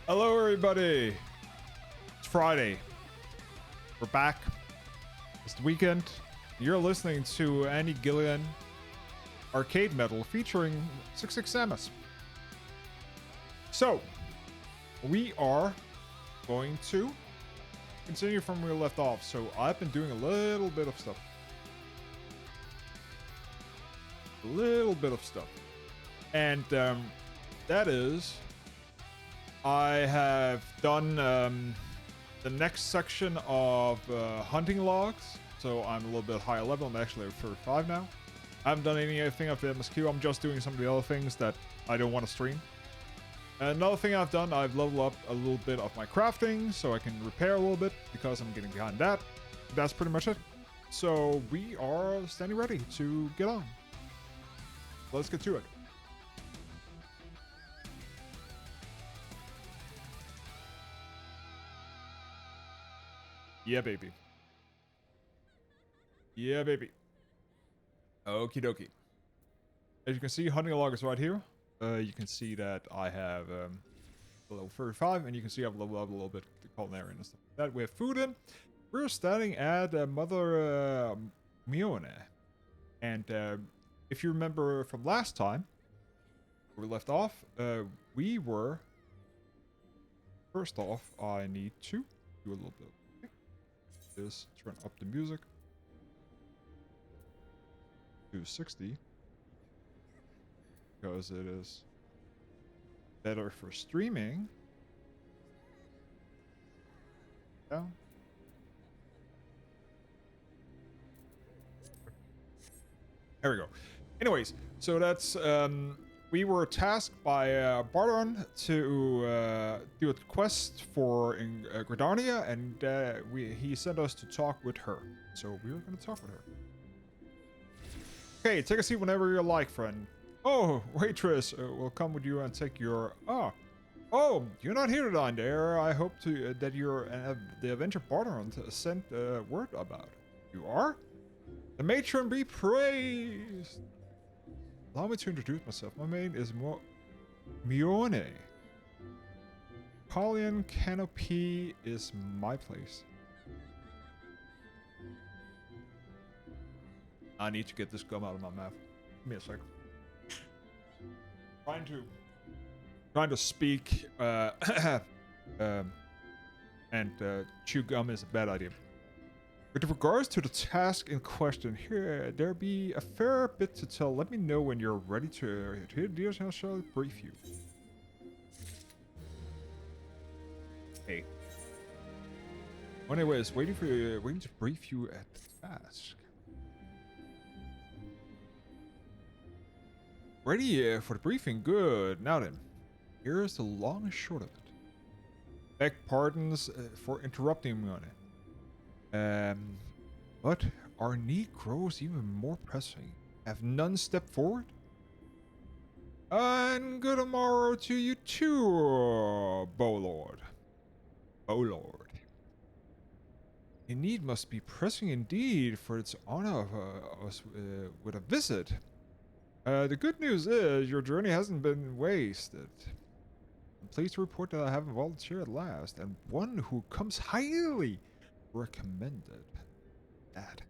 Hello, everybody. It's Friday. We're back. It's the weekend. You're listening to Andy Gillian Arcade Metal featuring 66MS. So, we are going to continue from where we left off. So, I've been doing a little bit of stuff. And that is, I have done the next section of hunting logs. So I'm a little bit higher level. I'm actually at 35 now. I haven't done anything of the MSQ. I'm just doing some of the other things that I don't want to stream. Another thing I've done, I've leveled up a little bit of my crafting so I can repair a little bit because I'm getting behind that. That's pretty much it. So we are standing ready to get on. Let's get to it. Yeah, baby. Yeah, baby. Okie dokie. As you can see, hunting log is right here. You can see that I have level 35, and you can see I've leveled up a little bit the culinary and stuff like that. We have food in. We're starting at Mother Mione. And if you remember from last time, where we left off, we were... First off, I need to do a little bit. Is turn up the music to 60 because it is better for streaming. Yeah. There we go. Anyways, so that's we were tasked by Barton to do a quest for Gridania, and he sent us to talk with her. So we were going to talk with her. Okay, take a seat whenever you like, friend. Oh, waitress, we'll come with you and take your... Oh, you're not here to dine there. I hope to that you're the Avenger Barton sent word about. You are? The matron be praised. Allow me to introduce myself. My name is Mione. Paulian Canopy is my place. I need to get this gum out of my mouth. Give me a second. Trying to speak and chew gum is a bad idea. With regards to the task in question, there be a fair bit to tell. Let me know when you're ready to hear this, and I shall brief you. Hey. Anyways, waiting to brief you at the task. Ready for the briefing? Good. Now then, here's the long and short of it. Beg pardons for interrupting me on it. But our need grows even more pressing. Have none stepped forward? And good morrow to you too, Bowlord. Bowlord. The need must be pressing indeed, for its honor of us with a visit. The good news is your journey hasn't been wasted. I'm pleased to report that I have a volunteer at last, and one who comes highly recommended. That.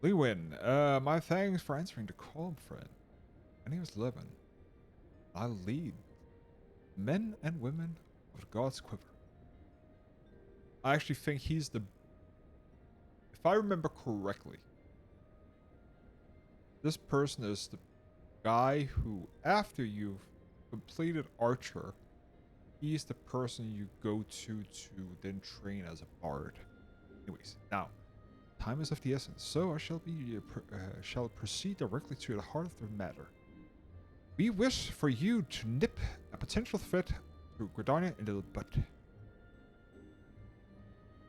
Lewin, my thanks for answering the call, friend. My name is Levin. I lead men and women of God's quiver. I actually think he's the... If I remember correctly, this person is the guy who, after you've completed Archer, he's the person you go to then train as a bard. Anyways, now, time is of the essence, so I shall proceed directly to the heart of the matter. We wish for you to nip a potential threat to Gridania in the butt.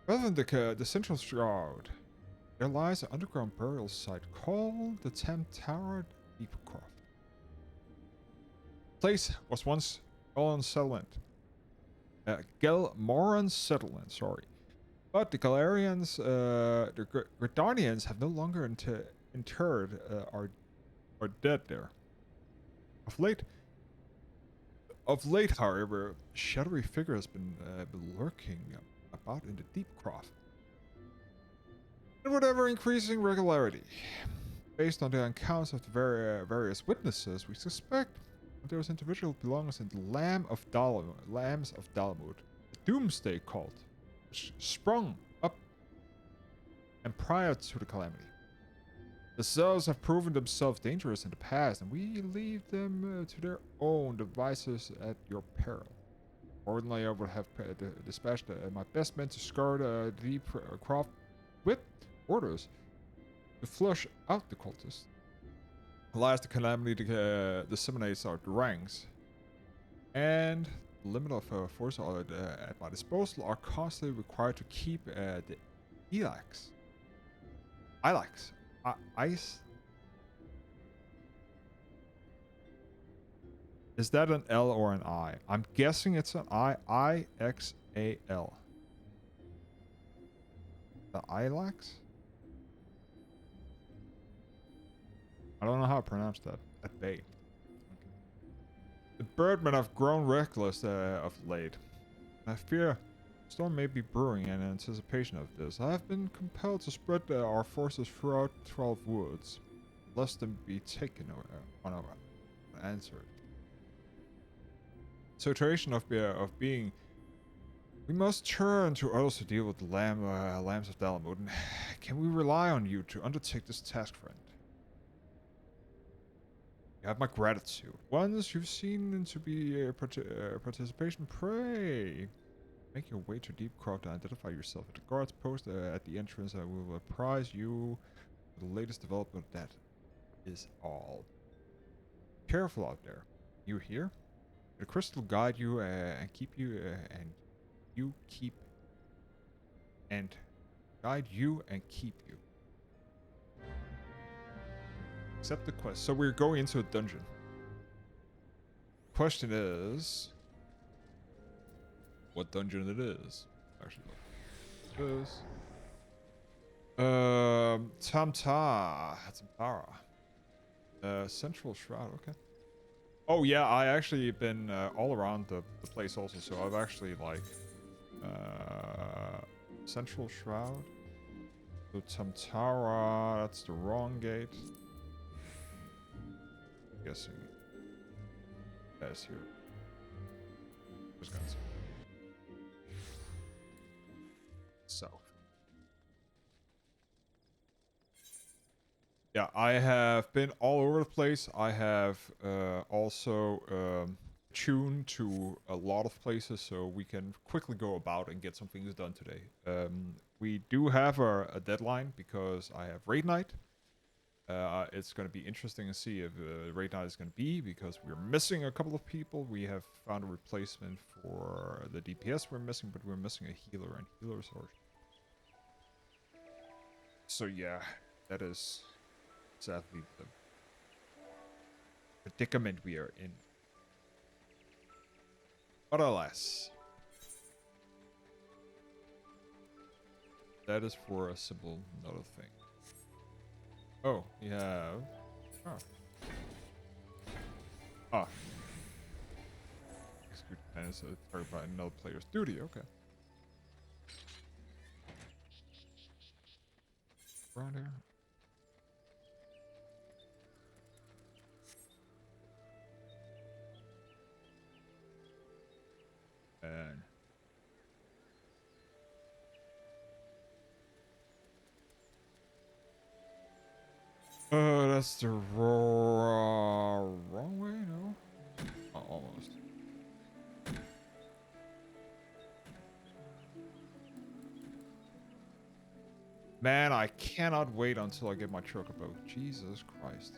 Rather than the central shroud, there lies an underground burial site called the Tower Deepcroft. The place was once Gelmoran settlement, sorry. But the Galarians, the Gridanians have no longer interred are dead there. Of late, however, a shadowy figure has been lurking about in the deep croft. And with ever increasing regularity. Based on the accounts of the various witnesses, we suspect that there is individual belongs in the Lambs of Dalamud, the Doomsday cult, which sprung up and prior to the calamity. The cells have proven themselves dangerous in the past, and we leave them to their own devices at your peril. Ordinarily, I would have dispatched my best men to scour the deep croft with orders to flush out the cultists. Alas, the calamity disseminates our ranks, and the limit of force at my disposal are constantly required to keep the Ilax. Ice? Is that an L or an I? I'm guessing it's an I. I-X-A-L. The Ilax? I don't know how to pronounce that. At bay. Okay. The birdmen have grown reckless of late. I fear a storm may be brewing in anticipation of this. I have been compelled to spread our forces throughout 12 woods, lest them be taken unanswered. Situation of being, we must turn to others to deal with the lambs of Dalamud. Can we rely on you to undertake this task, friend? You have my gratitude. Once you've seen into be participation, pray. Make your way to Deep Croft and identify yourself at the guard's post at the entrance. I will apprise you of the latest development. That is all. Careful out there. You hear? The crystal guide you and keep you and you keep and guide you and keep you. Accept the quest. So we're going into a dungeon. Question is, what dungeon it is? Actually, it is. Tamtara. Central Shroud. Okay. Oh yeah, I actually been all around the place also. So I've actually like Central Shroud. So Tamtara. That's the wrong gate. Guessing that's here. Just gonna say. South. Yeah, I have been all over the place. I have also tuned to a lot of places, so we can quickly go about and get some things done today. We do have a deadline because I have raid night. It's going to be interesting to see if raid night is going to be, because we're missing a couple of people. We have found a replacement for the DPS we're missing, but we're missing a healer and healer sword. So yeah, that is sadly the predicament we are in. But alas, that is for a simple another thing. Oh, we have... Oh. Ah. Execute plans targeted by another player's duty, okay. Around here. And... that's the wrong way, no? Oh, almost. Man, I cannot wait until I get my truck about. Jesus Christ.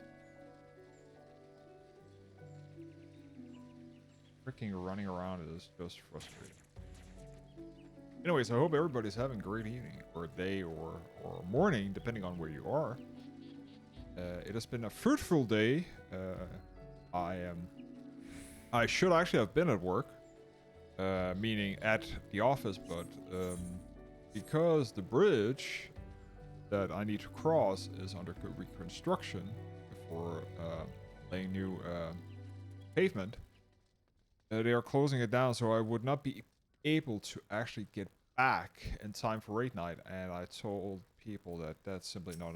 Freaking running around is just frustrating. Anyways, I hope everybody's having a great evening, or day, or morning, depending on where you are. It has been a fruitful day. I should actually have been at work, meaning at the office, but because the bridge that I need to cross is under reconstruction before laying new pavement. They are closing it down, so I would not be able to actually get back in time for raid night. And I told people that that's simply not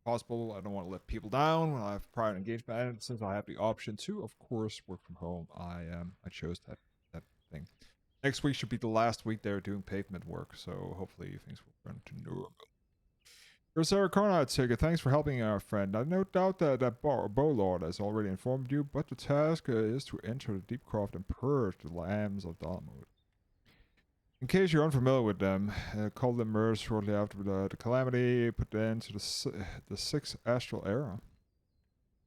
possible. I don't want to let people down when I have private engagement. And since I have the option to, of course, work from home, I chose that thing. Next week should be the last week they're doing pavement work, so hopefully things will run to normal. Sarah Conrad ticket, thanks for helping our friend. I no doubt that Bowlord has already informed you, but the task is to enter the deep croft and purge the lambs of Dalamud. In case you're unfamiliar with them, called them emerged shortly after the calamity, put into the sixth astral era.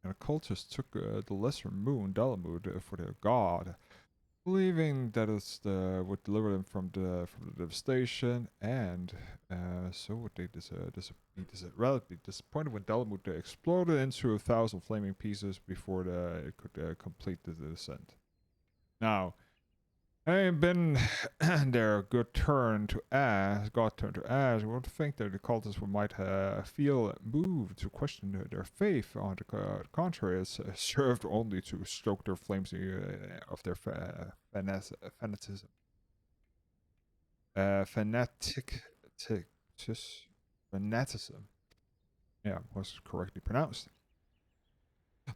And the cultists took the lesser moon, Dalamud, for their god, believing that would deliver them from the devastation, and so would they be relatively disappointed when Dalamud exploded into 1,000 flaming pieces before it could complete the descent. Now, having been their turn to ask, I would think that the cultists might feel moved to question their faith. On the contrary, it's served only to stoke their flames of their fanaticism. Fanaticism. Yeah, was correctly pronounced.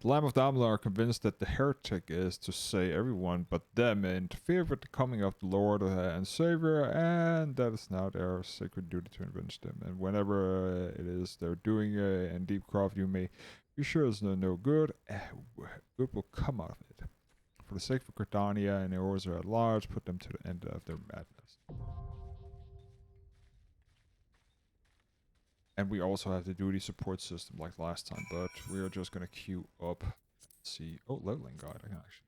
The Lamb of Damla are convinced that the heretic is, to say everyone but them, interfere with the coming of the Lord and Savior, and that is now their sacred duty to avenge them. And whenever it is they're doing in Deep Craft, you may be sure there's no good. Good will come out of it. For the sake of Cardania and the Orzer at large, put them to the end of their madness. And we also have the duty support system like last time, but we are just going to queue up. Let's see. Oh, leveling guide. I can actually.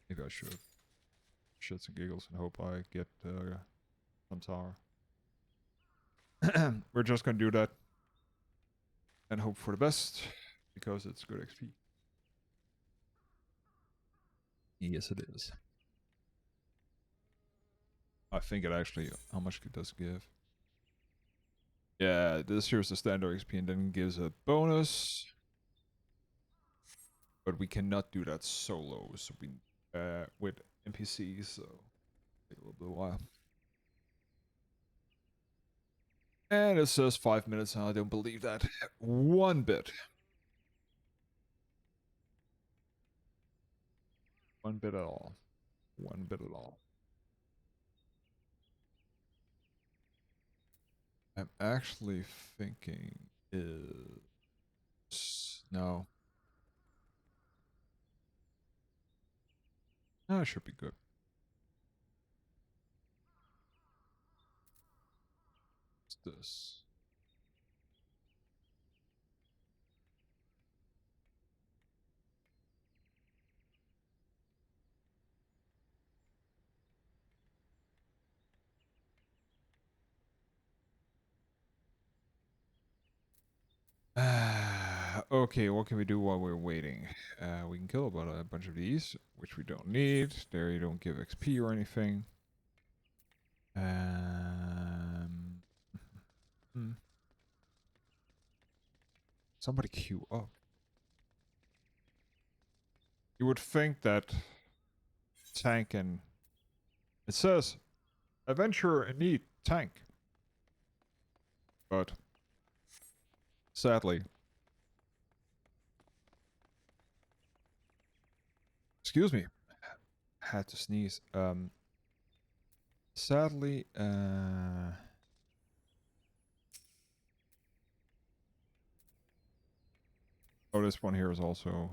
Maybe I should. Shits and giggles and hope I get some tower. We're just going to do that. And hope for the best. Because it's good XP. Yes, it is. I think it actually. How much it does give? Yeah, this here's the standard XP and then gives a bonus. But we cannot do that solo, so we with NPCs, so take a little bit of a while. And it says 5 minutes, and I don't believe that one bit. One bit at all. One bit at all. I'm actually thinking is no. No, it should be good. What's this? Okay, what can we do while we're waiting? We can kill about a bunch of these, which we don't need. There you don't give XP or anything. Somebody queue up. You would think that tank and... It says, adventurer in need, tank. But, sadly... Excuse me. Had to sneeze. Sadly, oh, this one here is also,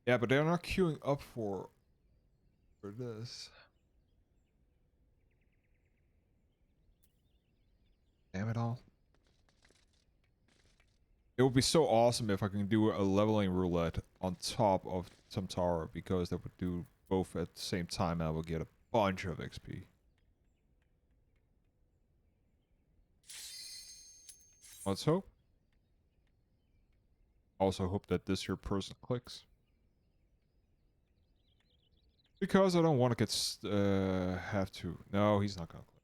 yeah, but they're not queuing up for this. Damn it all. It would be so awesome if I can do a leveling roulette on top of some tower, because that would do both at the same time and I would get a bunch of XP. Let's hope. Also hope that this here person clicks. Because I don't want to get, have to. No, he's not gonna click.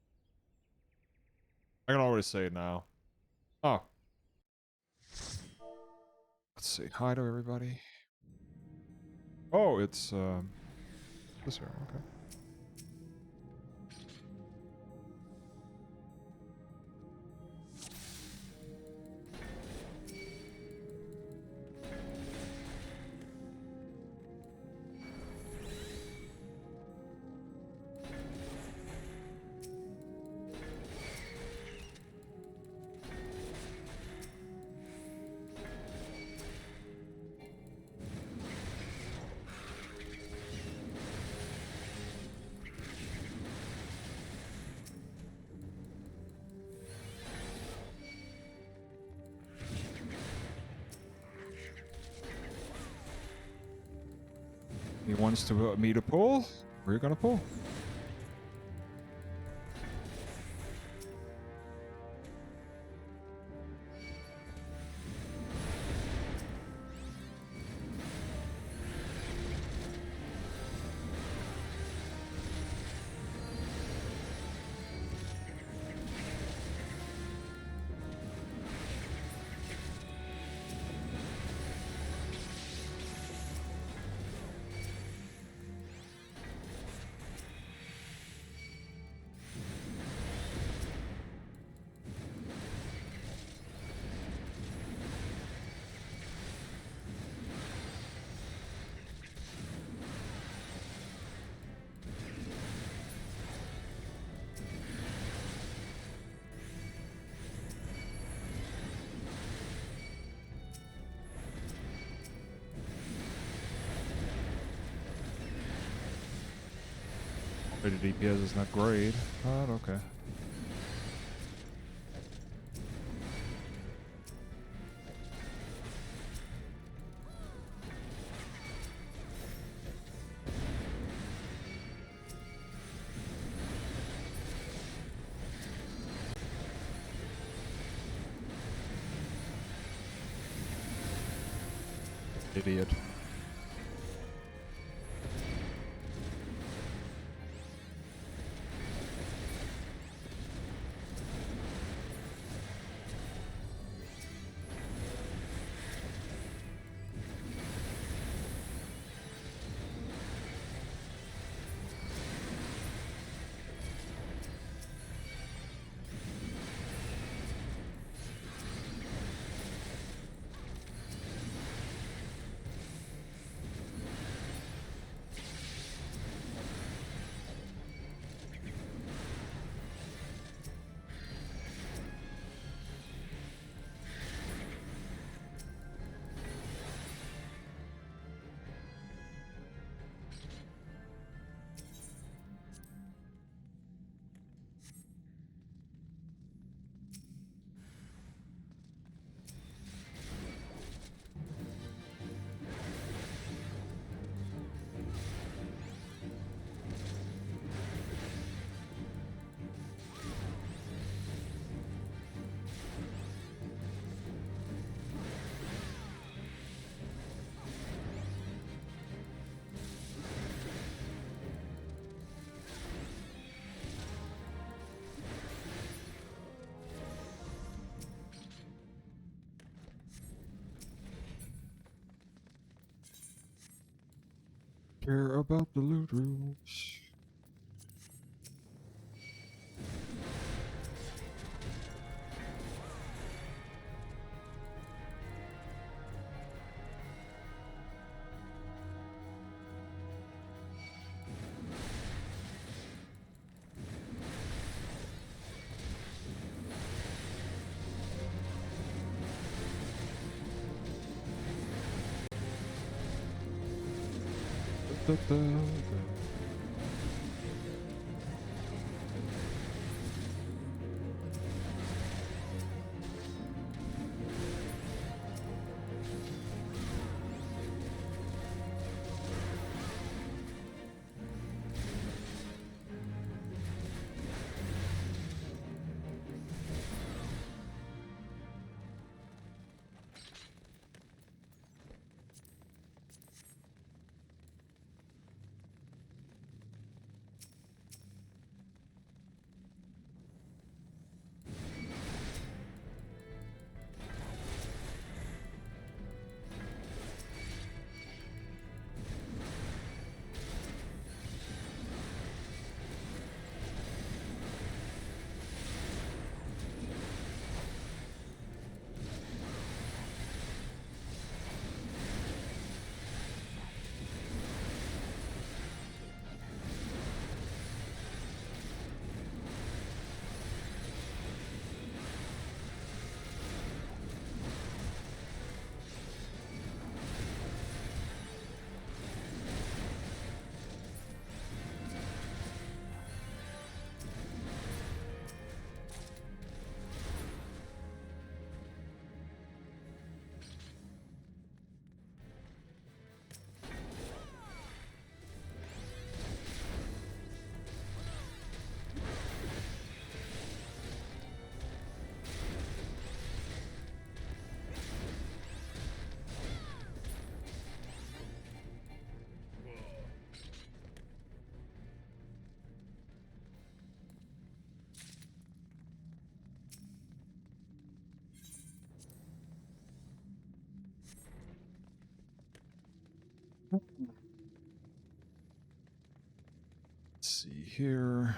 I can already say it now. Oh. Let's see. Hi to everybody. Oh, it's this here. Okay. He wants to me to pull. We're gonna pull. The DPS is not great, but okay. Idiot. Care about the loot rules. Da, da, da. see here.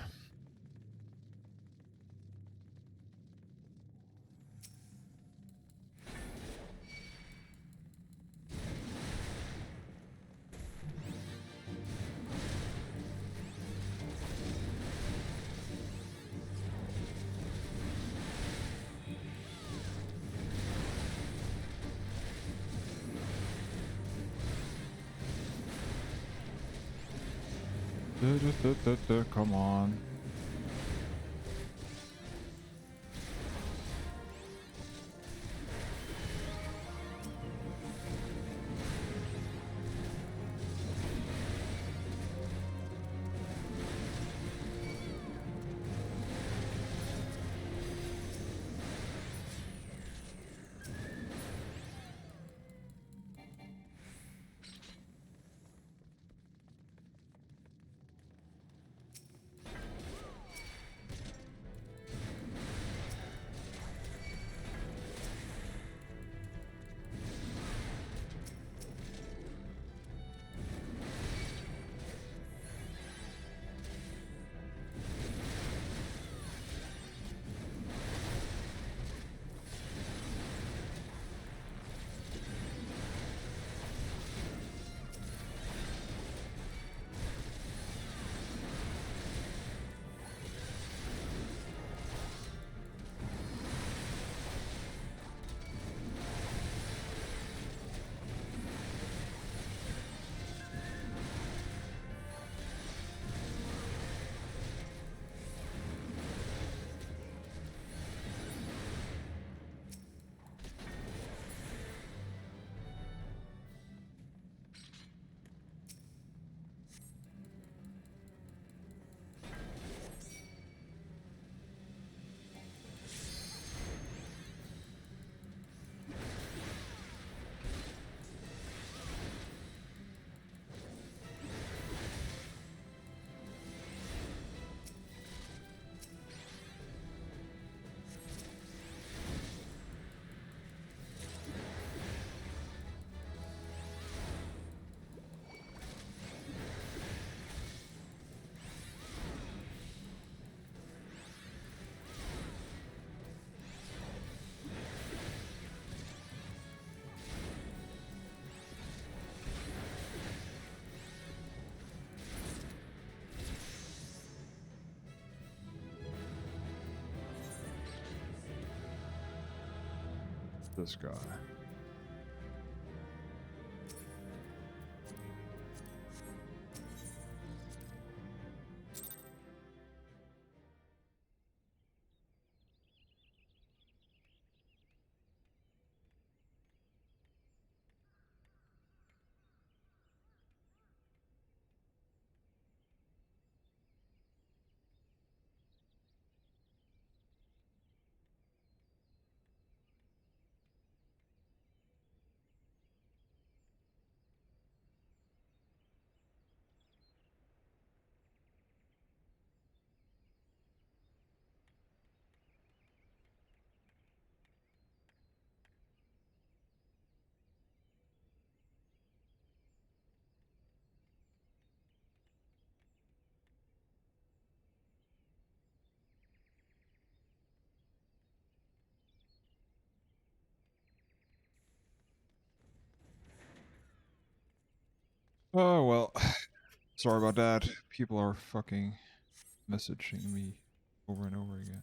Come on. This guy. Oh, well. Sorry about that. People are fucking messaging me over and over again.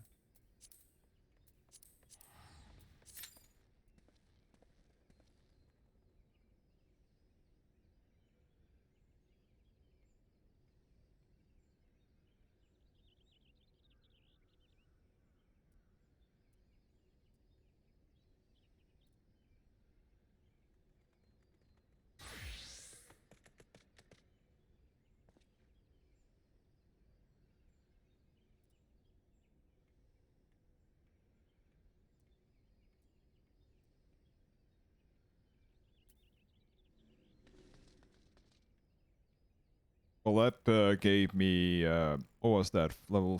Well, that gave me, what was that? Level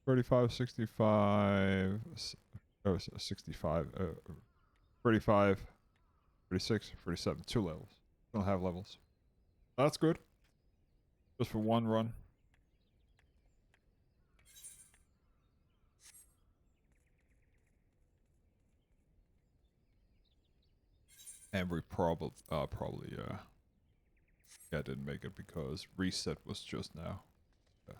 35, 65, oh, 65, 35, 36, 37, 2 levels. Don't have levels. That's good. Just for one run. And we probably yeah, didn't make it because reset was just now. Yeah.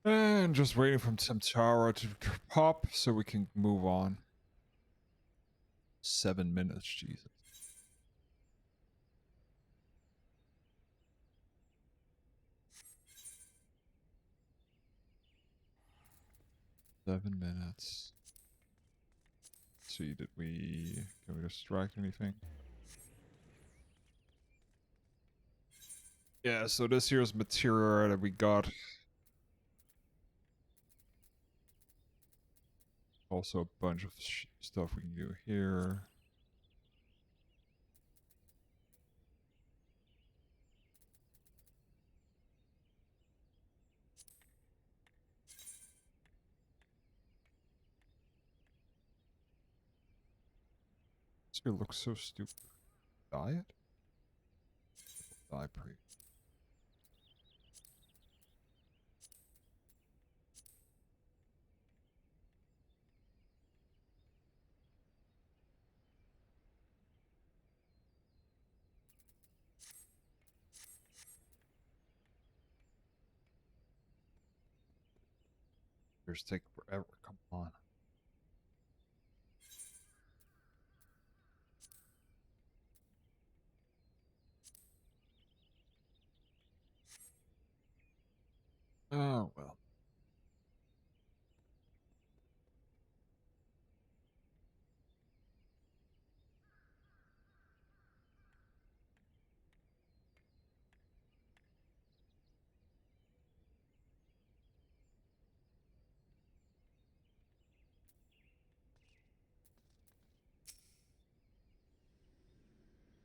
And just waiting for Samtara to pop so we can move on. 7 minutes, Jesus. Seven minutes. Let's see, can we distract anything? Yeah, so this here's material that we got. Also a bunch of stuff we can do here. This here looks so stupid. Diet? Die pre. Here's take forever. Come on. Oh well.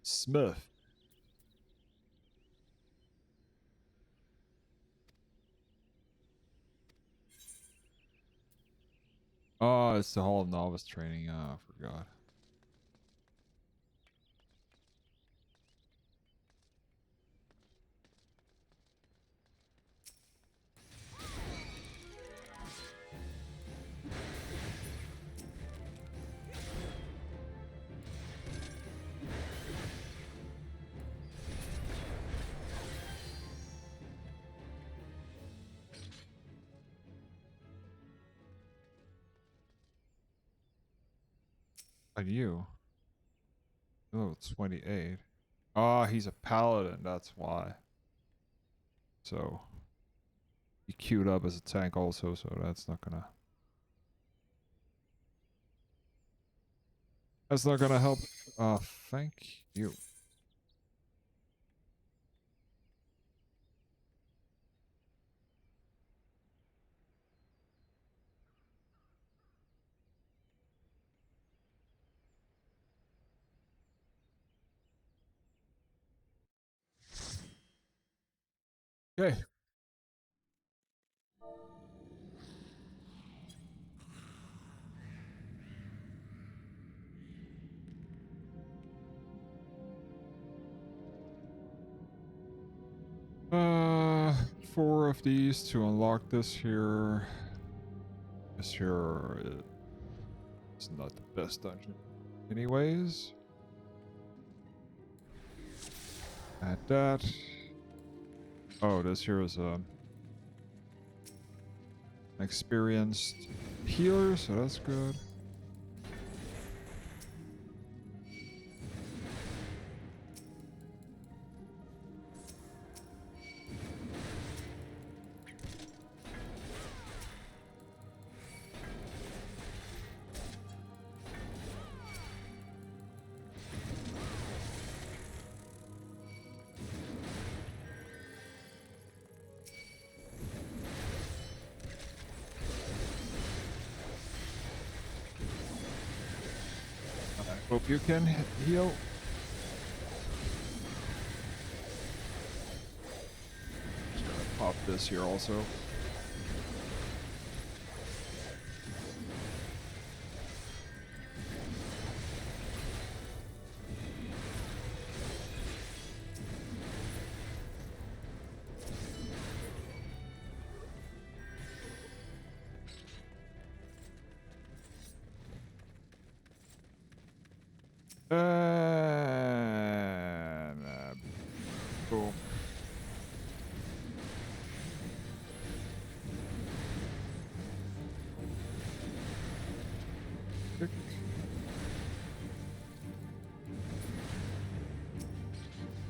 Smith. Oh, it's the Hall of Novice training. Oh, I forgot. And you? Oh, 28. Ah, he's a paladin, that's why. So he queued up as a tank also, so that's not gonna help. Thank you. Okay. Uh, 4 of these to unlock this here. This here is not the best dungeon. Anyways. Add that. Oh, this here is an experienced healer, so that's good. Hope you can heal. Just gonna pop this here also. Boom.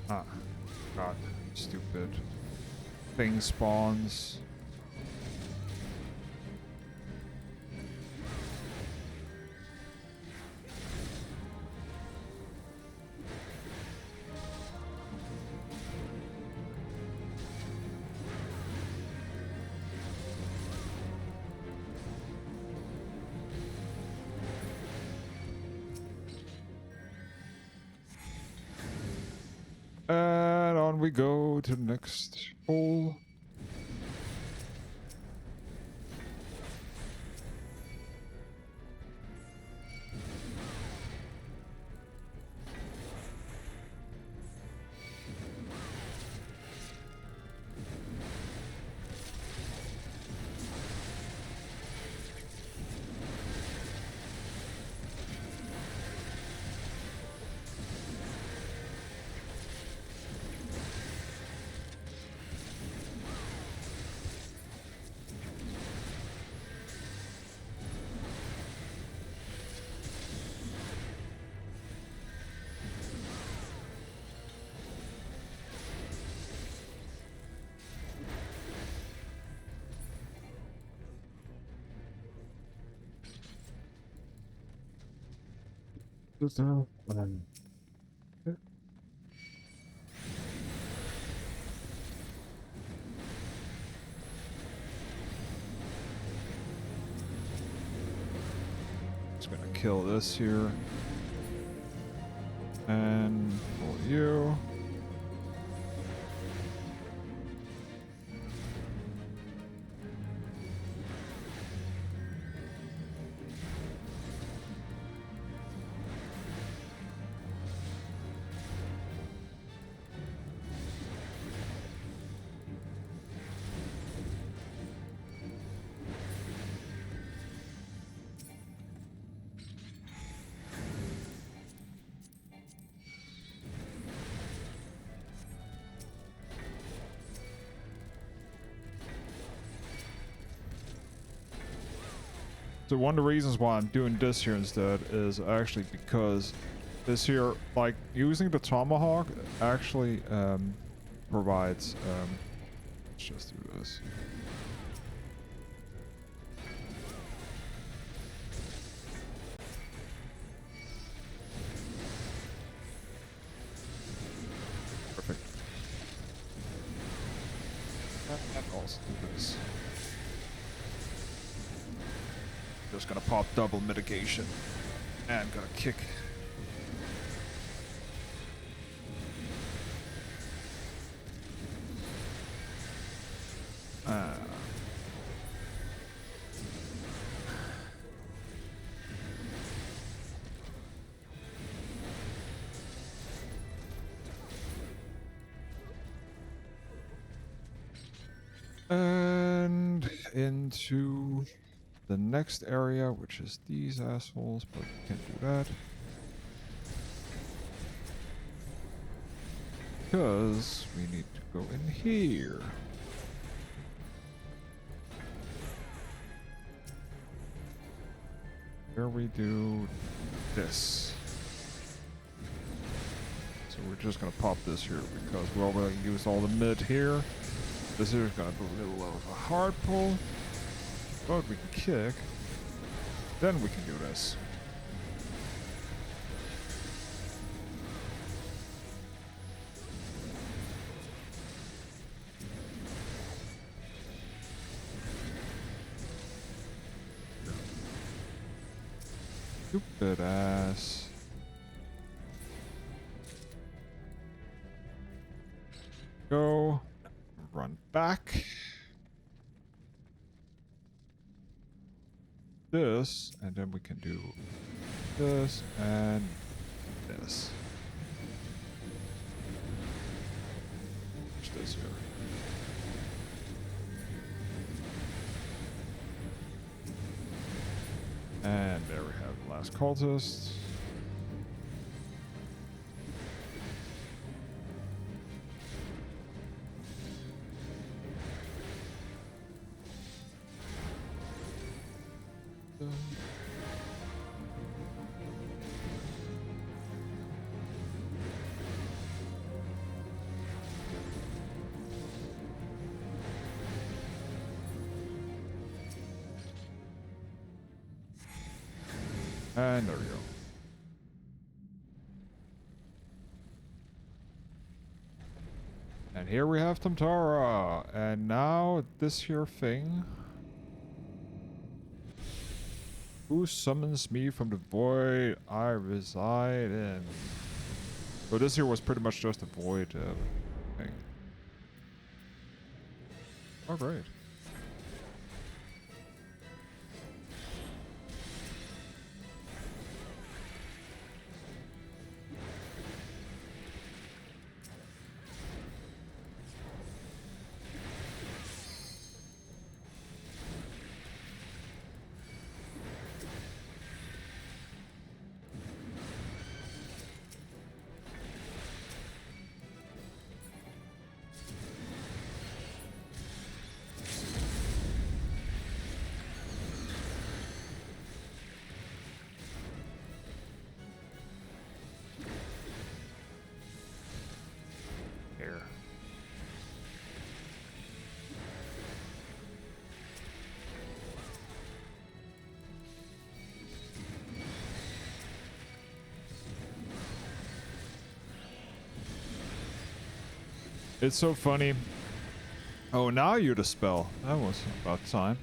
Ah, God, stupid thing spawns. And on we go to the next hole. Just gonna kill this here. And pull you. So one of the reasons why I'm doing this here instead is actually because this here, like using the tomahawk actually provides, let's just do this. Perfect. And also do this. Just gonna pop double mitigation and gonna kick. And into the next area, which is these assholes, but we can't do that. Because we need to go in here. Here we do this. So we're just gonna pop this here because we're already used all the mid here. This here is gonna be a little of a hard pull. But we can kick. Then we can do this. Stupid ass. Go. Run back. This, and then we can do this and this. Push this here. And there we have the last cultist. And there we go. And here we have Tamtara. And now this here thing. Who summons me from the void I reside in? So this here was pretty much just a void thing. Oh, great. Here. It's so funny. Oh, now you dispel. That was about time.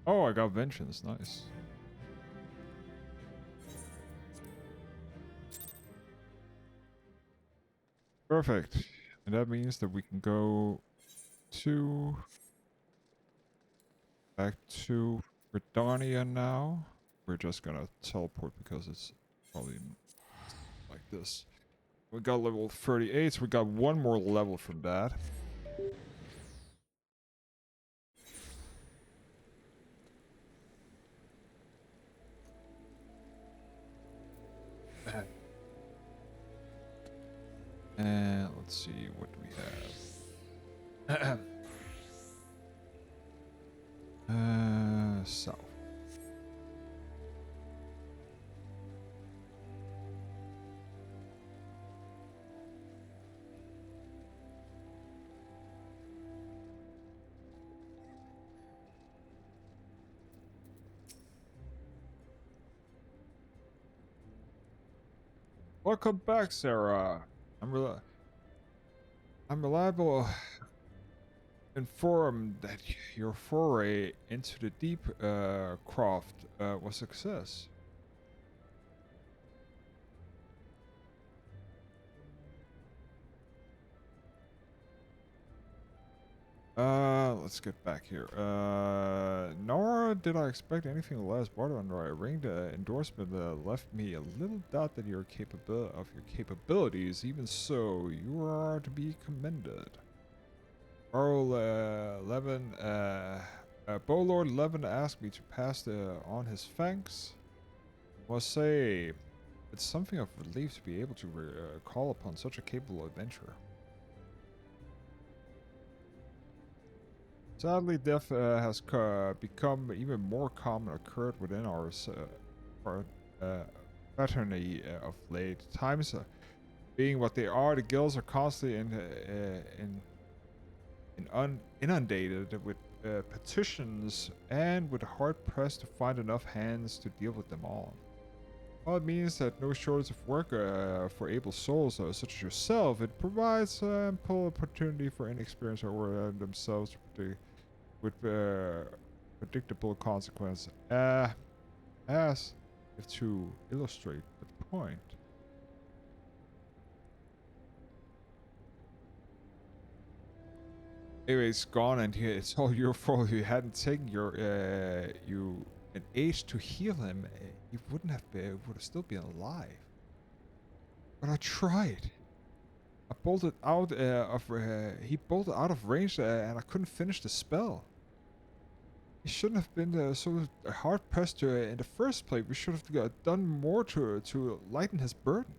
Oh, I got vengeance. Nice. Perfect. And that means that we can go to back to Britannia now. We're just gonna teleport because it's probably like this. We got level 38, so we got one more level from that. And let's see what we have. South. Welcome back, Sarah. I'm reliable informed that your foray into the deep craft was a success. Let's get back here. Nor did I expect anything less, but under I ring the endorsement left me a little doubt that your capabilities. Even so, you are to be commended. Bowlord Levin asked me to pass on his thanks. Must say, it's something of relief to be able to call upon such a capable adventurer. Sadly, death has become even more common occurred within our Fettouhi of late times. Being what they are, the guilds are constantly inundated with petitions and with hard pressed to find enough hands to deal with them all. Well, it means that no shortage of work for able souls such as yourself. It provides ample opportunity for inexperienced or themselves with predictable consequence. As if to illustrate the point. Anyway, it's gone, and it's all your fault. You hadn't taken you an age to heal him. He wouldn't have been, would have still been alive. But I tried. I bolted out he bolted out of range, and I couldn't finish the spell. He shouldn't have been so hard pressed in the first place. We should have done more to lighten his burden.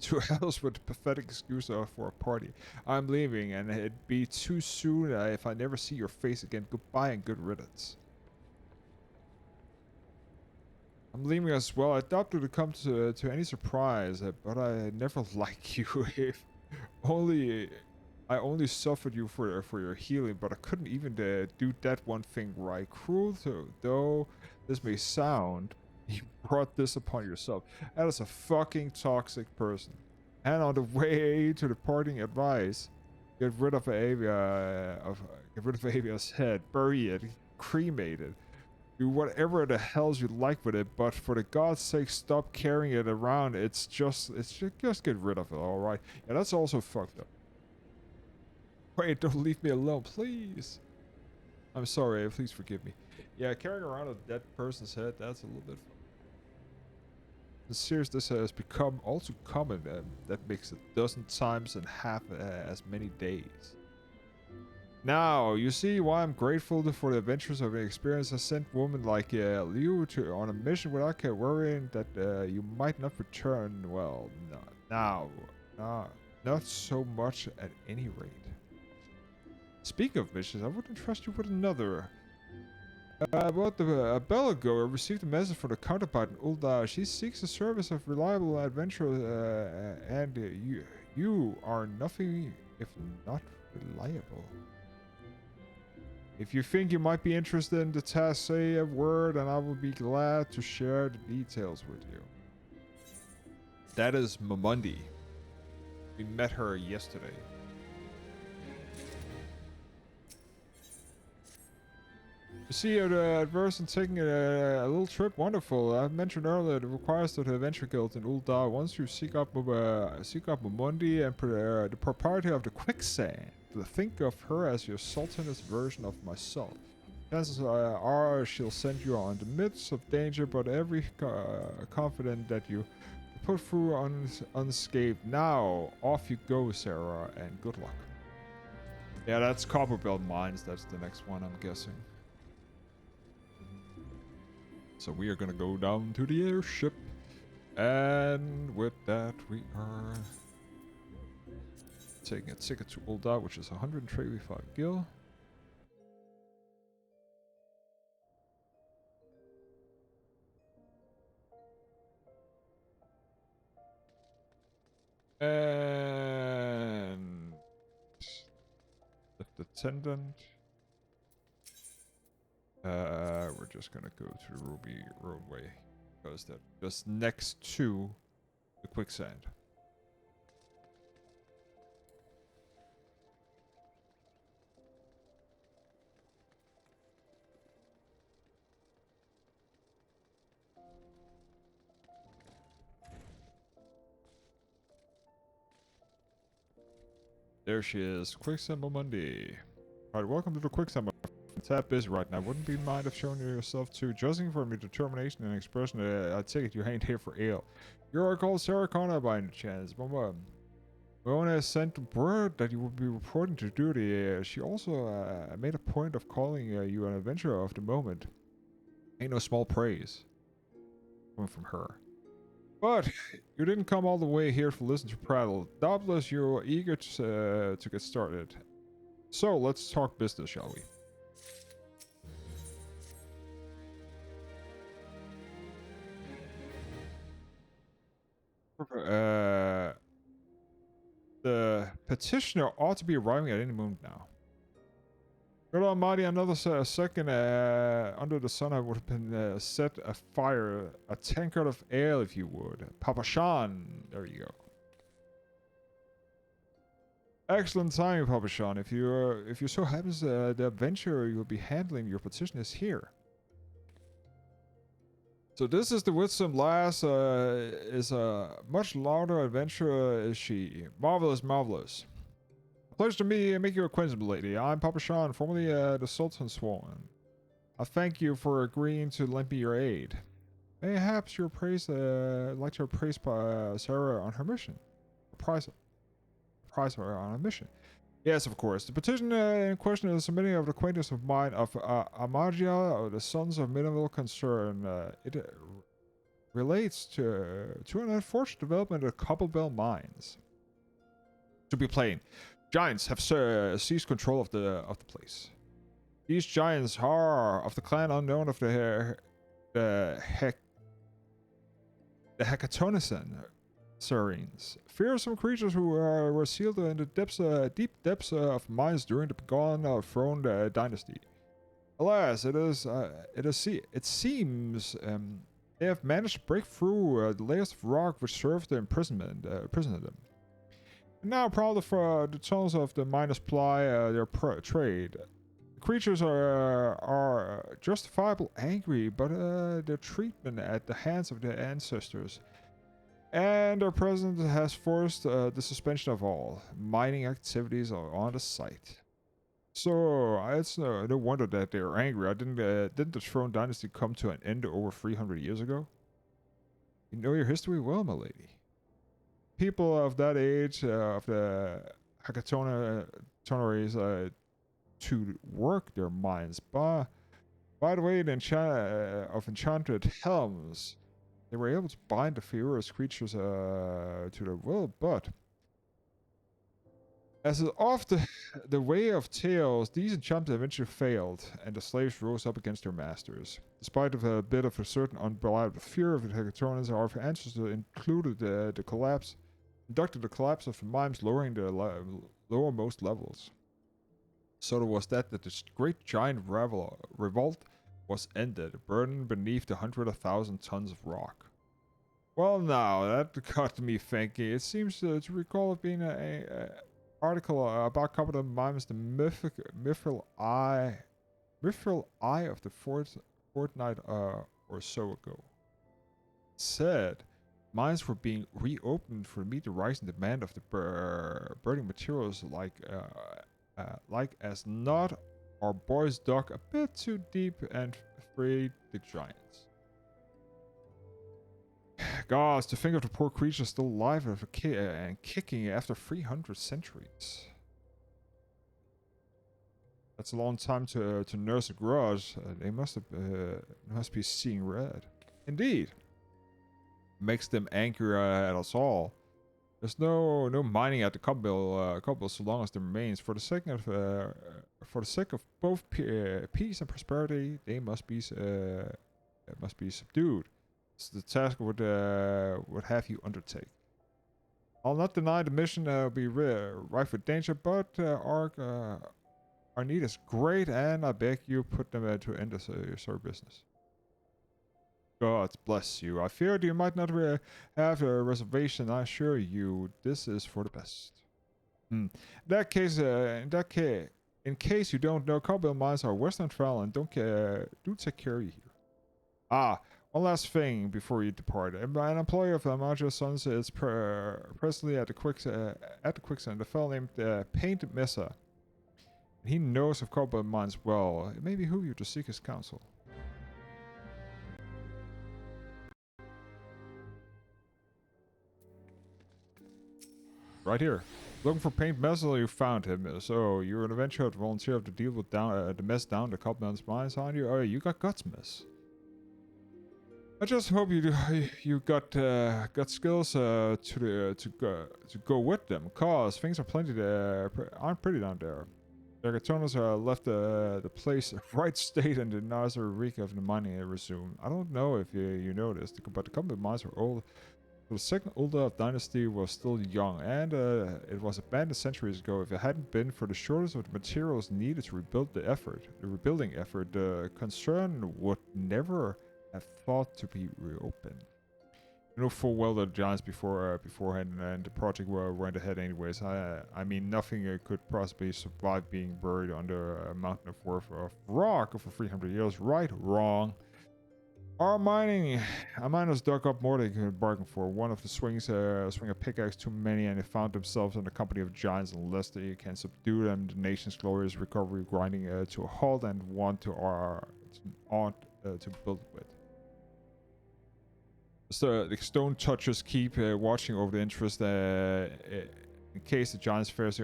To hells with the pathetic excuse for a party. I'm leaving, and it'd be too soon if I never see your face again. Goodbye and good riddance. I'm leaving as well. I doubt it would come to any surprise, but I never liked you. If I only suffered you for your healing, but I couldn't even do that one thing right. Cruel though this may sound, you brought this upon yourself. That is a fucking toxic person. And on the way to the parting advice, get rid of Avia's head, bury it, cremate it. Do whatever the hells you like with it, but for the God's sake, stop carrying it around. Just get rid of it, alright? Yeah, that's also fucked up. Wait, don't leave me alone, please. I'm sorry, please forgive me. Yeah, carrying around a dead person's head, that's a little bit fun. Since this has become all too common, that makes it a dozen times and half as many days. Now, you see why I'm grateful for the adventures of an experienced ascent woman like Liu on a mission without worrying that you might not return. Well, not so much at any rate. Speaking of missions, I wouldn't trust you with another. About a bell ago, I received a message from the counterpart in Ul'dah. She seeks the service of reliable adventurers, and you are nothing if not reliable. If you think you might be interested in the task, say a word and I will be glad to share the details with you. That is Mamundi. We met her yesterday. You see, adverse and taking a little trip, wonderful. I mentioned earlier it requires that the Adventure Guild in Ul'dah. Once you seek out Mamundi and the proprietor of the quicksand, think of her as your sultaness version of myself. Chances are she'll send you on the midst of danger, but every confident that you put through unscathed. Now, off you go, Sarah, and good luck. Yeah, that's Copperbelt Mines. That's the next one, I'm guessing. So we are gonna go down to the airship, and with that we are taking a ticket to Ul'dah, which is 135 gil. And the attendant. We're just gonna go to the Ruby Roadway because that's just next to the quicksand. There she is, Quicksand Mamundi. Alright, welcome to the Quicksand. Tad busy right now. Wouldn't be mind of showing yourself too. Judging from your determination and expression, I take it you ain't here for ale. You're called Sarah Connor by any chance. Mama has sent word that you will be reporting to duty. She also made a point of calling you an adventurer of the moment. Ain't no small praise coming from her. But you didn't come all the way here to listen to prattle. Doubtless you're eager to get started. So let's talk business, shall we? the petitioner ought to be arriving at any moment now. Good almighty, another second under the sun I would have been set afire. A tankard of ale, if you would. Papa Shan. There you go. Excellent timing, Papa Shan. If you so happens the adventure you'll be handling, your petition is here. So this is the Winsome Lass, is a much louder adventurer, is she? Marvelous, marvelous. Pleasure to make your acquaintance, lady. I'm Papa Shan, formerly the Sultan's Swan. I thank you for agreeing to lend me your aid. Mayhaps your praise, like to praise Sarah on her mission. Prize her on her mission. Yes, of course. The petition in question is submitting of an acquaintance of mine of Amagia, of the Sons of Minimal Concern. It relates to an unfortunate development at Cobblebell Mines. To be plain, giants have seized control of the place. These giants are of the clan unknown of the Hekatonison Sirens. Fearsome creatures who were sealed in the deep depths of mines during the begone Throne dynasty. Alas, it seems they have managed to break through the layers of rock which served their imprisoned them. And now, proud of the tunnels of the miners ply their trade. The creatures are justifiably angry, but their treatment at the hands of their ancestors and their president has forced the suspension of all mining activities on the site. So it's no wonder that they're angry. Didn't the Throne Dynasty come to an end over 300 years ago? You know your history well, my lady. People of that age, of the Hekatonaries, to work their mines. By the way, of enchanted helms, they were able to bind the furious creatures to their will, but as is often the way of tales, these enchantments eventually failed, and the slaves rose up against their masters. Despite of a bit of a certain unbelievable fear of the Hekatonans, our ancestors conducted the collapse of the mines, lowering the lowermost levels. So it was that the great giant revolt was ended, burdened beneath the 100,000 tons of rock. Well, now that got me thinking. It seems to recall it being an article about Cobblebell Mines, the mithril eye of the fortnight or so ago. It said mines were being reopened to meet the rising demand of the burning materials, like as not our boys dug a bit too deep and freed the giants. Gods, to think of the poor creatures still alive and kicking after 300 centuries. That's a long time to nurse a grudge. They must be seeing red. Indeed. Makes them angry at us all. There's no mining at the Cobblebell so long as there remains. For the sake of both peace and prosperity, they must be subdued. It's the task would have you undertake. I'll not deny the mission will be rife with danger, but our need is great, and I beg you put them to end this your business. God bless you. I feared you might not have a reservation. I assure you, this is for the best. In case you don't know, Cobblebell Mines are Western Travel and do take care of you here. One last thing before you depart. An employee of Amaja's Sons is presently at the quicksand. A fellow named Paint Mesa. He knows of Cobblebell Mines well. It may behoove you to seek his counsel. Right here. Looking for Paint Mesa, you found him. So you're an adventurer to volunteer to deal with the mess down the Cobblebell Mines, aren't you? Oh, you got guts, miss. I just hope you got skills to go with them, cause things are aren't pretty down there. The Hekatonans left the place right state and the Nazar reek of the mining resumed. I don't know if you noticed, but the Cobblebell Mines are old The second Ulda dynasty was still young, and it was abandoned centuries ago. If it hadn't been for the shortage of the materials needed to rebuild the rebuilding effort, the concern would never have thought to be reopened. You know full well that the giants beforehand and the project went ahead anyways. I mean, nothing could possibly survive being buried under a mountain worth of rock for 300 years. Right? Wrong. Our miners dug up more than they could bargain for. One of the swing a pickaxe too many, and they found themselves in the company of giants. Unless they can subdue them, the nation's glorious recovery grinding to a halt and want to build with. So the stone touchers keep watching over the interest. In case the giants face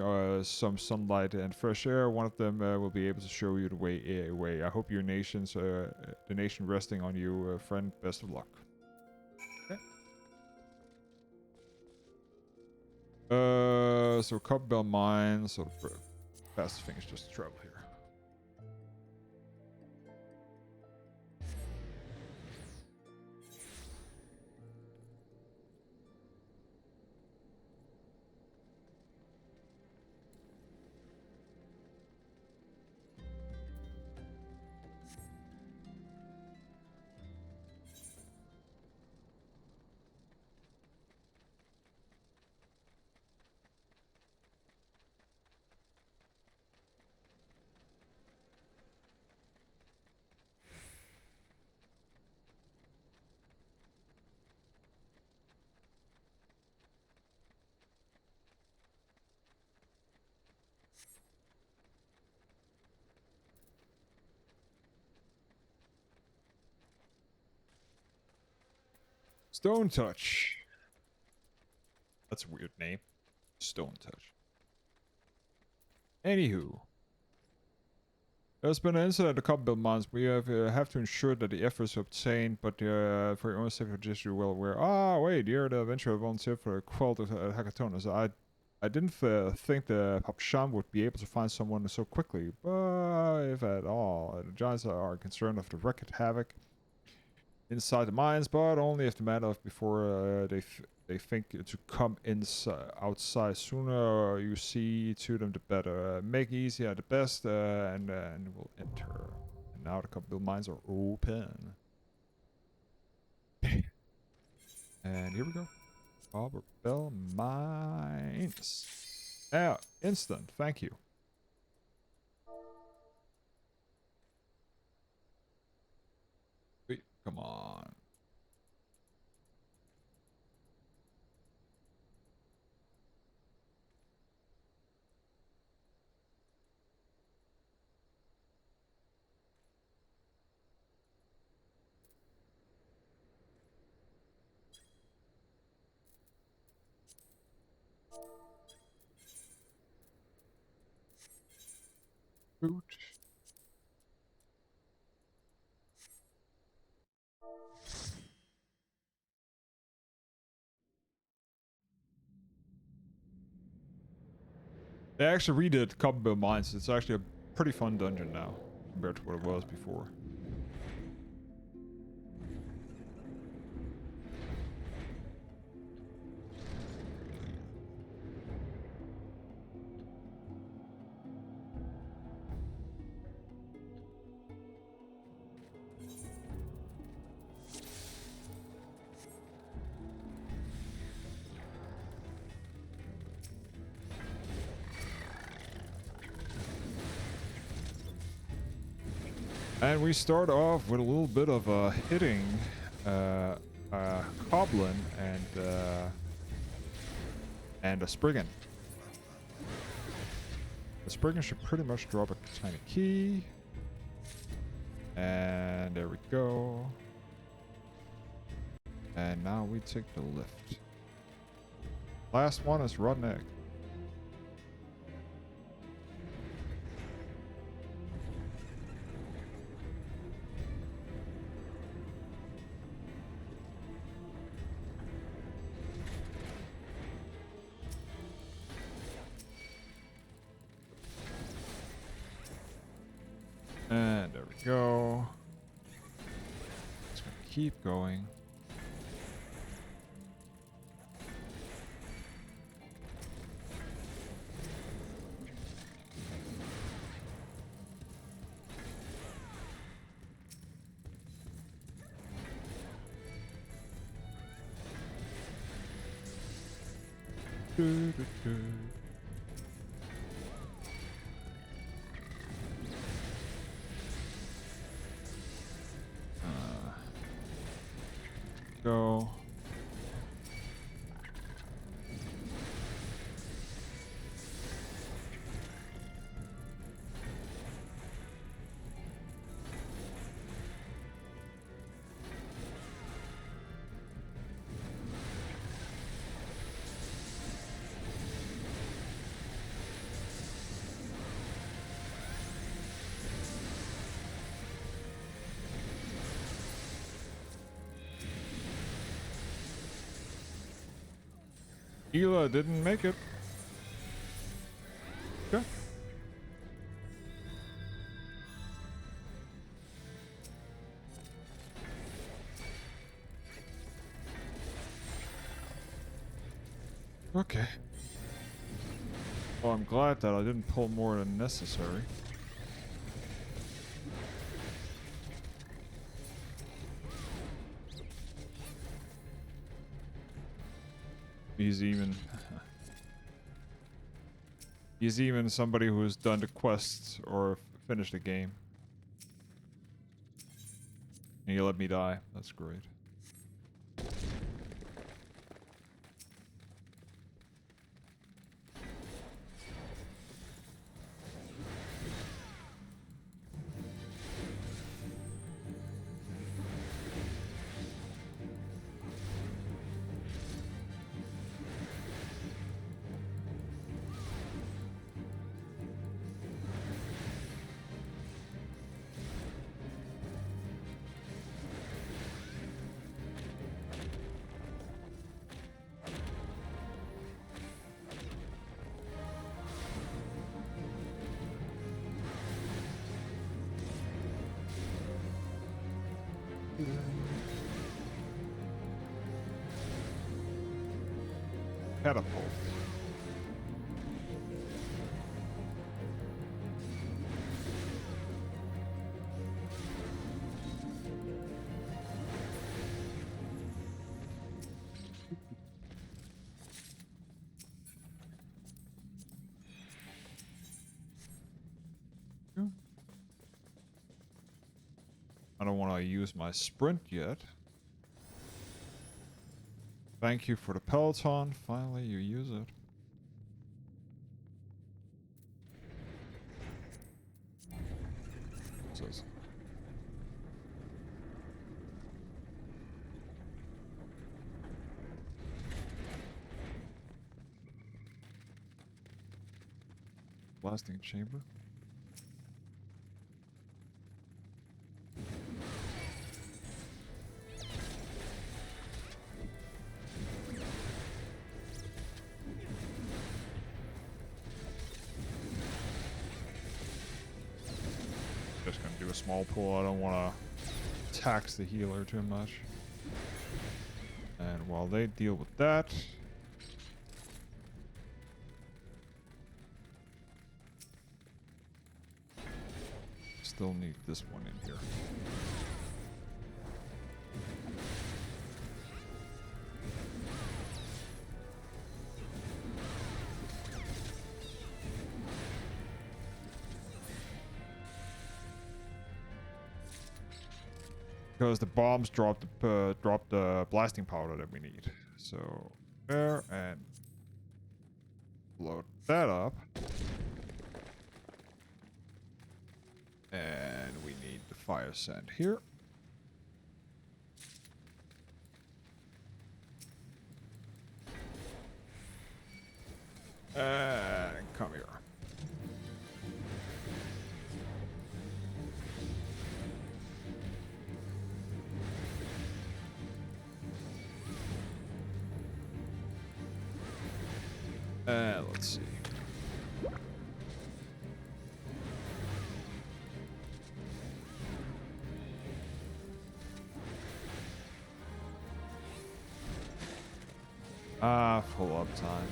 some sunlight and fresh air, one of them will be able to show you the way. I hope your the nation resting on you, friend. Best of luck. Okay. So Copperbell Mine, so the fastest thing is just to travel here. Stone Touch. That's a weird name. Stone Touch. Anywho. There's been an incident at the Copperbell Mines. We have to ensure that the efforts are obtained, but for your own safety, just you're well aware. Ah, wait, you're the venture volunteer for the Qualt of Hackatonas. I didn't think the Papsham would be able to find someone so quickly, but if at all. The giants are concerned of the wrecked havoc inside the mines, but only if the matter of before they think to come outside. Sooner you see to them, the better. Make easy at the best, and we'll enter. And now the Copperbell Mines are open. And here we go. Copperbell Mines. Yeah, instant. Thank you. Wait, come on. Boot. They actually redid Copperbell Mines. It's actually a pretty fun dungeon now compared to what it was before. And we start off with a little bit of hitting Coblin and a Spriggan. The Spriggan should pretty much drop a tiny key. And there we go. And now we take the lift. Last one is rotten egg. And there we go. It's gonna keep going. Do, do, do. Go. Ela didn't make it. Okay. Okay. Well, I'm glad that I didn't pull more than necessary. He's even somebody who's done the quests or finished the game. And you let me die. That's great. Catapult. I don't want to use my sprint yet. Thank you for the Peloton. Finally, you use it. Says. Blasting chamber. Just gonna do a small pull. I don't want to tax the healer too much. And while they deal with that, still need this one in here. Because the bombs drop the blasting powder that we need. So there, and load that up. And we need the fire sand here. And come here. Let's see. Full up time.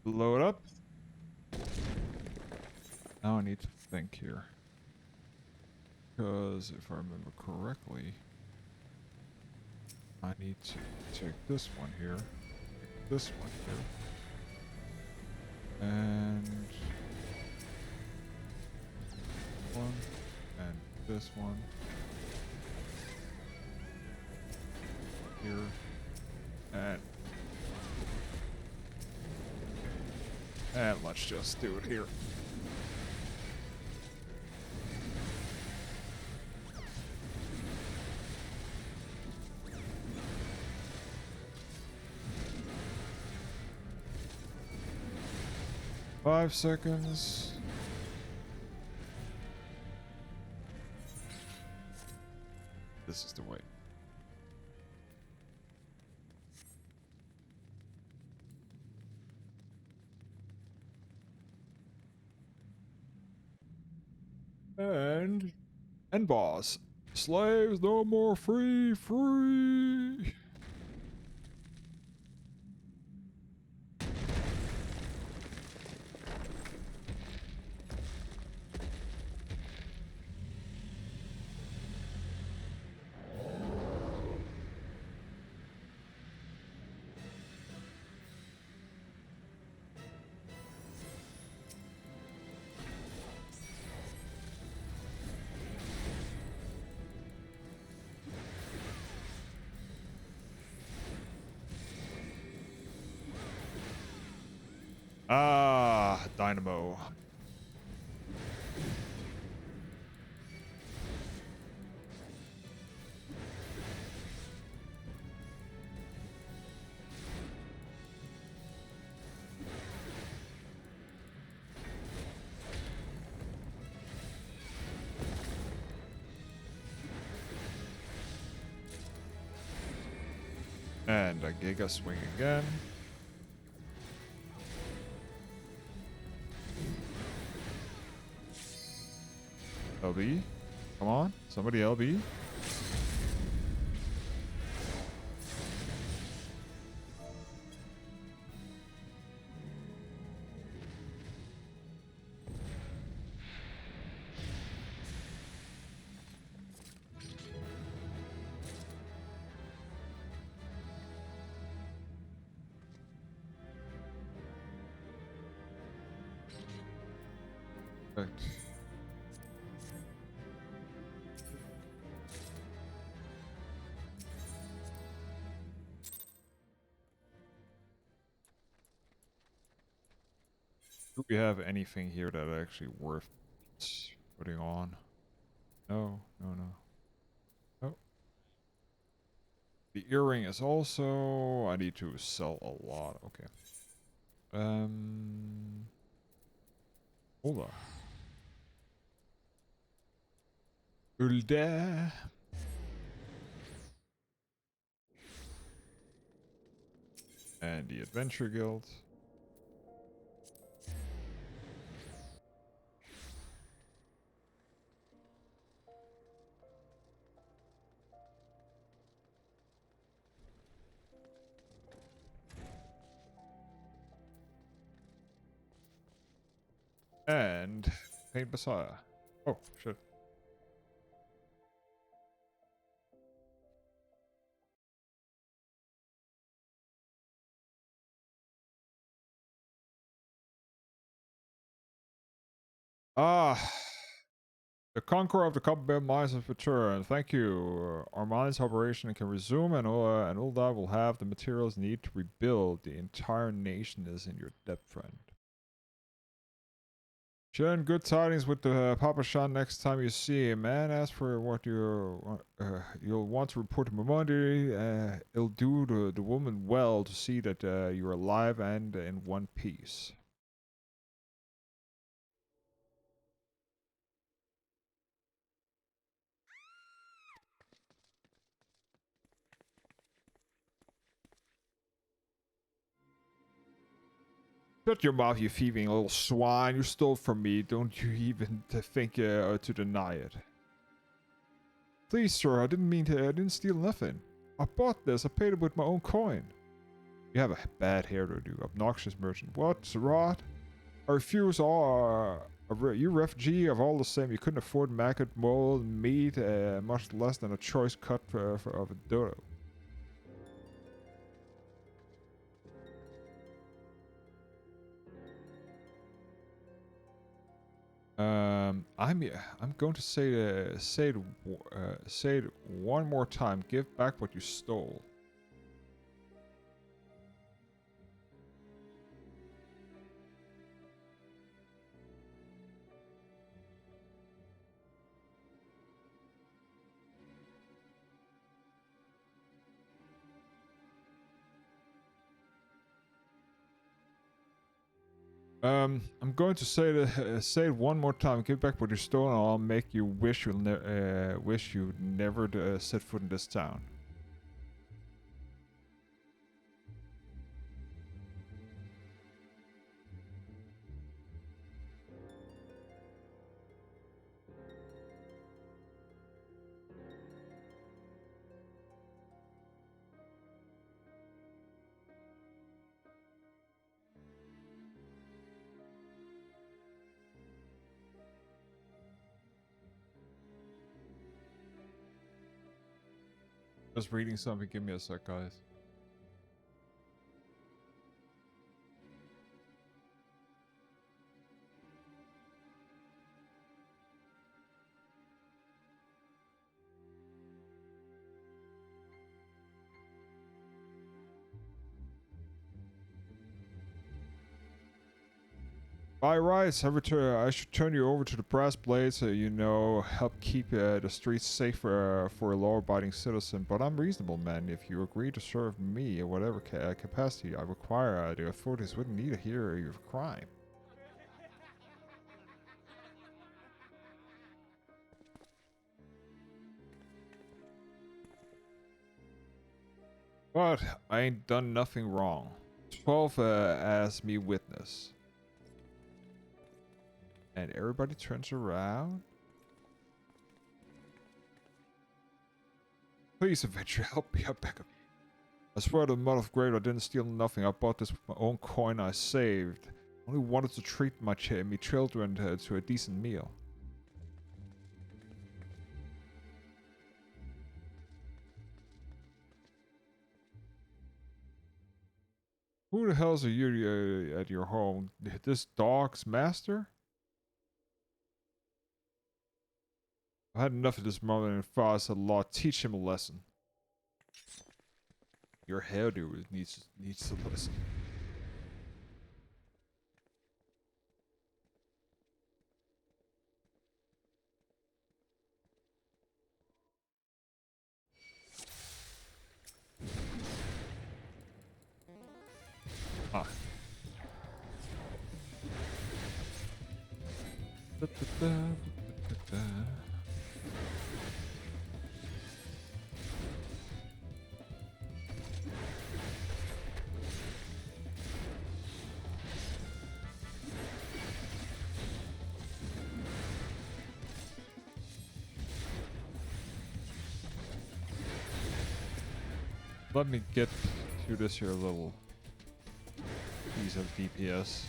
Load up. Now I need to think here. Because if I remember correctly, I need to take this one here, take this one here, and one, and this one here, and let's just do it here. Five seconds. This is the way. And boss. Slaves no more, free, free. Ah, Dynamo. And a Giga swing again. LB. Come on. Somebody LB. Right. Do we have anything here that actually worth putting on? No, no, no. Oh. The earring is also... I need to sell a lot. Okay. Hold on. Ulda. And the Adventure Guild. And Paint Messiah. Oh, shit. Ah. The Conqueror of the Copperbelt Mines of Fettouhi. Thank you. Our mine's operation can resume, and Ulda will have the materials needed to rebuild. The entire nation is in your debt, friend. Sharing good tidings with the Papa Shan next time you see him, man. As for what you'll want to report to Mamondi, it'll do the woman well to see that you're alive and in one piece. Shut your mouth, you thieving little swine. You stole from me. Don't you even think to deny it. Please, sir, I didn't steal nothing. I bought this. I paid it with my own coin. You have a bad hair to do. Obnoxious merchant. What, rot? I refuse all. You refugee of all the same. You couldn't afford maggot, mold, meat, much less than a choice cut of a dodo. I'm going to say it one more time. Give back what you stole. I'm going to say it one more time. Give back what you stole, and I'll make you wish you never set foot in this town. Just reading something. Give me a sec, guys. By rights, I should turn you over to the brass blades so help keep the streets safe for a law-abiding citizen. But I'm reasonable, man. If you agree to serve me in whatever capacity I require, the authorities wouldn't need to hear your crime. But I ain't done nothing wrong. 12 as me witness. And everybody turns around. Please, Avenger, help me out back up. I swear to the Mother of Great, I didn't steal nothing. I bought this with my own coin I saved. I only wanted to treat me children to a decent meal. Who the hells are you at your home? This dog's master? I had enough of this moment and father said, "Law, teach him a lesson." Your hairdo needs to listen. Ah. Da, da, da, da, da. Let me get to this here little piece of DPS.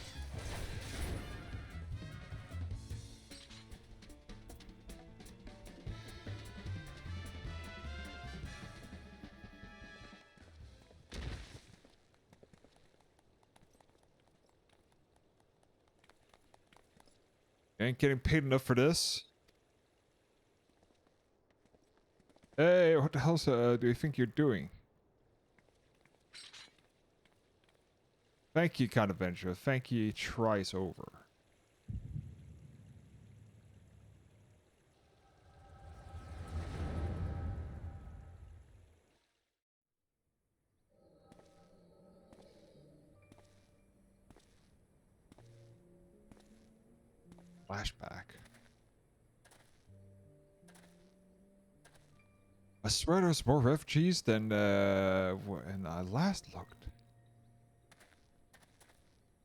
Ain't getting paid enough for this. Hey, what the hell do you think you're doing? Thank you, kind Avenger. Thank you twice over. Flashback. I swear there's more refugees than when I last looked.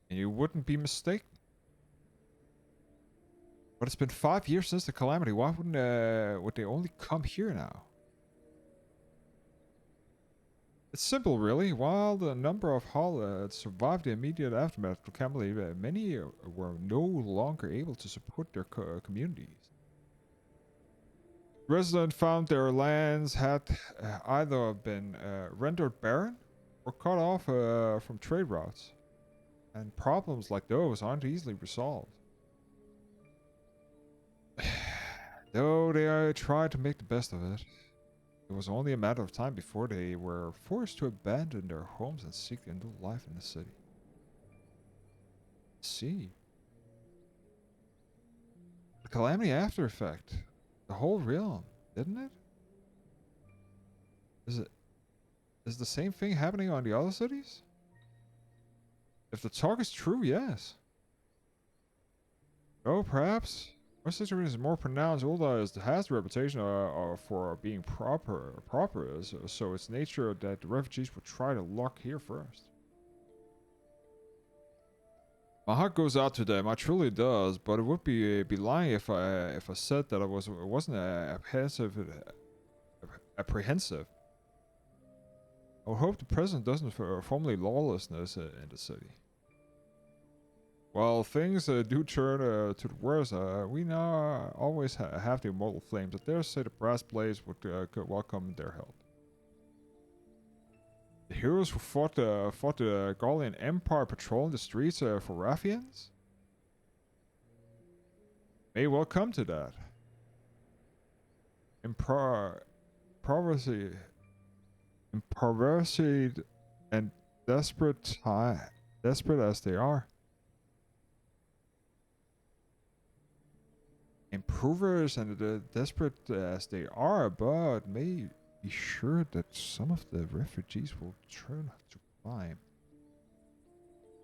And you wouldn't be mistaken. But it's been 5 years since the calamity. Why would they only come here now? It's simple, really. While the number of Hollets survived the immediate aftermath of the Camelot, many were no longer able to support their communities. Residents found their lands had either been rendered barren or cut off from trade routes, and problems like those aren't easily resolved. Though they tried to make the best of it, it was only a matter of time before they were forced to abandon their homes and seek a new life in the city. See, the calamity after effect, the whole realm, didn't it? Is the same thing happening on the other cities? If the talk is true, yes. Oh, perhaps. Our situation is more pronounced. Ulda has the reputation for being proper, so it's nature that the refugees would try to lock here first. My heart goes out to them. I truly does, but it would be lying if I said that I wasn't apprehensive. I would hope the president doesn't formulate lawlessness in the city. Well, things do turn to the worst. We now always have the immortal flames. I dare say the brass blades would welcome their help. The heroes who fought the Gallian Empire patrolling the streets for ruffians? May well come to that. Impoverished and desperate as they are. Improvers and desperate as they are, but may be sure that some of the refugees will turn to crime.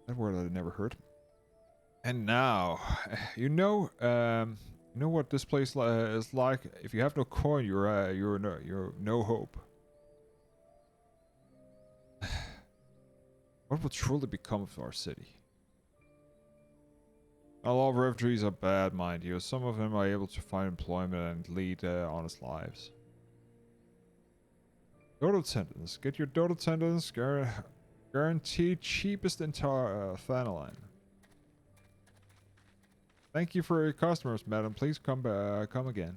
That word I never heard. And now, you know what this place is like. If you have no coin, you're no hope. What will truly become of our city? Not all refugees are bad, mind you. Some of them are able to find employment and lead honest lives. Dodo tendons. Get your dodo tendons. Guaranteed cheapest entire aniline. Thank you for your customers, madam. Please come again.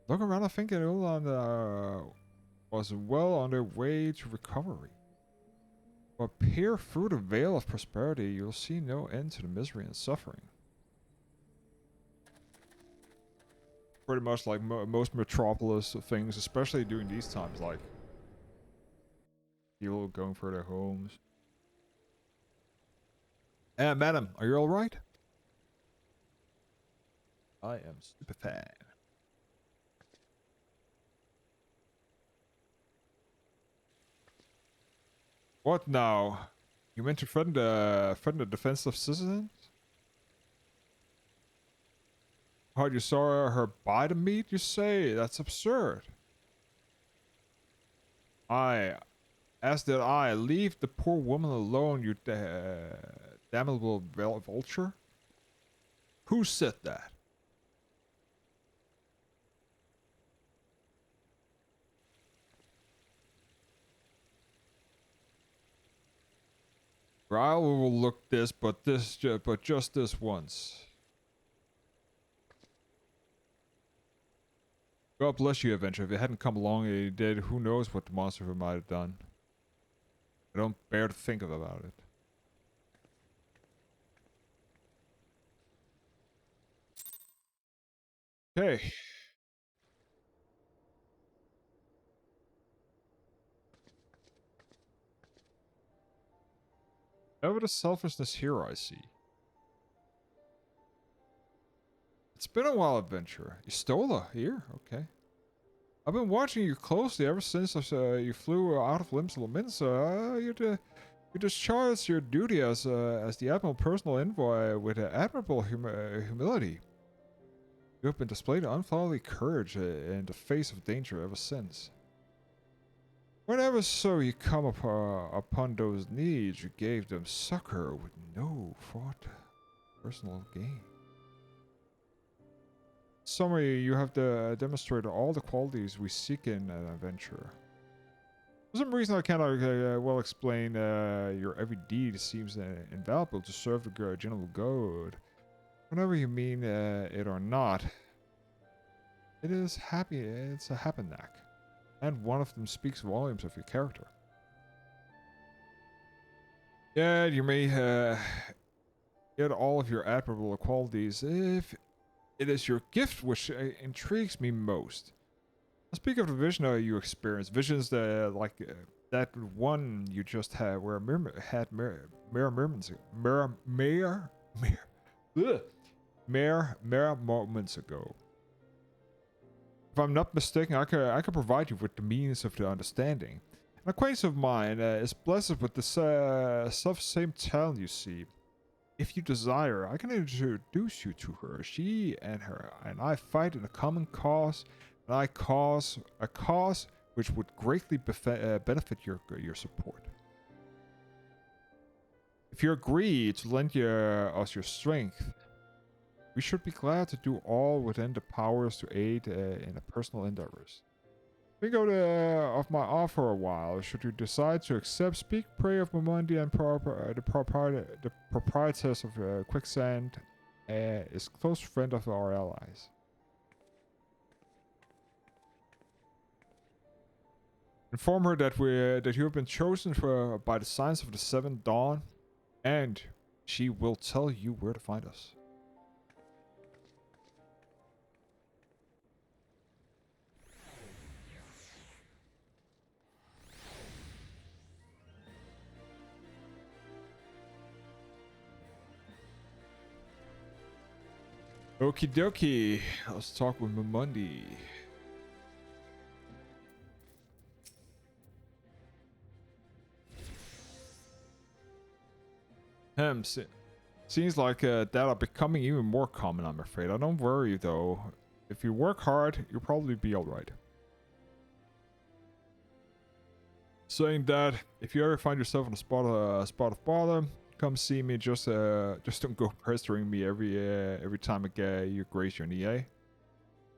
Look around. I think Ulan was well on their way to recovery. But peer through the veil of prosperity, you'll see no end to the misery and suffering. Pretty much like most metropolis things, especially during these times, like people going for their homes. Madam, are you alright? I am super fan. What now? You meant to threaten the defense of citizens? How you saw her buy the meat, you say? That's absurd. As did I. Leave the poor woman alone, you damnable vulture. Who said that? I will look this, but just this once. God bless you, Adventure. If it hadn't come along and you did, who knows what the monster might have done. I don't bear to think about it. Okay. Never the selfishness here, I see. It's been a while, Adventurer. You stole her here? Okay. I've been watching you closely ever since you flew out of Limsa. You discharged your duty as the Admiral personal envoy with admirable humility. You have been displaying unfatherly courage in the face of danger ever since. Whenever so you come upon those needs, you gave them succor with no thought personal gain. Summary, you have demonstrated all the qualities we seek in an adventurer. For some reason, I cannot well explain. Your every deed seems invaluable to serve the general good. Whenever you mean it or not, it is happy. It's a happy-knack, and one of them speaks volumes of your character. Yeah, you may get all of your admirable qualities if it is your gift which intrigues me most. I speak of the vision you experience, visions that that one you just had, where mere moments ago. If I'm not mistaken, I could provide you with the means of the understanding. An acquaintance of mine is blessed with the self-same talent, you see. If you desire, I can introduce you to her. She and I fight in a common cause, and I cause a cause which would greatly benefit your support. If you agree to lend us your strength, we should be glad to do all within the powers to aid in the personal endeavors. Think of my offer a while. Should you decide to accept, speak, pray of Momundi and the proprietors of Quicksand is close friend of our allies. Inform her that you have been chosen by the signs of the Seventh Dawn, and she will tell you where to find us. Okie dokie, let's talk with Momundi. Seems like that are becoming even more common, I'm afraid. I don't worry though. If you work hard, you'll probably be alright. Saying that, if you ever find yourself in a spot of bother, come see me. Just don't go pestering me every time you grace your knee, eh?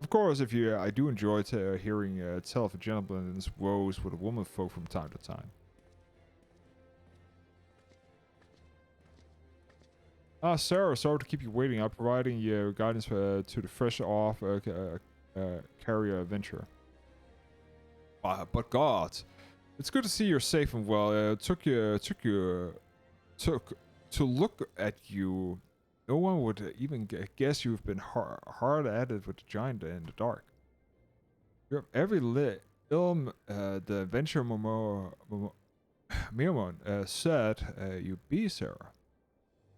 Of course, I do enjoy hearing tell of a gentleman's woes with a woman folk from time to time. Ah, Sarah, sorry to keep you waiting. I'm providing you guidance to the fresh off carrier adventure. But God, it's good to see you're safe and well. Took to look at you. No one would even guess you've been hard at it with the giant in the dark. You have every ilm the adventure Miramon said you be, Sarah.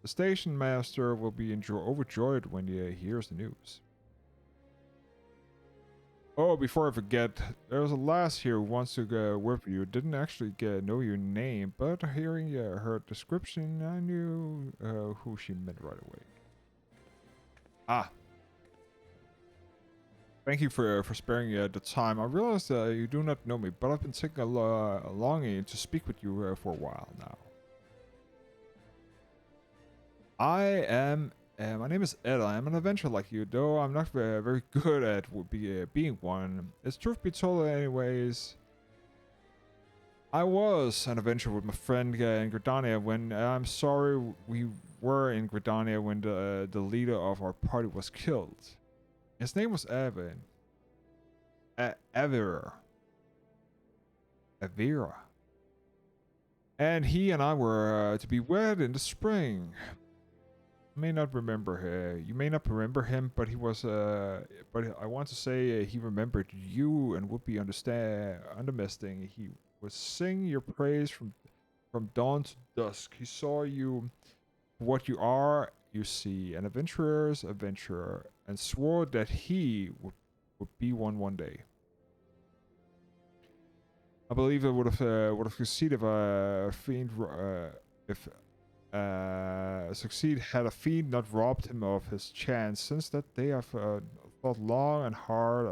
The station master will be overjoyed when he hears the news. Oh, before I forget, there's a lass here who wants to work with you. Didn't actually know your name, but hearing her description, I knew who she meant right away. Ah. Thank you for sparing the time. I realize you do not know me, but I've been taking a longing to speak with you for a while now. My name is Ed. I am an adventurer like you, though I'm not very good at being one. It's truth be told anyways. I was an adventurer with my friend in Gridania when I'm sorry we were in Gridania when the leader of our party was killed. His name was Evan. Avira. And he and I were to be wed in the spring. You may not remember him, but he was but I want to say he remembered you and would be undermisting. He would sing your praise from dawn to dusk. He saw you for what you are, you see, an adventurer's adventurer, and swore that he would be one day. I believe it would have succeeded if succeed had a fiend not robbed him of his chance. Since that day, I've thought long and hard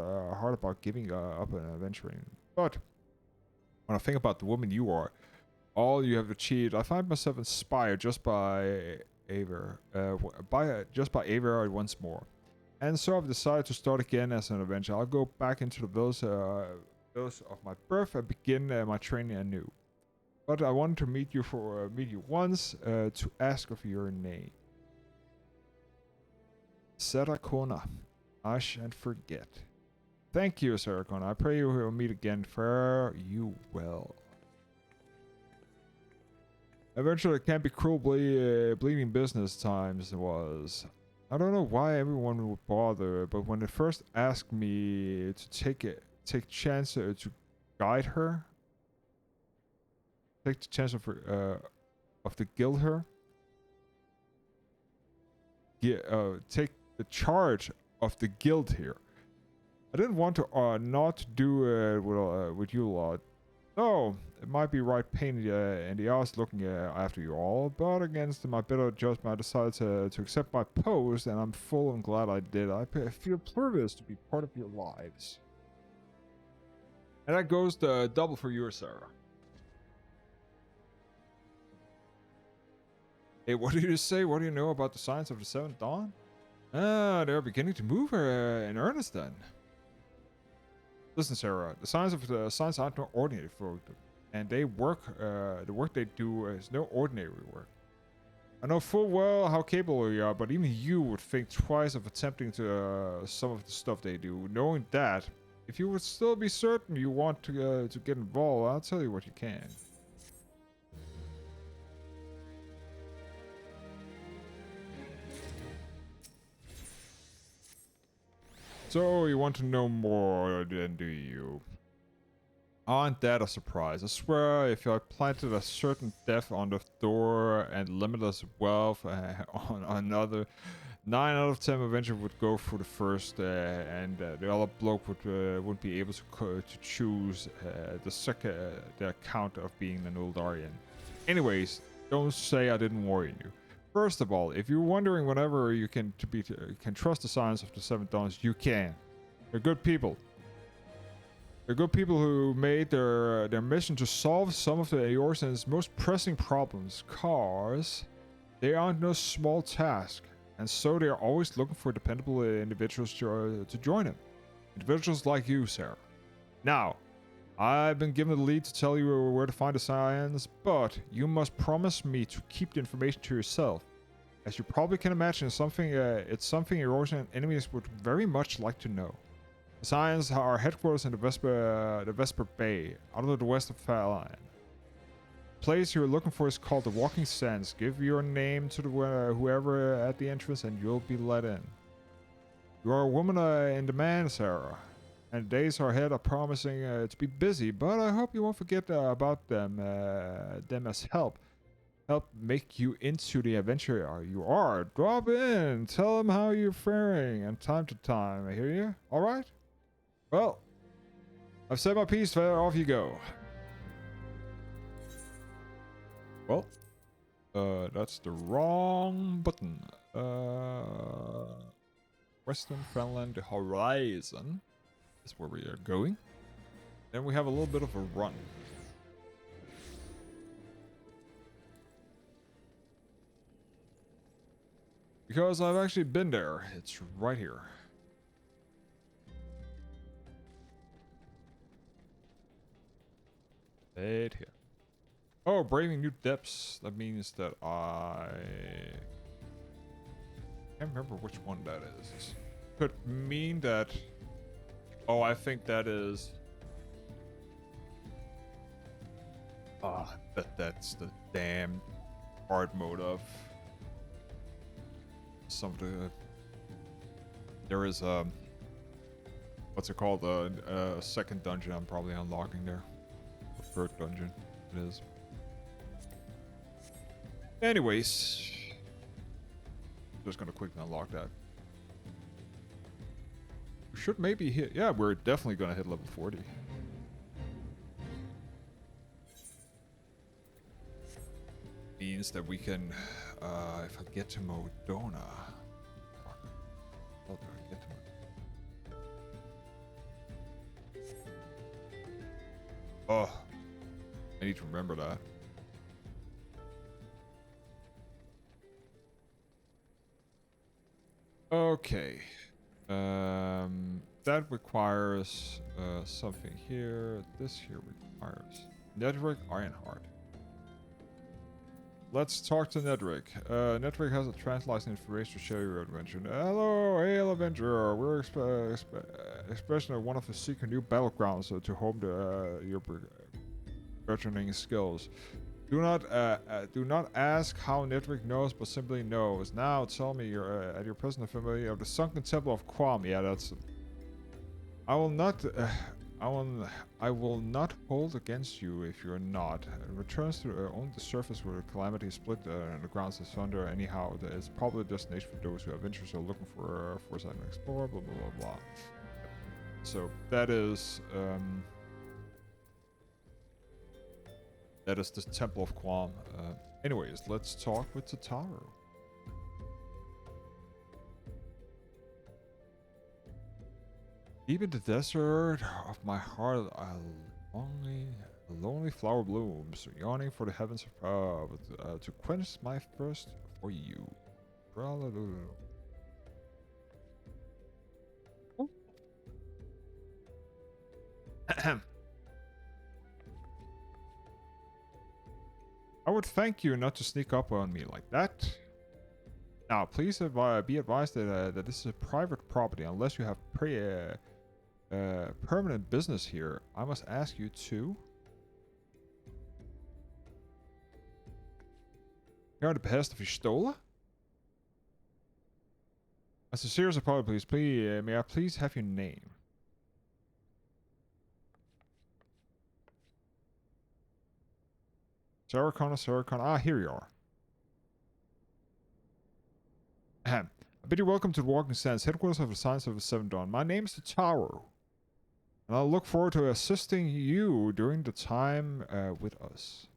about giving up and adventuring. But when I think about the woman you are, all you have achieved, I find myself inspired just by Aver, once more. And so I've decided to start again as an adventurer. I'll go back into the village those of my birth, I begin my training anew. But I wanted to meet you once to ask of your name. Sarakona, I shan't forget. Thank you, Sarakona. I pray you will meet again. Fare you well. Eventually, it can't be cruel bleeding business times was. I don't know why everyone would bother, but when they first asked me to take chance to guide her, take the chance of the guild her, take the charge of the guild here. I didn't want to not do it with you lot. No, it might be right pain in the ass looking after you all, but against my better judgment, I decided to accept my post, and I'm full and glad I did. I feel privileged to be part of your lives. And that goes the double for you, Sarah. Hey, what did you say? What do you know about the signs of the Seventh Dawn? Ah, they're beginning to move in earnest then. Listen, Sarah, the signs aren't no ordinary folk, and they work. The work they do is no ordinary work. I know full well how capable you are, but even you would think twice of attempting to some of the stuff they do. Knowing that, if you would still be certain you want to get involved, I'll tell you what you can. So, you want to know more, then do you? Aren't that a surprise? I swear, if I planted a certain death on the door and limitless wealth on another, 9 out of 10 eventually would go for the first, and the other bloke wouldn't be able to choose the account of being an Uldarian. Anyways, don't say I didn't warn you. First of all, if you're wondering whenever you can trust the signs of the Seven Dawns, you can. They're good people. They're good people who made their mission to solve some of the Eorzean's most pressing problems. Cars, they aren't no small task, and so they are always looking for dependable individuals to join them. Individuals like you, Sarah. Now, I've been given the lead to tell you where to find the signs, but you must promise me to keep the information to yourself. As you probably can imagine, it's something Eorzean enemies would very much like to know. The signs are headquarters in the Vesper Bay, out of the west of Fettouhi. The place you're looking for is called the Walking Sands. Give your name to whoever at the entrance, and you'll be let in. You are a woman in demand, Sarah. And the days ahead are promising to be busy, but I hope you won't forget about them as help make you into the adventure you are. Drop in, tell them how you're faring, and time to time, I hear you? Alright? Well, I've said my piece, off you go. Well, that's the wrong button. Western Fenland Horizon is where we are going. Then we have a little bit of a run. Because I've actually been there. It's right here. Right here. Oh, braving new depths. That means that I can't remember which one that is. Could mean that. Oh, I think that is. I bet that's the damn hard mode of some of the. There is what's it called? A second dungeon I'm probably unlocking there. The third dungeon it is. Anyways, just gonna quickly unlock that. We should maybe hit. Yeah, we're definitely gonna hit level 40. Means that we can, if I get to Modona. How do I get to Modona? Oh, I need to remember that. Okay. That requires something here. This here requires Nedrick Ironheart. Let's talk to Nedrick. Nedrick has a translation information to share your adventure. Hello, hail adventurer. We're especially one of the secret new battlegrounds to home your burgeoning skills. Do not ask how Nedrick knows, but simply knows. Now tell me at your present familiar of the sunken temple of Quam. Yeah, that's. I will not hold against you if you're not. It returns to only the surface where the calamity split and the grounds asunder. Anyhow, it's probably a destination for those who have interest or looking for foresight and explore. Blah blah blah blah. So that is the Temple of Quam. Anyways, let's talk with Tataru. Deep in the desert of my heart, a lonely flower blooms, yawning for the heavens above, to quench my thirst for you. I would thank you not to sneak up on me like that. Now, please be advised that this is a private property unless you have permanent business here. I must ask you to. Here are the behest of Fettouhi. As a serious apology, please, may I please have your name? Saracon. Ah, here you are. Ahem. I bid you welcome to the Walking Sands, headquarters of the Science of the Seventh Dawn. My name is Tataru, and I'll look forward to assisting you during the time with us.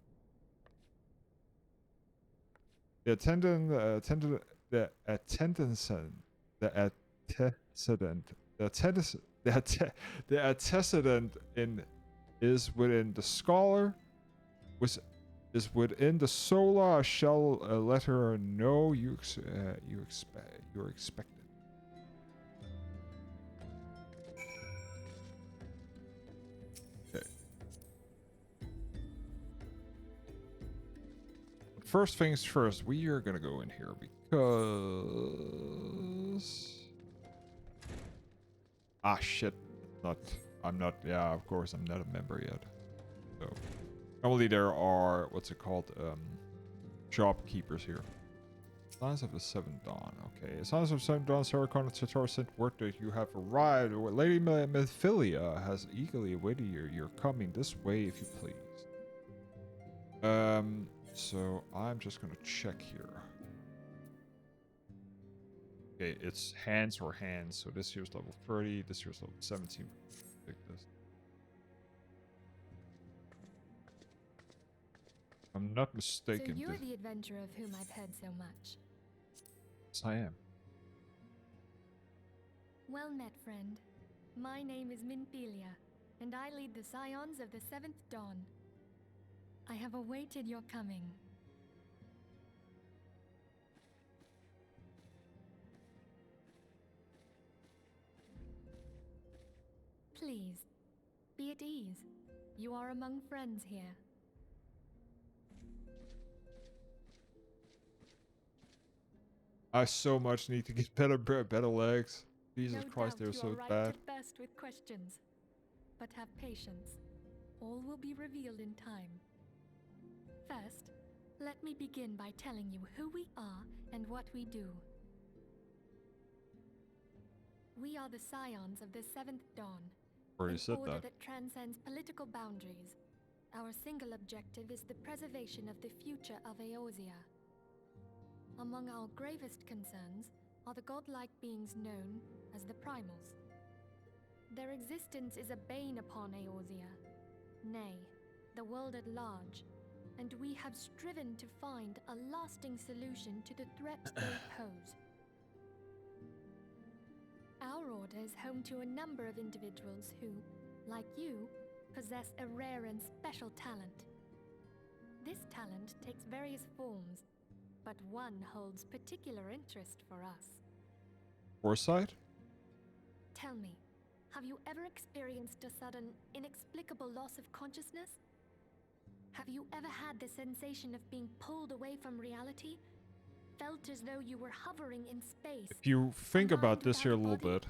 The antecedent is within the scholar, which is within the solar. I shall let her know you're expected. Okay. First things first, we are gonna go in here because shit. Yeah, of course I'm not a member yet. So normally there are, what's it called, shopkeepers here. Science of the Seventh Dawn. Okay, Science of the Seventh Dawn, Saracon and Tataru sent word that you have arrived. Lady Mephilia has eagerly awaited your coming. This way, if you please. So I'm just gonna check here. Okay, it's hands or hands. So this here's level 30, this here's level 17. Take this. I'm not mistaken. So you're the adventurer of whom I've heard so much. Yes, I am. Well met, friend. My name is Minfilia, and I lead the Scions of the Seventh Dawn. I have awaited your coming. Please, be at ease. You are among friends here. I so much need to get better legs. Jesus No Christ, doubt they're you so are right bad. to burst with questions, but have patience. All will be revealed in time. First, let me begin by telling you who we are and what we do. We are the Scions of the Seventh Dawn, Already an said order that. that transcends political boundaries. Our single objective is the preservation of the future of Eorzea. Among our gravest concerns are the godlike beings known as the Primals. Their existence is a bane upon Eorzea, nay, the world at large, and we have striven to find a lasting solution to the threat they pose. Our order is home to a number of individuals who, like you, possess a rare and special talent. This talent takes various forms, but one holds particular interest for us. Foresight? Tell me, have you ever experienced a sudden, inexplicable loss of consciousness? Have you ever had the sensation of being pulled away from reality? Felt as though you were hovering in space? If you think about this here a little bit, bit,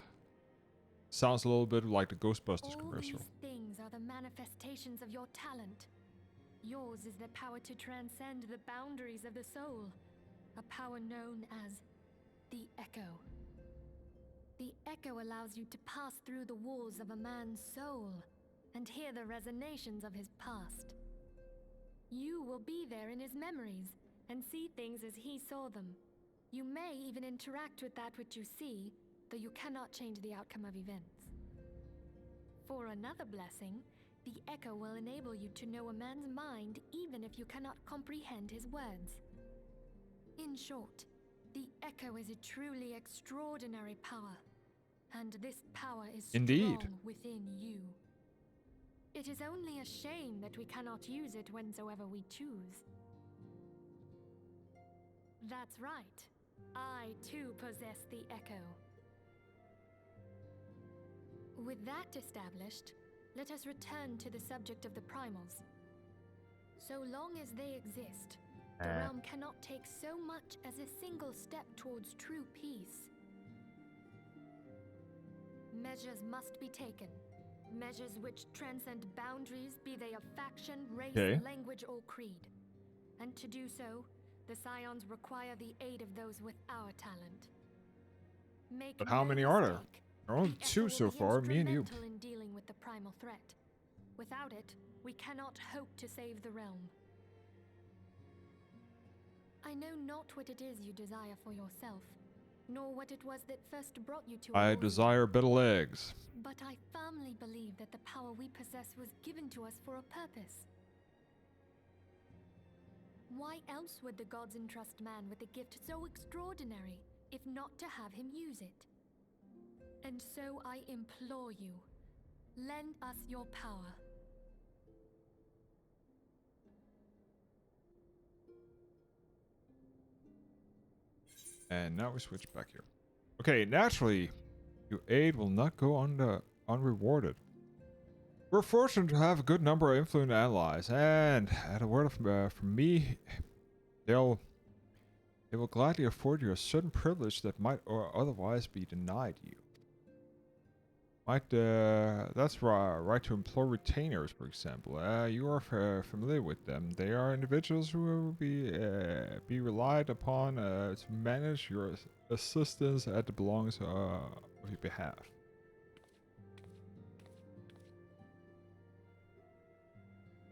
sounds a little bit like the Ghostbusters all commercial. these things are the manifestations of your talent. Yours is the power to transcend the boundaries of the soul, a power known as the Echo. The Echo allows you to pass through the walls of a man's soul and hear the resonations of his past. You will be there in his memories and see things as he saw them. You may even interact with that which you see, though you cannot change the outcome of events. For another blessing, the Echo will enable you to know a man's mind even if you cannot comprehend his words. In short, the Echo is a truly extraordinary power, and this power is Indeed. strong within you. It is only a shame that we cannot use it whensoever we choose. That's right. I too possess the Echo. With that established, let us return to the subject of the primals. So long as they exist, the realm cannot take so much as a single step towards true peace. Measures must be taken. Measures which transcend boundaries, be they of faction, race, language, or creed. And to do so, the Scions require the aid of those with our talent. But how many are there? There are only 2 so far, me and you. In dealing with the primal threat. Without it, we cannot hope to save the realm. I know not what it is you desire for yourself, nor what it was that first brought you to I Eorzea. desire better legs. But I firmly believe that the power we possess was given to us for a purpose. Why else would the gods entrust man with a gift so extraordinary, if not to have him use it? And so I implore you, lend us your power. And now we switch back here. Okay, naturally, your aid will not go unrewarded. We're fortunate to have a good number of influent allies, and at a word from me, they will gladly afford you a certain privilege that might or otherwise be denied you. That's right to employ retainers, for example. You are familiar with them. They are individuals who will be relied upon to manage your assistance at the belongings of your behalf.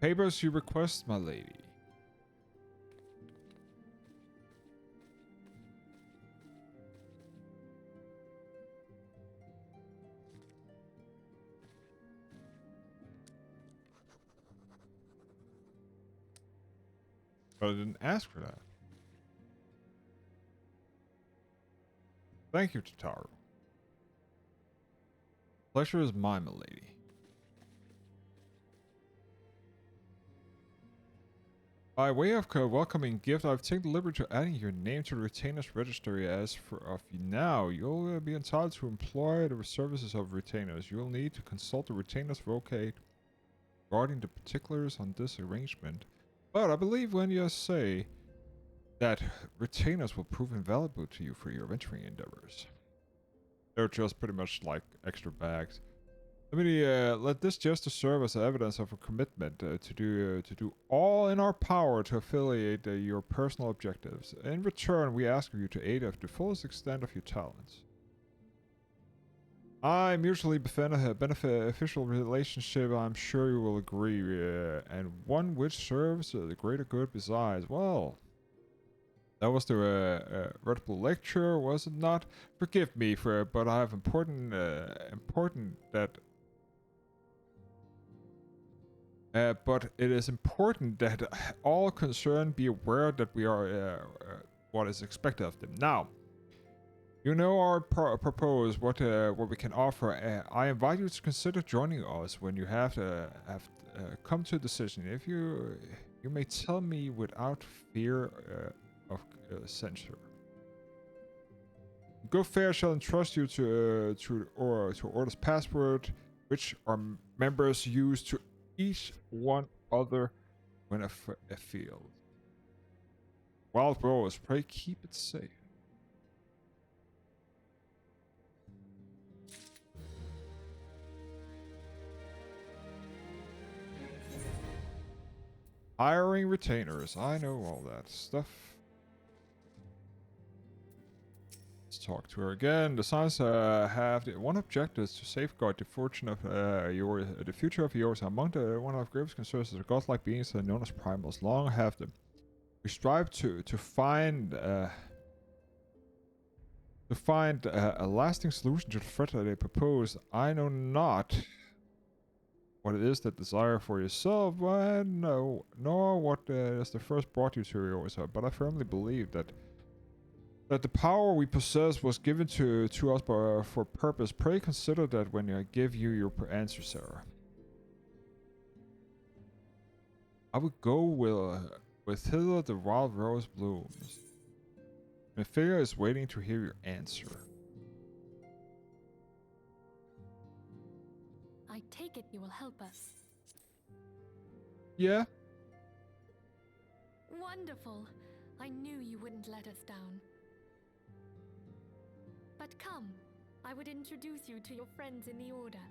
Papers you request, my lady. But I didn't ask for that. Thank you, Tataru. Pleasure is mine, my lady. By way of welcoming gift, I've taken the liberty to adding your name to the retainers registry. As of now, you'll be entitled to employ the services of retainers. You'll need to consult the retainers vocate regarding the particulars on this arrangement. But I believe when you say that retainers will prove invaluable to you for your venturing endeavors. They're just pretty much like extra bags. Let this just serve as evidence of a commitment to do all in our power to affiliate your personal objectives. In return, we ask you to aid us to the fullest extent of your talents. A mutually beneficial relationship, I'm sure you will agree, and one which serves the greater good besides. Well, that was the reputable lecture, was it not? Forgive me but I have important that. But it is important that all concerned be aware that we are what is expected of them. Now, you know our propose what we can offer. I invite you to consider joining us when you have come to a decision. If you may tell me without fear of censure. good fair shall entrust you to Order's password, which our members use to each one other when afield. Wild rose, pray keep it safe. Hiring retainers. I know all that stuff. Let's talk to her again. The signs have one objective is to safeguard the fortune of the future of yours. Among the one of gravest concerns is the godlike beings known as primals. Long have them. We strive to find a lasting solution to the threat that they propose. I know not what it is that desire for yourself, nor what is the first brought you to yours. But I firmly believe that the power we possess was given to us for purpose. Pray consider that when I give you your answer, Sarah. I would go with hither the wild rose blooms. Mephilia is waiting to hear your answer. I take it you will help us. Yeah. Wonderful. I knew you wouldn't let us down. But come, I would introduce you to your friends in the Order.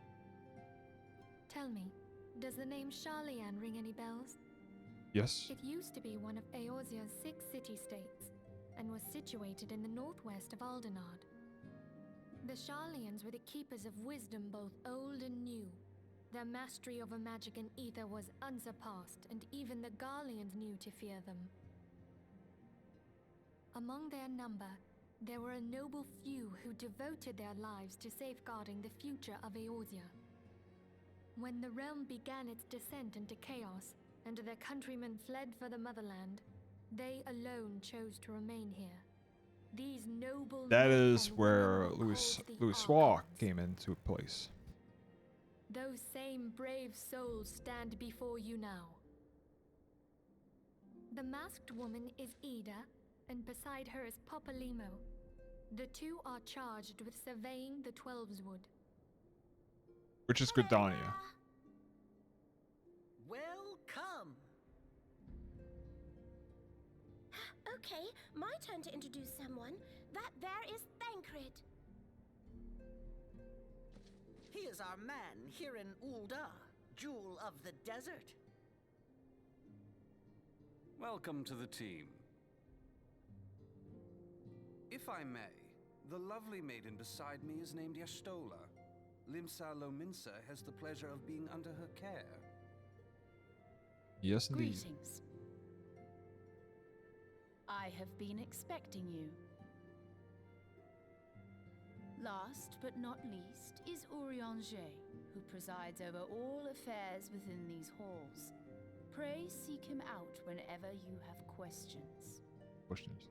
Tell me, does the name Sharlayan ring any bells? Yes. It used to be one of Eorzea's 6 city-states, and was situated in the northwest of Aldenard. The Sharlayans were the keepers of wisdom both old and new. Their mastery over magic and ether was unsurpassed, and even the Garleans knew to fear them. Among their number, there were a noble few who devoted their lives to safeguarding the future of Eorzea. When the realm began its descent into chaos, and their countrymen fled for the motherland, they alone chose to remain here. These noble That men is and where women were Louis called the Swa Archons. came into place. Those same brave souls stand before you now. The masked woman is Ida, and beside her is Popolimo. The two are charged with surveying the Twelveswood. Which is Gridania. Welcome. Okay, my turn to introduce someone. That there is Thancred. He is our man here in Ul'dah, Jewel of the Desert. Welcome to the team. If I may, the lovely maiden beside me is named Y'shtola. Limsa Lominsa has the pleasure of being under her care. Yes, indeed. Greetings. I have been expecting you. Last but not least is Urianger, who presides over all affairs within these halls. Pray seek him out whenever you have questions. Questions.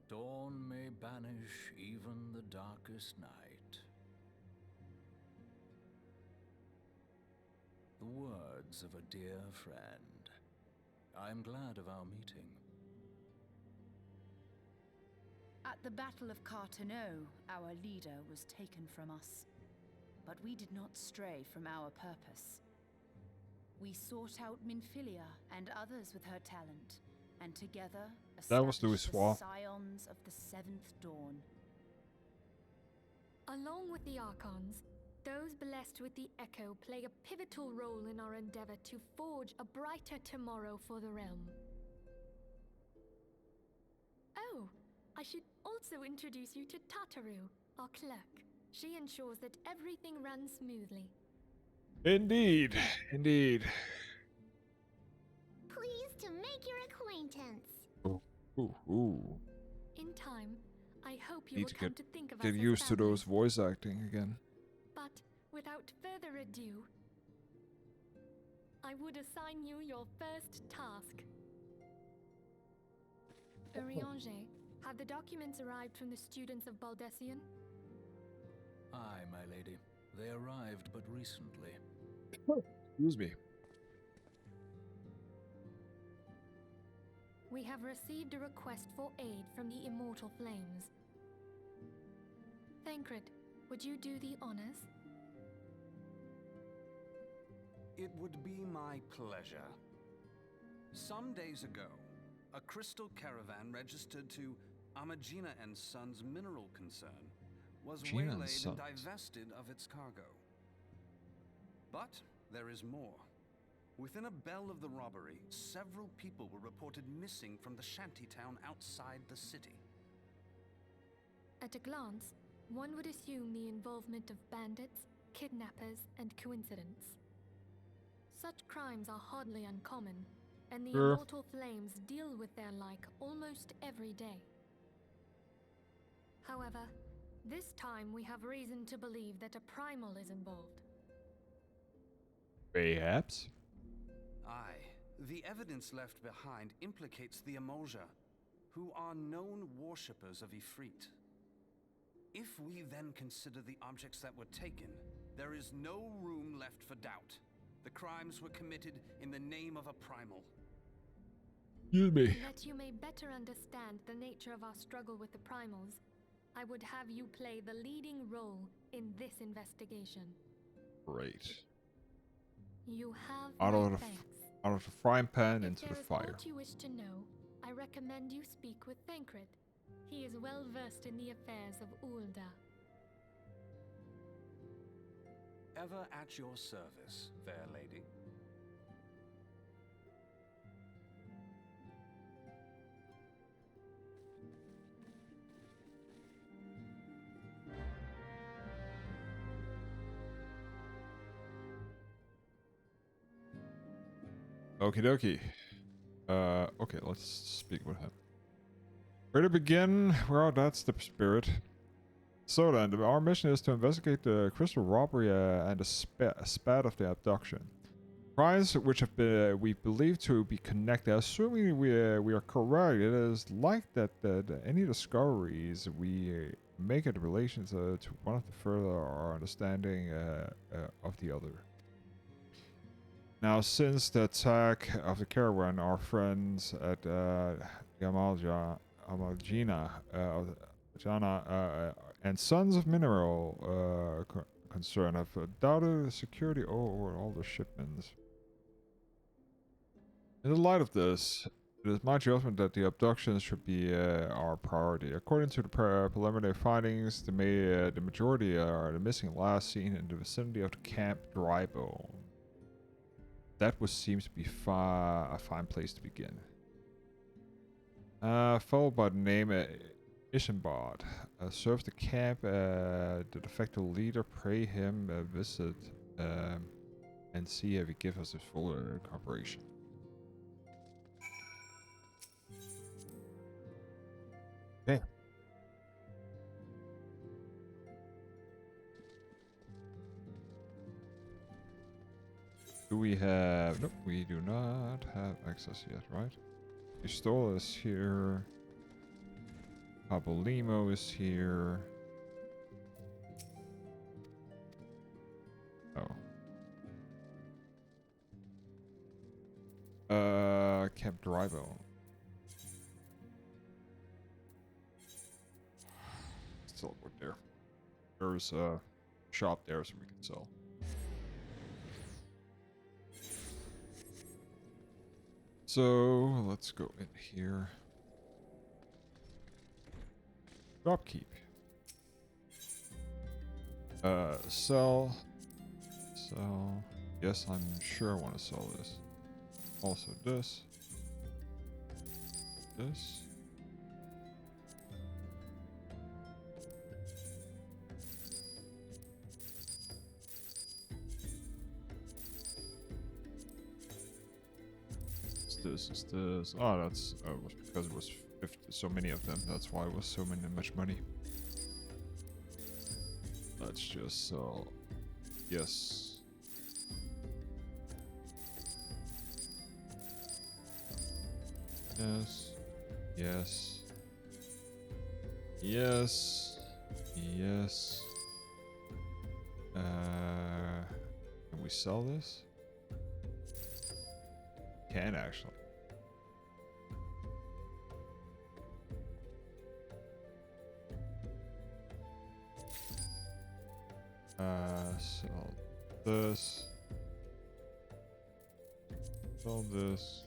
Dawn may banish even the darkest night. The words of a dear friend. I'm glad of our meeting. At the Battle of Carteneau, our leader was taken from us. But we did not stray from our purpose. We sought out Minfilia and others with her talent, and together That was Louis established Swa. the Scions of the Seventh Dawn. Along with the Archons, those blessed with the Echo play a pivotal role in our endeavor to forge a brighter tomorrow for the realm. Oh, I should also introduce you to Tataru, our clerk. She ensures that everything runs smoothly. Indeed. Indeed. Pleased to make your acquaintance. Ooh. In time, I hope you Need will to come to think of us Get as used to family. those voice acting again. But without further ado, I would assign you your first task. Urianger, have the documents arrived from the students of Baldessian? Aye, my lady. They arrived but recently. Excuse me. we have received a request for aid from the Immortal Flames. Thancred, would you do the honors? It would be my pleasure. Some days ago, a crystal caravan registered to Amagina and Sons mineral concern was Gina and waylaid and Sons. divested of its cargo. But there is more. Within a bell of the robbery, several people were reported missing from the shantytown outside the city. At a glance, one would assume the involvement of bandits, kidnappers, and coincidence. Such crimes are hardly uncommon, and the Sure. Immortal Flames deal with their like almost every day. However, this time we have reason to believe that a primal is involved. Perhaps. Aye, the evidence left behind implicates the Emulja, who are known worshippers of Ifrit. If we then consider the objects that were taken, there is no room left for doubt. The crimes were committed in the name of a primal. Excuse me. That you may better understand the nature of our struggle with the primals, I would have you play the leading role in this investigation. Great. You have Out my of the thanks. Out of the frying pan If into the there is fire. aught you wish to know, I recommend you speak with Thancred. He is well versed in the affairs of Ulda. Ever at your service, fair lady. Okie dokie. Okay, let's speak with him. Where to begin? Well, that's the spirit. So then, our mission is to investigate the crystal robbery and the spat of the abduction. Crimes which have been, we believe to be connected. Assuming we are correct, it is like that any discoveries we make in relation to one of the further our understanding of the other. Now, since the attack of the caravan, our friends at Amagina, and Sons of Mineral concern have doubted the security over all the shipments. In the light of this, it is my judgment that the abductions should be our priority. According to the preliminary findings, the majority are the missing last seen in the vicinity of the Camp Drybone. That would seem to be a fine place to begin. Followed by the name Isambard. Serve the camp, the de facto leader, pray him a visit, and see if he gives us his full cooperation. Okay. Do we have... Nope, we do not have access yet, right? Pistola is here. Pabolimo is here. Oh. Camp Drybone. Still over there. There's a shop there so we can sell. So let's go in here. Dropkeep. Sell. Sell. Yes, I'm sure I want to sell this. Also this. This. This is this. Oh, that's it was because it was 50, so many of them. That's why it was so much money. Let's just sell. Yes. Yes. Yes. Yes. Yes. Can we sell this? Can actually. Sell this. Sell this.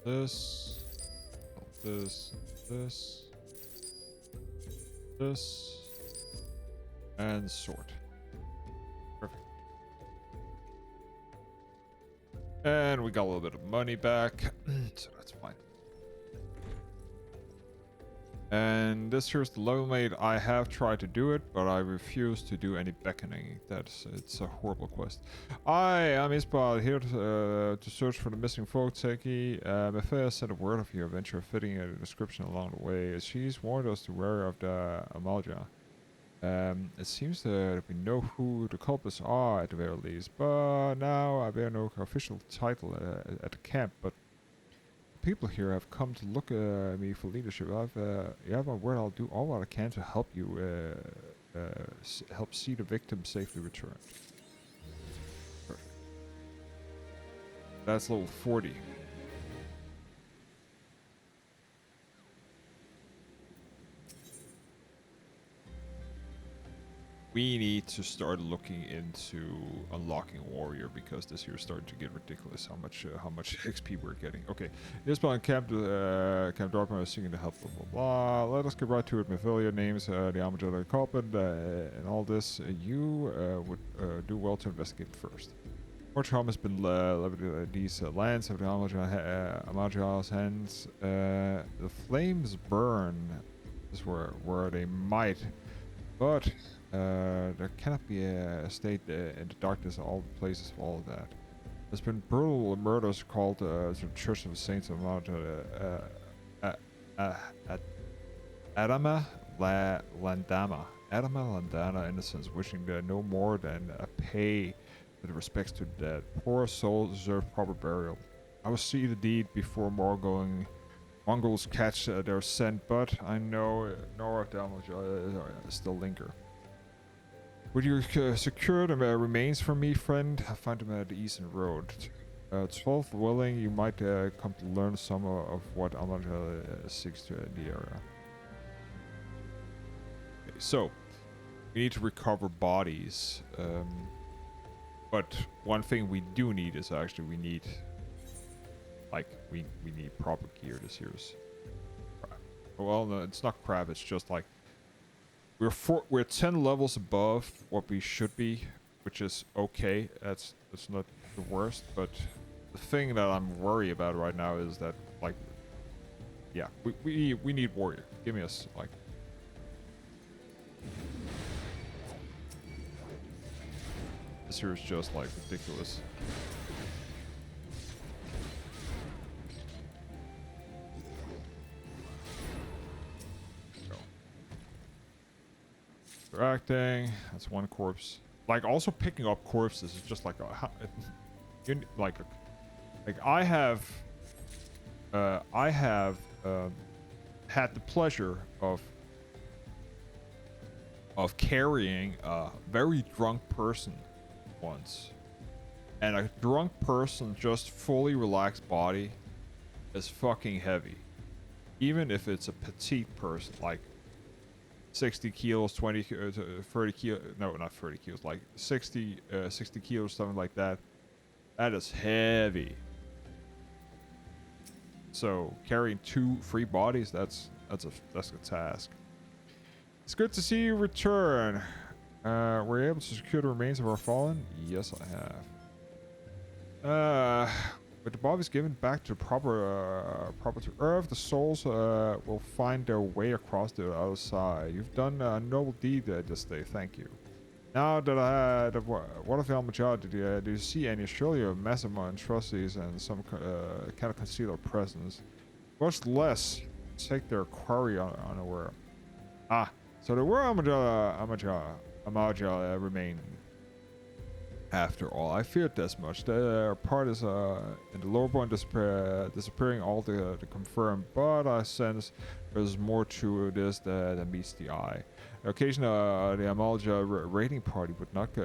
This. Sell this. This. This. And sort. Perfect. And we got a little bit of money back. So that's fine. And this here's the level mate. I have tried to do it, but I refuse to do any beckoning. It's a horrible quest. I am Isbal, here to search for the missing Fettouhi. Mefea sent a word of your adventure, fitting a description along the way. She's warned us to beware of the Amalja. It seems that we know who the culprits are at the very least, but now I bear no official title at the camp, but people here have come to look at me for leadership. You have my word. I'll do all what I can to help you, help see the victim safely return. Perfect. That's level 40. We need to start looking into unlocking warrior because this year is starting to get ridiculous how much XP we're getting. Okay, this one Camp Darkman is seeking to help. Blah blah blah. Let us get right to it. Mephilia names the Amador culprit and all this. You would do well to investigate first. More trauma has been levied these lands of the Amador's hands. The flames burn. This is where they might, but. There cannot be a state in the darkness of all the places of all of that. There's been brutal murders called the Church of the Saints of Mount Adama Landana, innocents wishing no more than a pay with respects to the dead. Poor souls deserve proper burial. I will see the deed before Mongols catch their scent, but I know nor of the still linger. Would you secure the remains for me, friend? I find them at the eastern road. 12 willing, you might come to learn some of what Amadra seeks to in the area. Okay, so we need to recover bodies. But one thing we do need is actually we need proper gear. This year's crap. Well, no, it's not crap. It's just like. We're 10 levels above what we should be, which is okay. That's not the worst, but the thing that I'm worried about right now is that like, yeah, we need warrior. Give me us like. This here is just like ridiculous. Interacting. That's one corpse. Like also picking up corpses is just like I have had the pleasure of carrying a very drunk person once, and a drunk person just fully relaxed body is fucking heavy, even if it's a petite person like 60 kilos, 30 kilos, no, not 30 kilos, like 60 kilos, something like that. That is heavy. So carrying 2 free bodies, that's a task. It's good to see you return. Were you able to secure the remains of our fallen? Yes, I have. With the bodies given back to proper to Earth, the souls will find their way across to the other side. You've done a noble deed this day. Thank you. Now that I had what of Almajad, do you see any? Surely a massive monstrosities and some kind of conceal their presence. Much less take their quarry unaware. Ah, so there were Amaja remain. After all, I feared this much. The part is in the lower point disappearing all the confirmed, but I sense there's more to this than meets the eye. Occasionally, the Amalja raiding party would not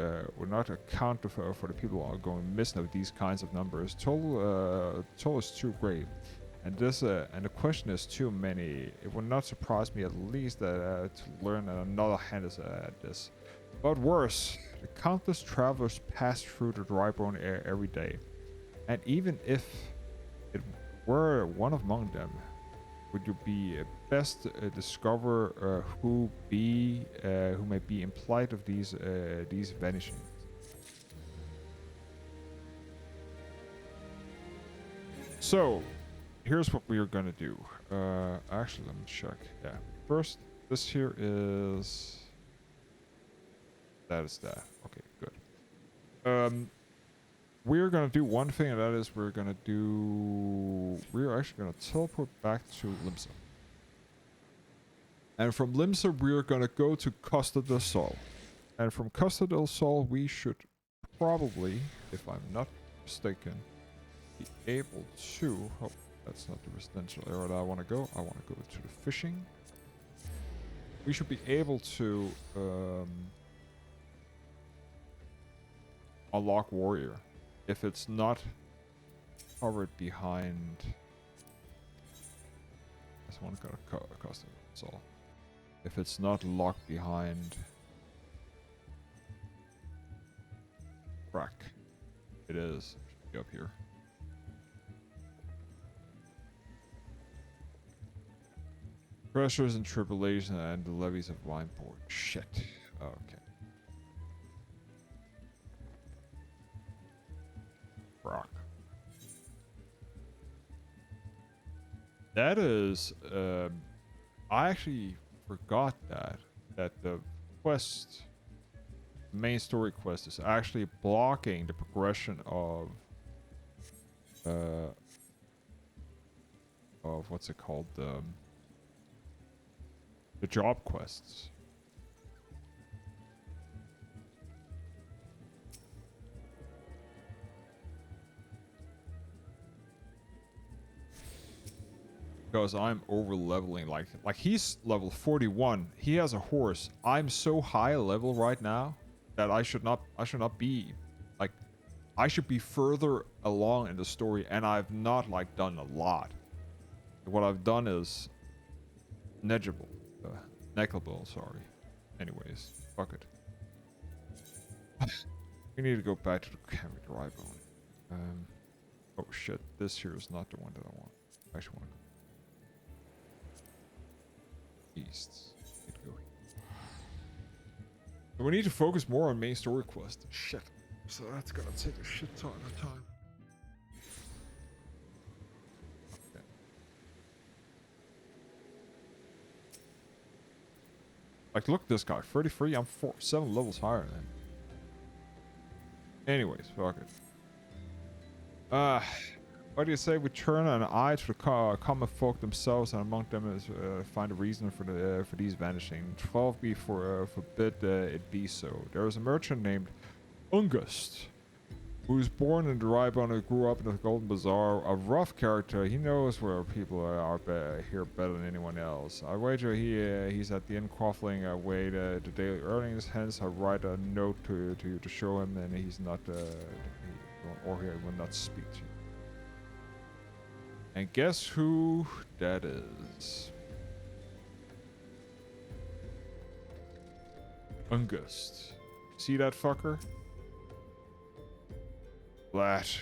account for the people going missing of these kinds of numbers. Toll is too great. And this, and the question is too many. It would not surprise me at least to learn that another hand is at this. But worse, the countless travelers pass through the Drybone air every day. And even if it were one among them, would you be best to discover who may be implied of these vanishings? So, here's what we are gonna do. Actually, let me check. Yeah. First, this here is. That is that. Okay, good. We're gonna do one thing, and that is we're actually gonna teleport back to Limsa. And from Limsa, we're gonna go to Costa del Sol. And from Costa del Sol, we should probably, if I'm not mistaken, be able to... Oh, that's not the residential area that I want to go. I want to go to the fishing. We should be able to unlock Warrior. If it's not covered behind... This one got a custom, that's all. If it's not locked behind... Crack. It is. It should be up here. Pressures and tribulation and the levies of Wineport. Shit. Okay. Rock. That is, I actually forgot that the quest, the main story quest, is actually blocking the progression of what's it called, the job quests. Because I'm over leveling, like he's level 41. He has a horse. I'm so high level right now that I should not be, like, I should be further along in the story, and I've not like done a lot. What I've done is negligible, sorry. Anyways, fuck it. We need to go back to the Drybone. Oh shit, this here is not the one that I want. I actually want to go east. So we need to focus more on main story quest. Shit. So that's gonna take a shit ton of time. Okay. Like, look at this guy. 33. I'm 7 levels higher than him. Anyways, fuck it. What do you say we turn an eye to the common folk themselves, and among them is find a reason for these vanishing. 12 be forbid it be so. There is a merchant named Ungust, who was born in the Drybone and grew up in the Golden Bazaar. A rough character. He knows where people are here better than anyone else. I wager he's at the inn quaffling away the daily earnings. Hence, I write a note to you to show him, and he's not, or he will not speak to you. And guess who that is? Ungust. See that fucker? Blat.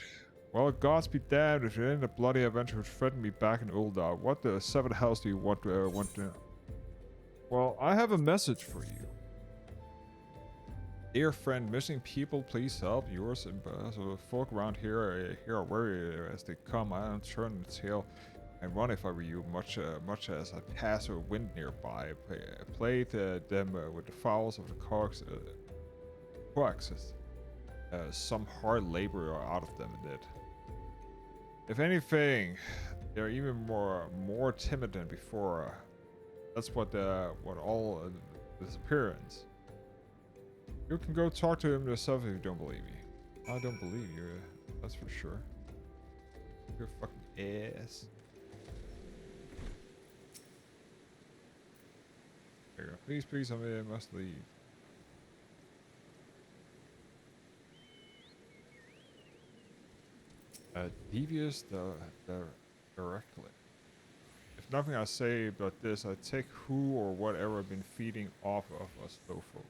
Well, gods be damned if you're in a bloody adventure which threatened me back in Uldar. What the seven hells do you want to... Well, I have a message for you. Dear friend, missing people, please help. Yours and so folk around here are wary as they come. I don't turn the tail and run if I were you, much as I pass a wind nearby. Played them with the fowls of the coaxes. Some hard labor out of them indeed. If anything, they're even more timid than before. That's what all this appearance. You can go talk to him yourself if you don't believe me. I don't believe you, that's for sure. You're fucking ass. There you go. Please, I must leave. Devious, the directly. If nothing I say but this, I take who or whatever been feeding off of us, though, folk.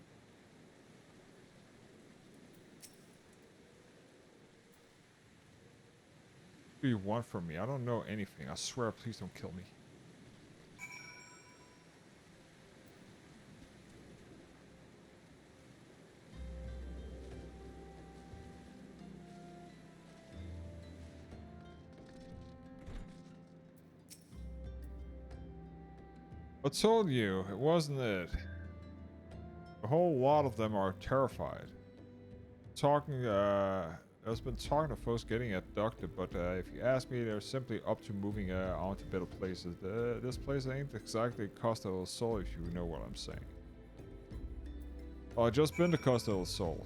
What do you want from me? I don't know anything. I swear, please don't kill me. I told you, it wasn't it. A whole lot of them are terrified. There's been talking of folks getting abducted, but if you ask me, they're simply up to moving on to better places. This place ain't exactly Costa del Sol, if you know what I'm saying. Well, I just been to Costa del Sol.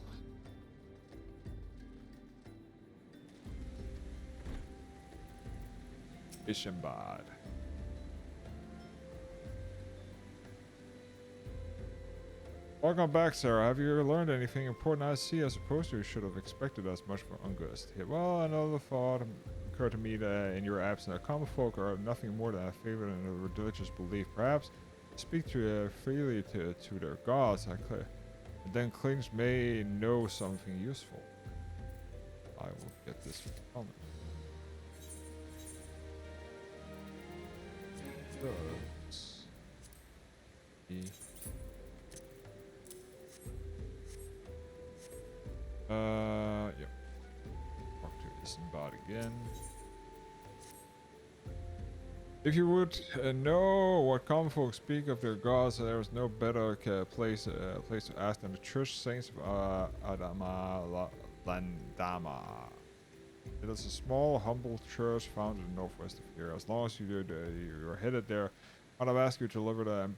Ishambad. Welcome back, Sarah. Have you learned anything important? I see. As opposed to, you should have expected as much from Ungust. Yeah, well, another thought occurred to me that in your absence, common folk are nothing more than a favorite and a religious belief. Perhaps speak to freely to their gods, and then Klings may know something useful. I will get this from it. Yep. Talk to Isambard again. If you would know what common folk speak of their gods, there is no better place to ask than the Church Saints of Adama Landama. It is a small, humble church found in the northwest of here. As long as you're headed there, I'd ask you to deliver the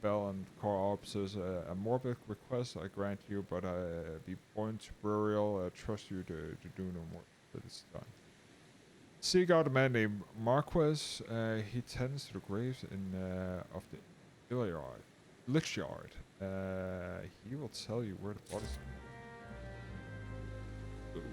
Bell and core officers a morbid request. I grant you, but be born to burial. I trust you to do no more. That is done. Seek out a man named Marquez. He tends to the graves of the Lich Yard. He will tell you where the bodies are. Ooh.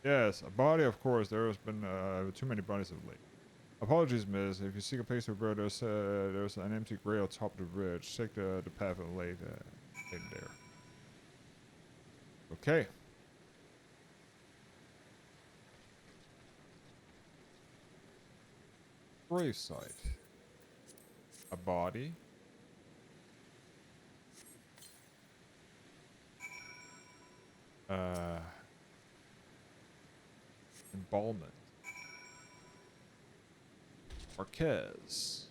Yes, a body, of course. There has been too many bodies of late. Apologies, miss. If you seek a place to burn, there's an empty grave on top of the bridge. Take the path and lay there. Okay. Grave site. A body. Embalmment. Marquez.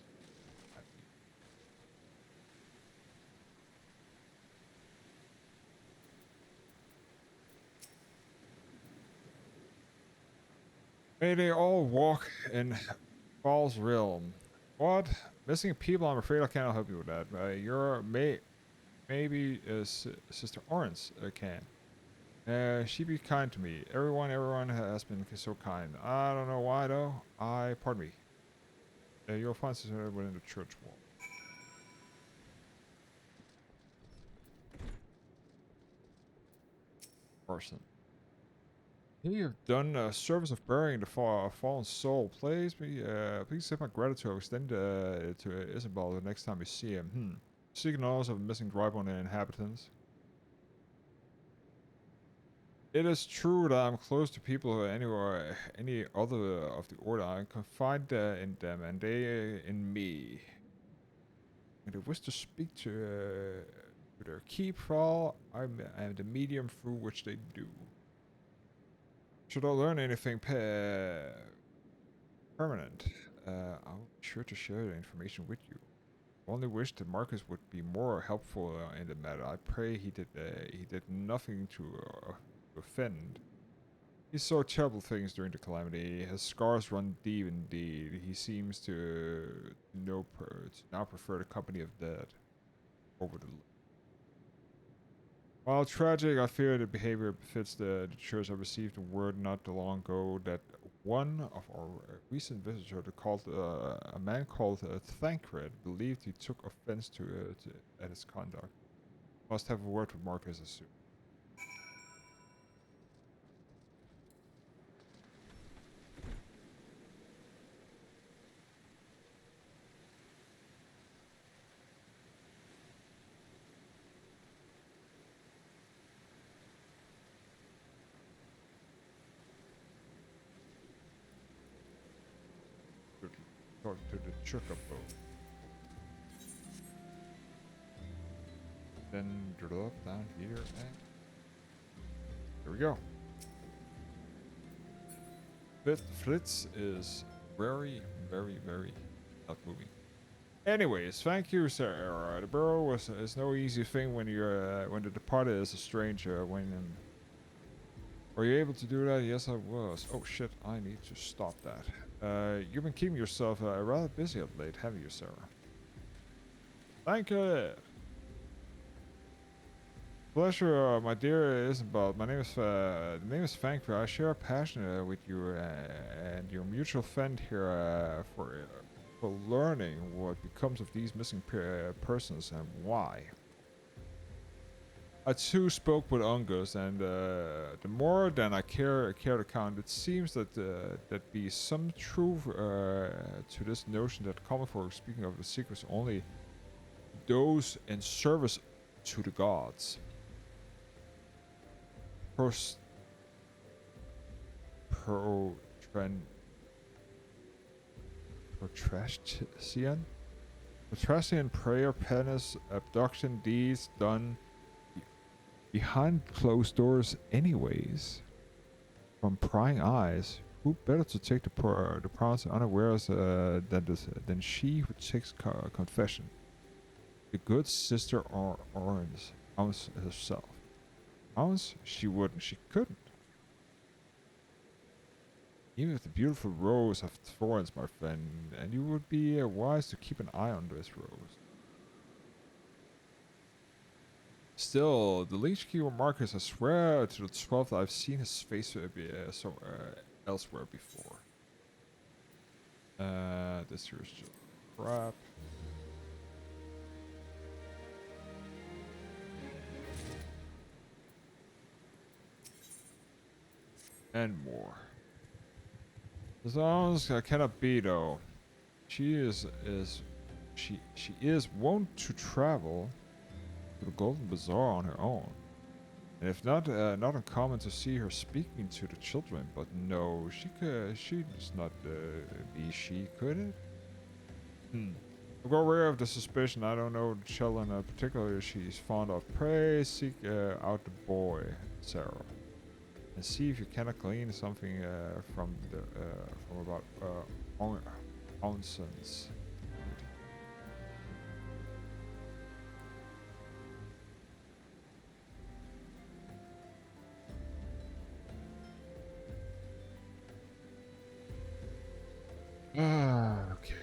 May they all walk in Falls Realm. What? Missing people? I'm afraid I cannot help you with that. Maybe Sister Orange can. She be kind to me. Everyone has been so kind. I don't know why though. Pardon me. You'll find Sister within the church wall. Person. You have done a service of burying the fallen soul. Please accept my gratitude. I'll extend it to Isabel the next time we see him. Seek knowledge of missing Drybone and inhabitants. It is true that I'm close to people any other of the order. I confide in them, and they in me. And they wish to speak to their keep fall. I am the medium through which they do. Should I learn anything permanent, I'll be sure to share the information with you. I only wish that Marcus would be more helpful in the matter. I pray he did nothing to to offend. He saw terrible things during the calamity. His scars run deep indeed. He seems to now prefer the company of dead over the living. While tragic, I fear the behavior befits the church. I received word not too long ago that one of our recent visitors, a man called Thancred, believed he took offense at his conduct. Must have a word with Marcus as soon. Talk to the Chocobo. Then drop down here and here we go. Fritz is very not moving. Anyways, thank you, sir. The burrow is no easy thing when you're when the departed is a stranger. Were you able to do that? Yes, I was. Oh shit! I need to stop that. You've been keeping yourself rather busy of late, haven't you, Sarah? Thank you. Pleasure, my dear Isabel. My name is the name is Frankfurt. I share a passion with you and your mutual friend here for learning what becomes of these missing persons and why. I too spoke with Ungus, and the more than I care to count, it seems that that be some truth to this notion that common folk speaking of the secrets only those in service to the gods. Protrastian prayer, penance, abduction, deeds done behind closed doors anyways. From prying eyes, who better to take the promise unawares than she who takes confession? The good sister Orange herself. Ounce, she wouldn't, she couldn't. Even if the beautiful rose have thorns, my friend, and you would be wise to keep an eye on this rose. Still, the Leech Keeper Marcus, I swear to the 12th I've seen his face elsewhere before. This here is just crap. And more. The zones cannot be though. She is wont to travel to the Golden Bazaar on her own. And if not uncommon to see her speaking to the children, but no, she does not be she, could it? I've got aware of the suspicion. I don't know the children particularly she's fond of. Pray seek out the boy, Sarah. And see if you cannot glean something from about Onson's. Okay.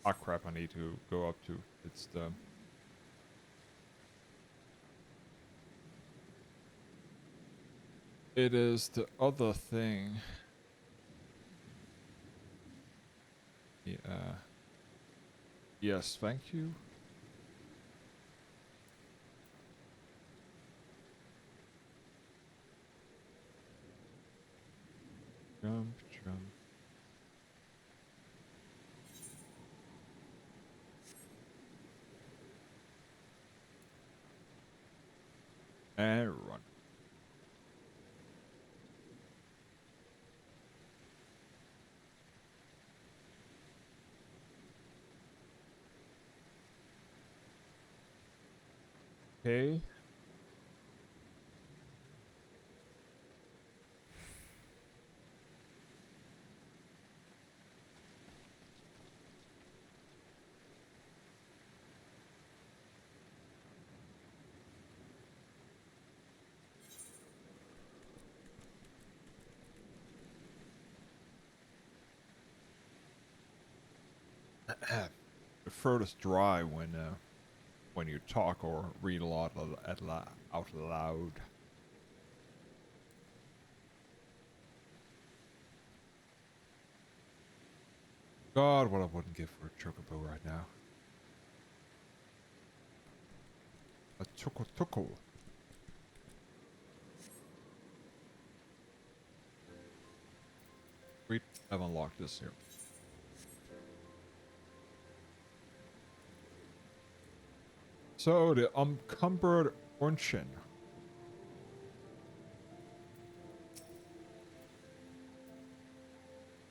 Ah crap, I need to go up to, it's the... It is the other thing. Yeah. Yes, thank you. Jump, jump. And run. Okay. The throat is dry when you talk or read a lot out loud. God, what I wouldn't give for a chocobo right now. A choco. Sweet, I've unlocked this here. So, the uncumbered urchin.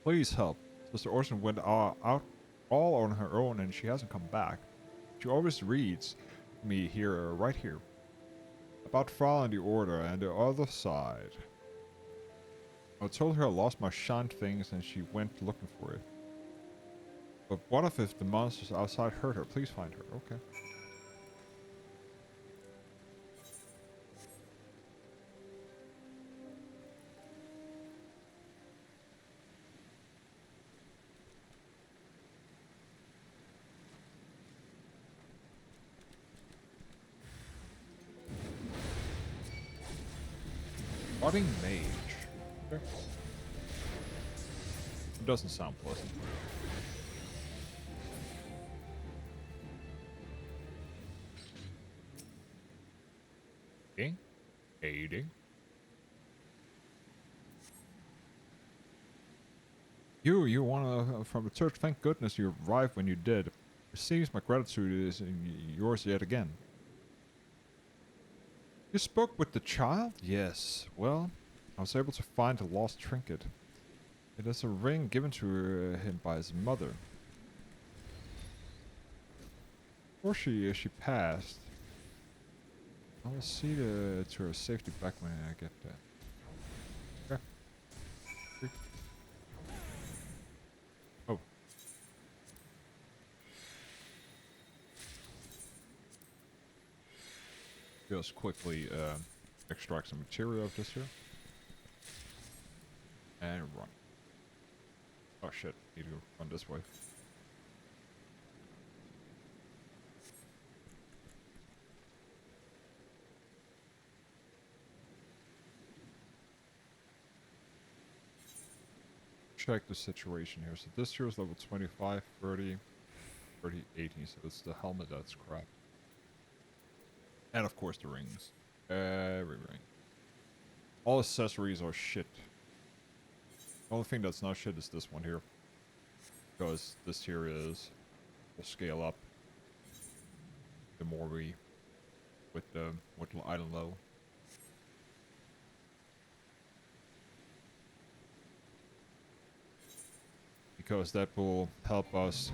Please help. Sister Orson went out all on her own and she hasn't come back. She always reads me here, right here. About following the order and the other side. I told her I lost my shunt things and she went looking for it. But what if the monsters outside hurt her? Please find her. Okay. Budding mage. Okay. It doesn't sound pleasant. Aiding. You wanna from the church? Thank goodness you arrived when you did. Receives my gratitude is yours yet again. You spoke with the child? Yes. Well, I was able to find a lost trinket. It is a ring given to him by his mother. Before she passed, I will see to her safety back when I get there. Okay. Oh. Just quickly extract some material of this here. And run. Oh shit, need to run this way. Check the situation here. So this here is level 25, 30, 30, 18. So it's the helmet that's crap. And of course the rings. Every ring. All accessories are shit. The only thing that's not shit is this one here. Because this here is will scale up the more we with the item level. Because that will help us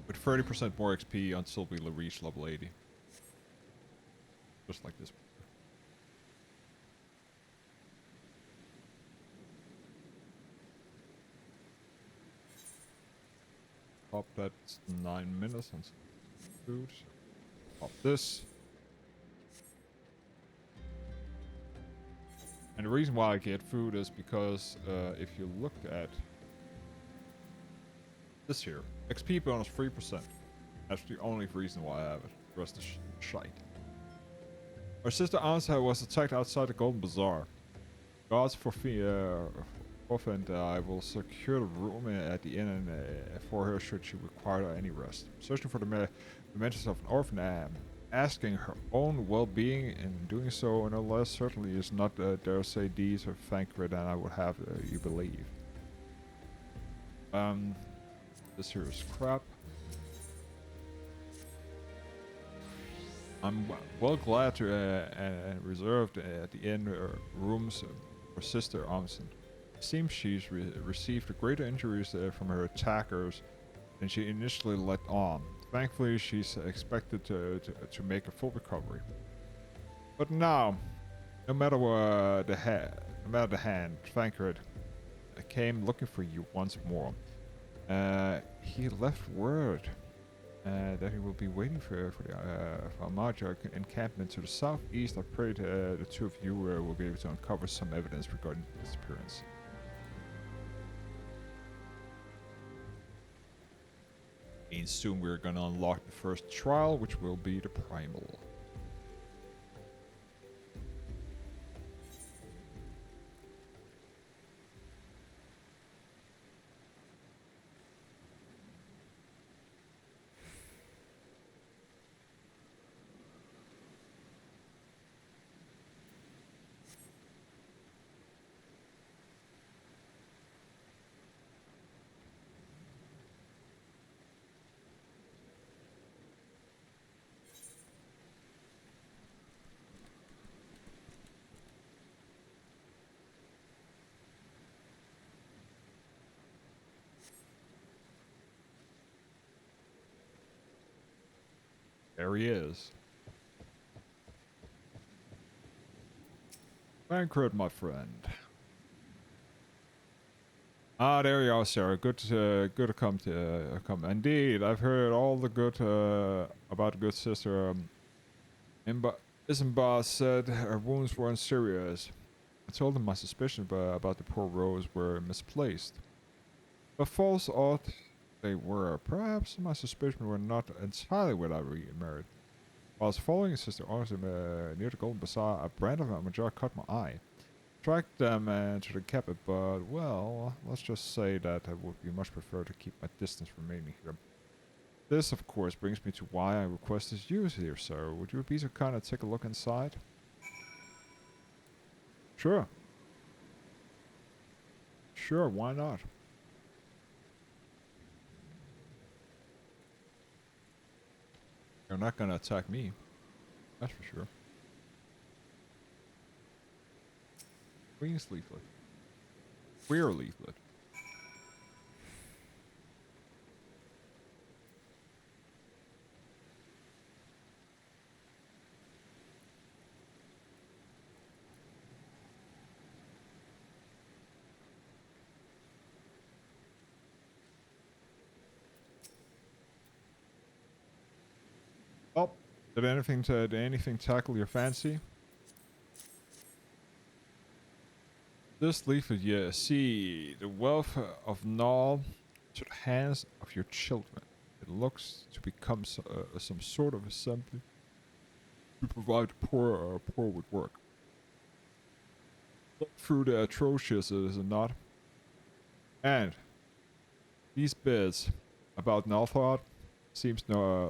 with 30% more XP until we reach level 80. Just like this. Pop that 9 minutes and some food. Pop this. And the reason why I get food is because if you look at this here, XP bonus 3%. That's the only reason why I have it. The rest is shite. Our sister Ansa was attacked outside the Golden Bazaar. Gods for and I will secure the room at the inn and, for her should she require any rest. Searching for the mementos of an orphan, asking her own well-being, and doing so no less certainly is not dare say deeds of thankful than I would have you believe. This here is crap. I'm well glad to and reserved at the inn rooms for Sister Amundsen. It seems she's received greater injuries from her attackers than she initially let on. Thankfully, she's expected to make a full recovery. But now, no matter the hand, Thancred came looking for you once more. He left word that he will be waiting for the Amaja encampment to the southeast. I pray the two of you will be able to uncover some evidence regarding the disappearance. And soon we're gonna unlock the first trial, which will be the primal. There he is. Bankrupt, my friend. Ah, there you are, Sarah. Good to come to come. Indeed, I've heard all the good about the good sister. Isambard said her wounds weren't serious. I told him my suspicions about the poor Rose were misplaced. But false ought they were. Perhaps my suspicions were not entirely without merit. While I was following Sister Arthur near the Golden Bazaar, a brand of Major caught my eye. Tracked them to the cabinet, but, well, let's just say that I would be much prefer to keep my distance remaining here. This, of course, brings me to why I requested you here, sir. Would you be so kind of take a look inside? Sure. Sure, why not? You're not gonna attack me. That's for sure. Queen's leaflet. Queer leaflet. Oh, did anything tackle your fancy? This leaflet, yeah, see the wealth of Null to the hands of your children. It looks to become some sort of assembly to provide poor with work. Through the atrocious, is it not? And these bits about Nalthot seems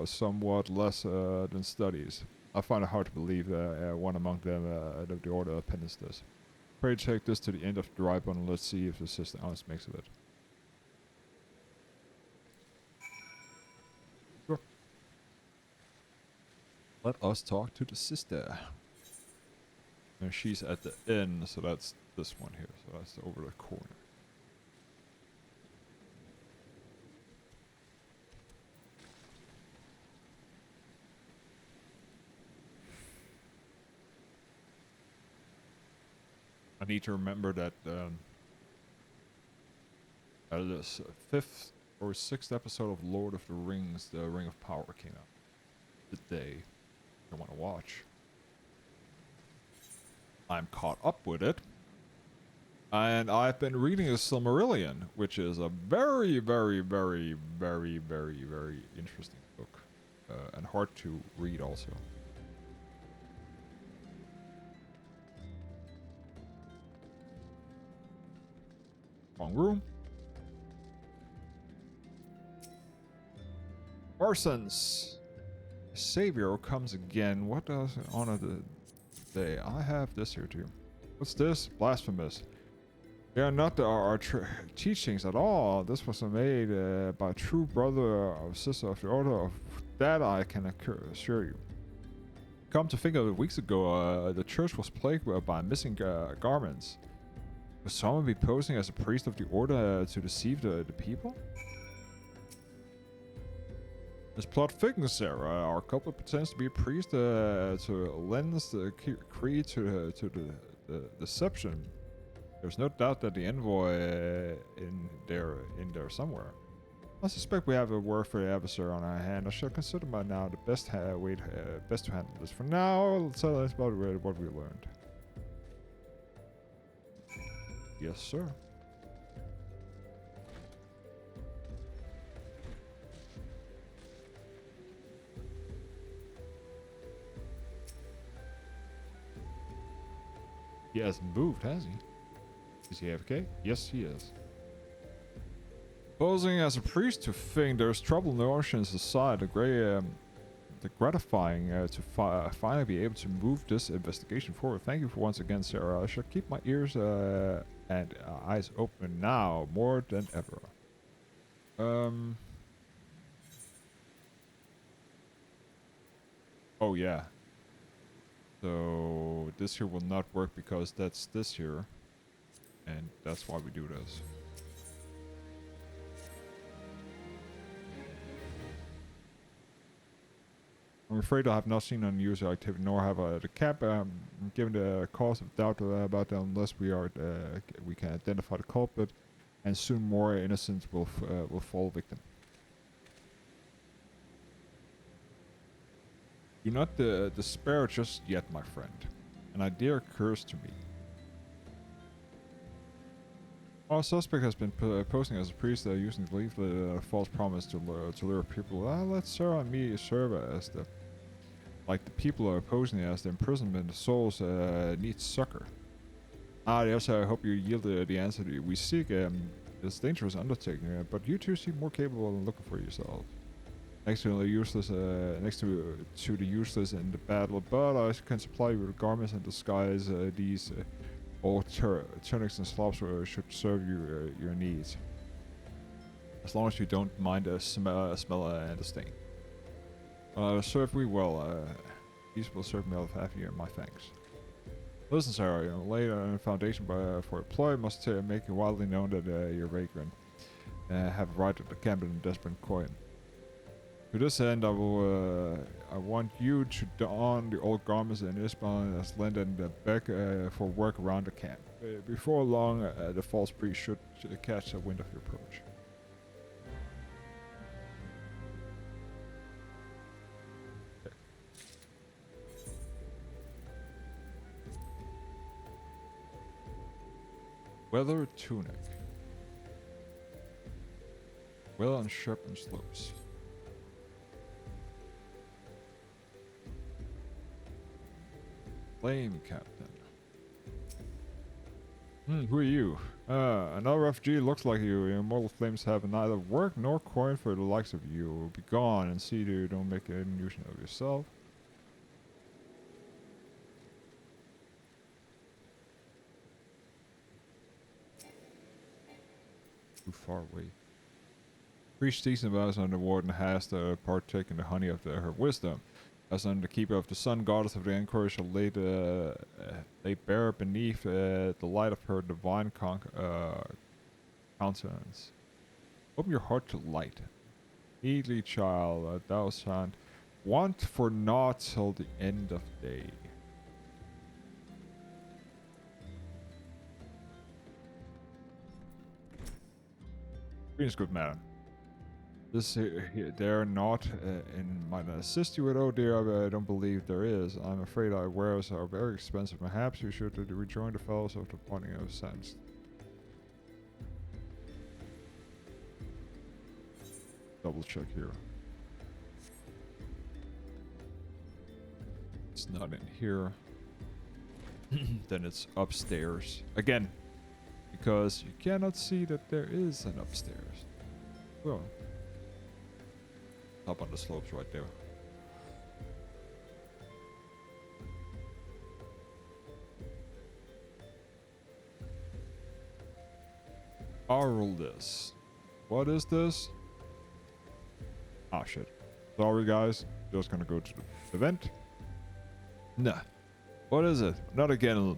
somewhat less than studies. I find it hard to believe one among them the Order of Penance does. Pray take this to the end of the dry bone and let's see if the sister honest makes of it. Sure. Let us talk to the sister. And she's at the inn, so that's this one here. So that's over the corner. I need to remember that this 5th or 6th episode of Lord of the Rings, The Ring of Power, came out today. I want to watch. I'm caught up with it. And I've been reading the Silmarillion, which is a very, very, very, very, very, very interesting book. And hard to read also. Wrong room. Parsons. Savior comes again. What does honor the day? I have this here too. What's this? Blasphemous. They are not our teachings at all. This was made by a true brother or sister of the order of that I can assure you. Come to think of it, weeks ago, the church was plagued by missing garments. Would someone be posing as a priest of the order to deceive the people? This plot thickens, Sarah. Our couple pretends to be a priest to lend the creed to the deception. There's no doubt that the envoy in there somewhere. I suspect we have a word for the adversary on our hand. I shall consider by now the best best to handle this. For now, let's tell us about what we learned. Yes, sir. He hasn't moved, has he? Is he AFK? Yes, he is. Posing as a priest to think there's trouble in the oceans aside, the gratifying to finally be able to move this investigation forward. Thank you for once again, Sarah. I shall keep my ears and eyes open now more than ever. Oh yeah. So this here will not work because that's this here, and that's why we do this. I'm afraid I have not seen unusual activity, nor have the cap. Given the cause of doubt about that, unless we can identify the culprit, and soon more innocents will fall victim. Do not despair just yet, my friend. An idea occurs to me. Our suspect has been posing as a priest using the leaflet false promise to lure people. Let Sarah and me serve as the people are posing as the imprisonment souls need succor. Yes, I hope you yield the answer we seek. It's dangerous undertaking, but you two seem more capable than looking for yourself. Next to the useless, to the useless in the battle, but I can supply you with garments and disguise. These old tunics and slops should serve your needs, as long as you don't mind the smell and the stain. Serve me well. These will serve me out of you and my thanks. Listen, Sarah, lay a foundation for employ must make it widely known that you're vagrant. Have arrived at the camp in desperate coin. To this end, I want you to don the old garments in Ispan as lend and back for work around the camp. Before long, the false priest should catch a wind of your approach. Okay. Weather tunic. Well on sharpened slopes. Flame captain. Who are you? Another refugee looks like you. Your immortal flames have neither work nor coin for the likes of you. Be gone and see that you don't make an illusion of yourself. Too far away. Preach decent vows on the warden has to partake in the honey of her wisdom. As under the keeper of the sun, goddess of the Anchor shall lay bare beneath the light of her divine countenance. Open your heart to light. Needly, child, thou shalt want for naught till the end of day. Greetings, good madam. This there not might not assist you with. Oh dear, I don't believe there is. I'm afraid our wares are very expensive. Perhaps you should rejoin the fellows of the pointing of sense. Double check here. It's not in here. Then it's upstairs again, because you cannot see that there is an upstairs. Well. Up on the slopes right there. I'll roll this. What is this? Ah, shit. Sorry, guys. Just gonna go to the event. Nah. What is it? Not again.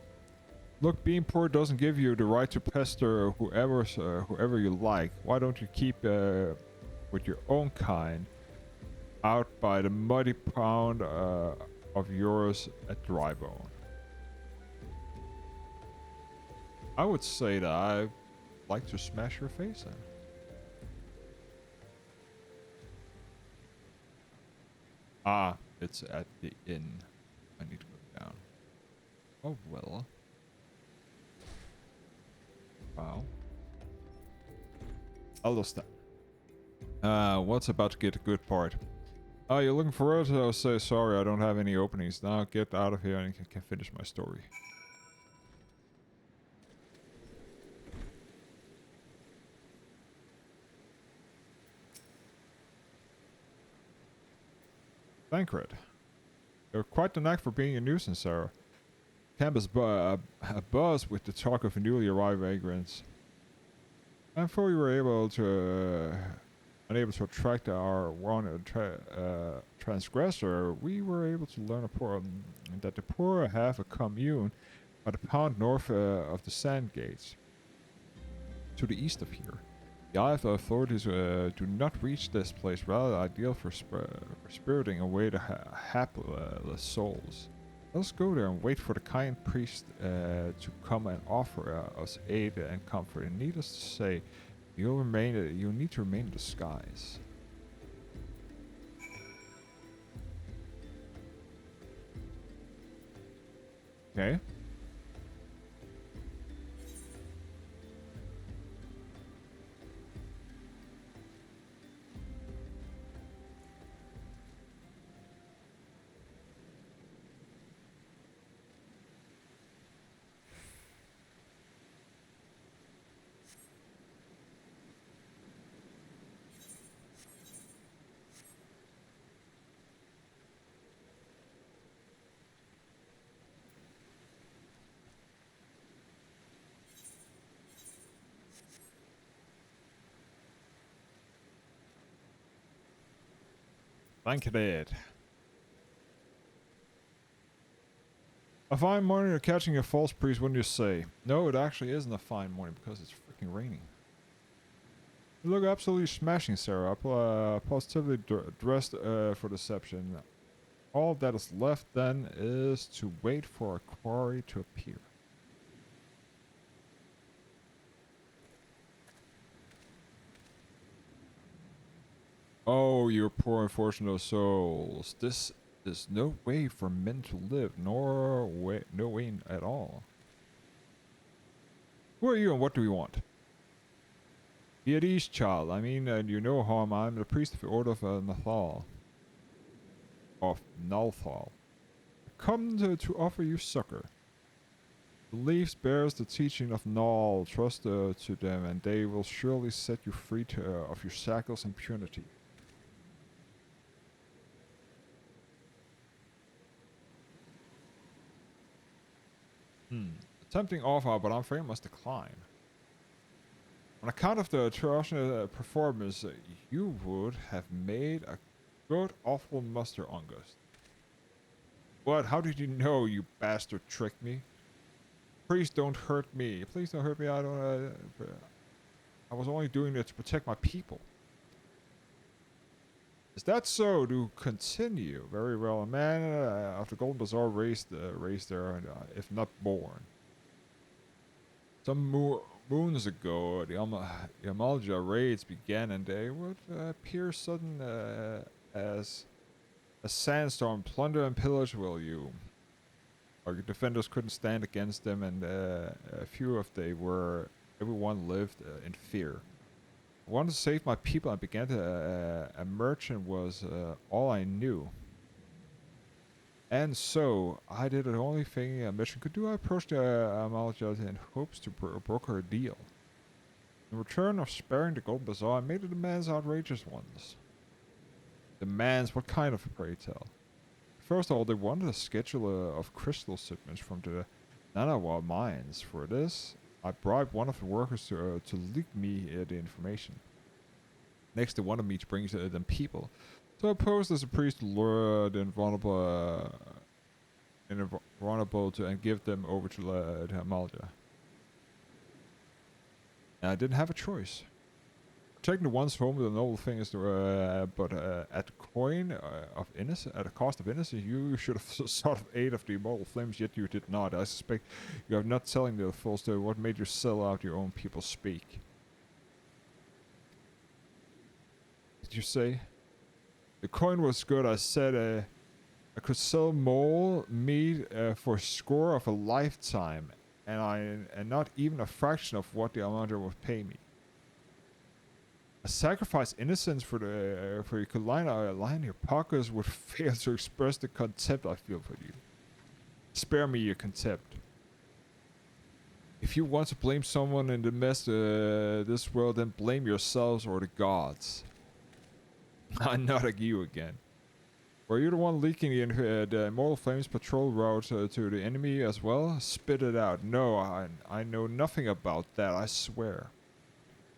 Look, being poor doesn't give you the right to pester whoever you like. Why don't you keep with your own kind out by the muddy pound of yours at Drybone? I would say that I'd like to smash your face in. Ah, it's at the inn. I need to go down. Oh well. Wow. I'll just what's about to get a good part? Oh, you're looking for us? I'll say sorry, I don't have any openings. Now get out of here and can finish my story. Thancred. You're quite the knack for being a nuisance, Sarah. Campus buzz with the talk of newly arrived vagrants. And before we were unable to attract our wanted transgressor, we were able to learn that the poor have a commune at a pound north of the Sand Gates, to the east of here. The Eye of the authorities do not reach this place, rather ideal for spiriting away the hapless souls. Let us go there and wait for the kind priest to come and offer us aid and comfort. And needless to say, you'll need to remain in disguise. Okay. Thank you, Dad. A fine morning you're catching a false priest, wouldn't you say? No, it actually isn't a fine morning because it's freaking raining. You look absolutely smashing, Sarah. Positively dressed for deception. All that is left then is to wait for a quarry to appear. Oh, you poor unfortunate souls. This is no way for men to live, no way at all. Who are you and what do we want? Be at ease, child. I mean, you know harm. I'm the priest of the Order of Nathal. Of Nalthal. Come to offer you succor. The leaves bears the teaching of Nal. Trust to them, and they will surely set you free of your shackles and impunity. A tempting offer, but I'm afraid I must decline. On account of the atrocious performance, you would have made a good awful muster, August. What? How did you know, you bastard tricked me? Please don't hurt me. Please don't hurt me. I was only doing it to protect my people. Is that so? To continue. Very well. A man of the Golden Bazaar raised there, if not born. Some moons ago, the Amalja raids began, and they would appear sudden as a sandstorm, plunder and pillage will you. Our defenders couldn't stand against them, and a few of everyone lived in fear. I wanted to save my people and began to a merchant was all I knew. And so, I did the only thing a merchant could do. I approached Amalja in hopes to broker a deal. In return of sparing the Gold Bazaar, I made the demands outrageous ones. Demands? What kind of, pray tell? First of all, they wanted a schedule of crystal shipments from the Nanawa mines. For this, I bribed one of the workers to leak me the information. Next, they wanted me to bring them people. So I posed as a priest to lure the invulnerable and give them over to Amalja. And I didn't have a choice. Protecting the ones home, the noble thing is but at the cost of innocence, you should have sought aid of the immortal flames, yet you did not. I suspect you are not telling the full story. What made you sell out your own people speak? Did you say? The coin was good. I said I could sell mole meat for a score of a lifetime, and not even a fraction of what the Almandra would pay me. A sacrifice innocence for you could line your pockets would fail to express the contempt I feel for you. Spare me your contempt. If you want to blame someone in the mess this world, then blame yourselves or the gods. I'm not like you again. Were you the one leaking the Immortal Flames patrol route to the enemy as well? Spit it out. No, I know nothing about that, I swear.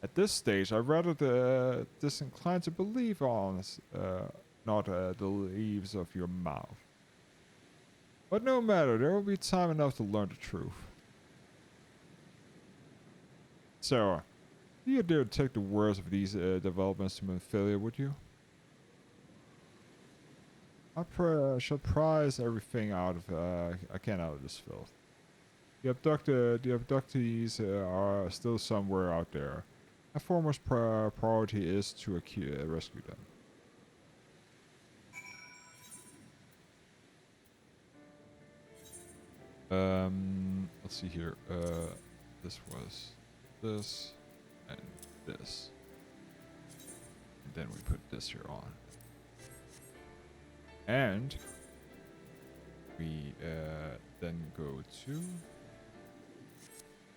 At this stage, I'm rather disinclined to believe on not the leaves of your mouth. But no matter, there will be time enough to learn the truth. Sarah, do you dare take the words of these developments to Memphilia, would you? I shall prize everything out of I can out of this filth. The abductees are still somewhere out there. My foremost priority is to rescue them. Let's see here. This was this and this. And then we put this here on. And we then go to...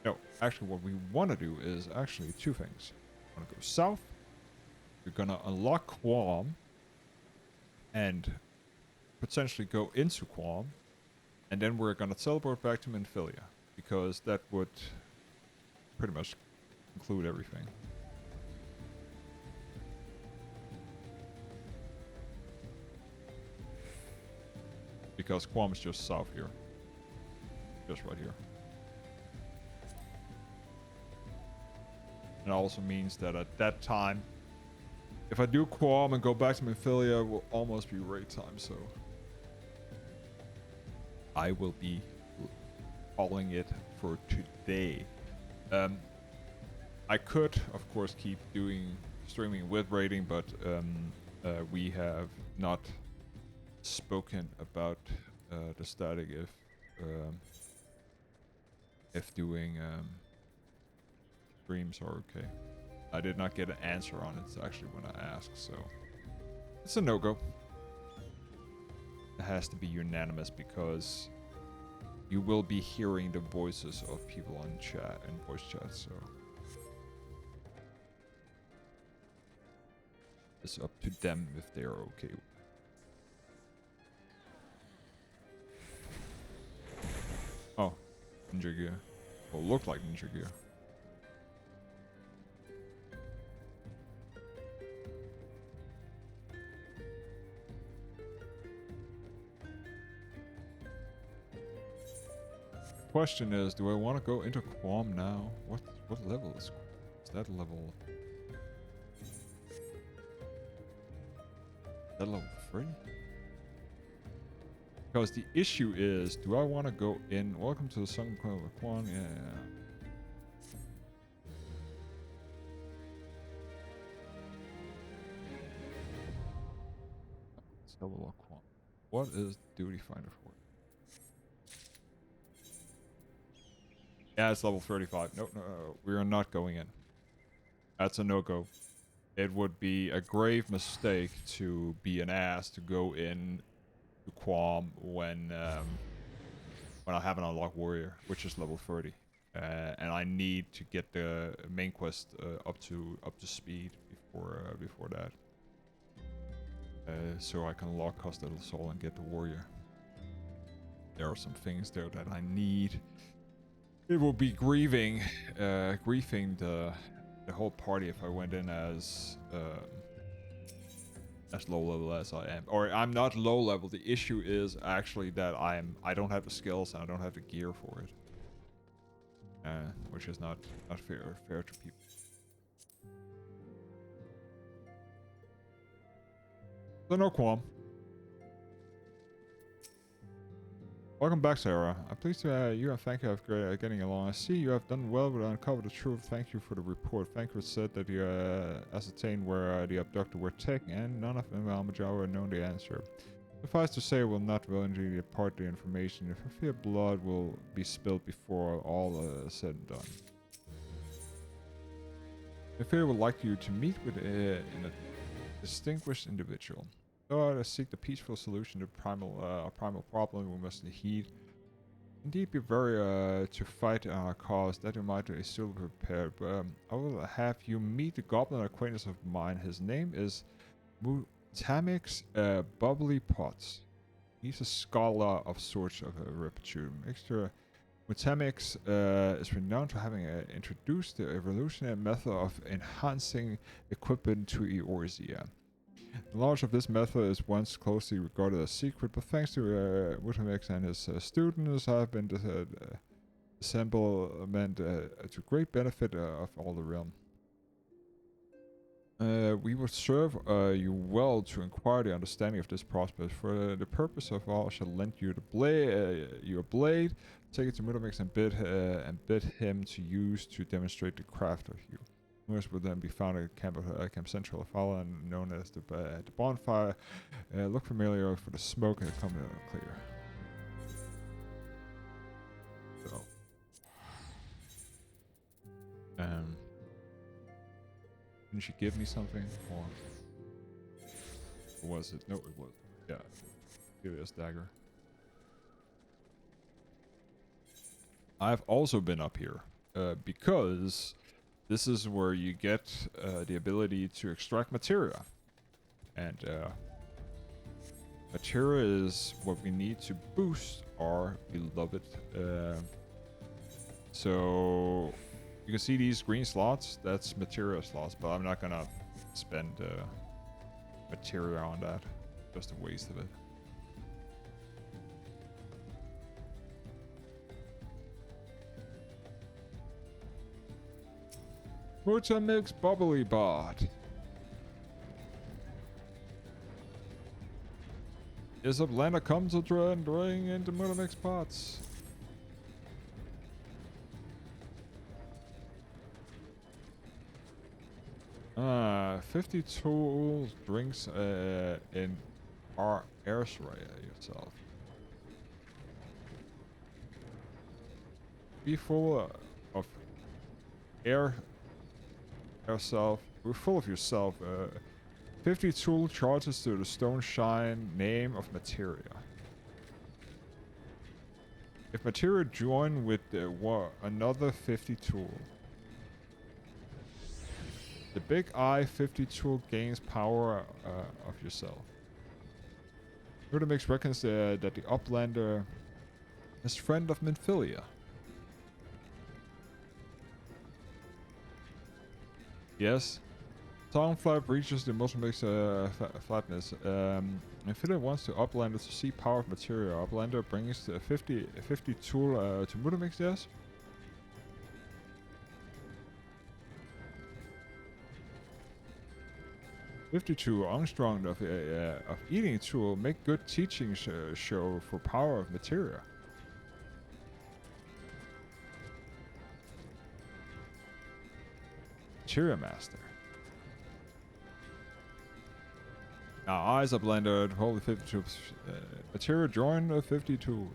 No, actually what we want to do is actually two things. We want to go south. We're going to unlock Qualm. And potentially go into Qualm. And then we're going to teleport back to Memphilia. Because that would pretty much include everything. Because Qualm is just south here. Just right here. And it also means that at that time, if I do Qualm and go back to Memphilia, it will almost be raid time, so I will be calling it for today. I could, of course, keep doing streaming with raiding, but we have not spoken about the static if doing streams are okay. I did not get an answer on it actually when I asked, so it's a no-go. It has to be unanimous because you will be hearing the voices of people on chat and voice chat, so it's up to them if they are okay. Oh, Ninja Gear. Well, look like Ninja Gear. Question is, do I want to go into Qualm now? What level is Qualm? Is that level? Is that level 3? Because the issue is, do I want to go in? Welcome to the Sun Queen of Quan. Yeah. Let's have a look. Quan. What is Duty Finder for? Yeah, it's level 35. No, we are not going in. That's a no-go. It would be a grave mistake to be an ass to go in to Qualm when I have an unlocked warrior, which is level 30, and I need to get the main quest up to speed before that, so I can unlock Cost of the Soul and get the warrior. There are some things there that I need. It will be grieving the whole party if I went in as low level as I am. Or I'm not low level. The issue is actually that I don't have the skills and I don't have the gear for it. Which is not fair to people. So no Qualm. Welcome back, Sarah. I'm pleased to you and thank you for getting along. I see you have done well with uncover the truth. Thank you for the report. Thank you said that you ascertained where the abducted were taken, and none of them Almajawa known the answer. Suffice to say, will not willingly depart the information. If I fear blood will be spilled before all said and done. I fear would like you to meet with a distinguished individual. To seek the peaceful solution to a primal problem we must heed. Indeed, be very to fight our cause that you might still be prepared. But I will have you meet a goblin acquaintance of mine. His name is Tamix bubbly pots. He's a scholar of sorts of repute. Mixture. Mutamix is renowned for having introduced the evolutionary method of enhancing equipment to Eorzea. The knowledge of this method is once closely regarded as secret, but thanks to Mutamix and his students have been assembled to great benefit of all the realm. We would serve you well to inquire the understanding of this prospect. For the purpose of all, shall lend you your blade. Take it to Mutamix and bid him to use to demonstrate the craft of you. Moors will then be found at Camp Central Fala, and known as the bonfire. Look familiar for the smoke and the coming clear. So, didn't she give me something, or was it? No, it was. Yeah, give it a dagger. I've also been up here because this is where you get the ability to extract materia, and materia is what we need to boost our beloved. So you can see these green slots. That's materia slots, but I'm not gonna spend materia on that. Just a waste of it. Mutamix bubbly bot. Is Uplander come to try and bring into Mutamix pots? Ah, 50 tools drinks in our Airshray yourself. Be full of air. Yourself. We're full of yourself. 50 tool charges to the stone shine name of materia. If materia join with another 50 tool. The big eye 50 tool gains power of yourself. Mutamix reckons that the Uplander is friend of Minfilia. Yes. Tongue flap reaches the Mutamix flatness. Minfilia wants to Uplander to see power of materia. Uplander brings the 50 tool to Mutamix, yes? "52 Armstrong of eating tool make good teaching show for power of materia." Materia Master. Now eyes are blended. Hold the 52 materia join the 52.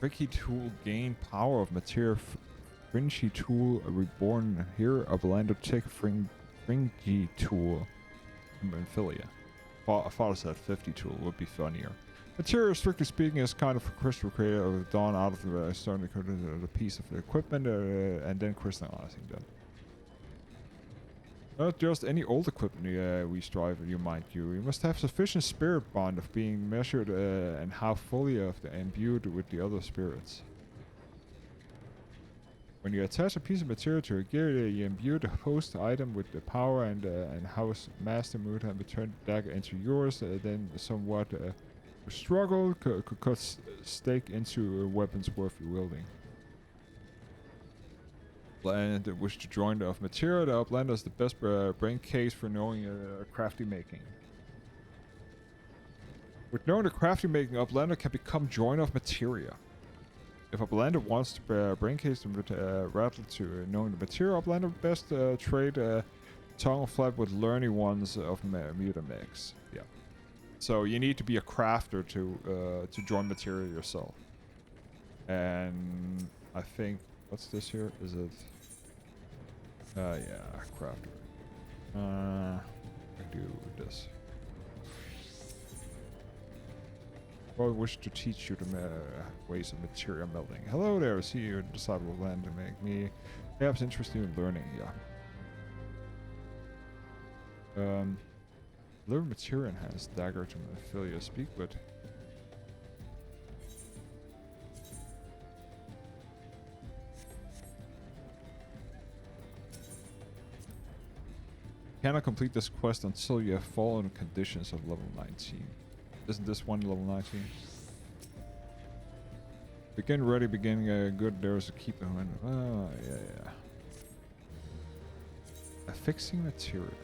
Tricky tool gain power of materia. Fringy tool reborn here. A blender take fringy tool from Infilia. I thought I said 50 tool would be funnier. Materia, strictly speaking, is kind of a crystal created of the dawn out of the stone, the piece of the equipment, and then crystallizing them. Not just any old equipment we strive, you mind you. You must have sufficient spirit bond of being measured and how fully imbued with the other spirits. When you attach a piece of material to a gear, you imbue the host item with the power and house master mood and return the dagger into yours, then somewhat struggle could cut stake into weapons worth wielding. And wish to join the of material. The Uplander is the best brain case for knowing crafty making. With knowing the crafty making, Uplander can become joiner of materia. If Uplander wants to brain case the rattle to knowing the material, Uplander best trade tongue flap with learning ones of Mutamix. Yeah. So you need to be a crafter to join materia yourself. And I think, what's this here? Is it? Yeah, crafter. I do this. I wish to teach you the ways of material melting. Hello there, see you, disciple of land to make me Perhaps interested in learning, yeah. Deliver material enhanced dagger to Minfilia. Speak with. Cannot complete this quest until you have fallen conditions of level 19. Isn't this one level 19? Begin ready, begin good. There's a keeper. Oh, yeah. Affixing material.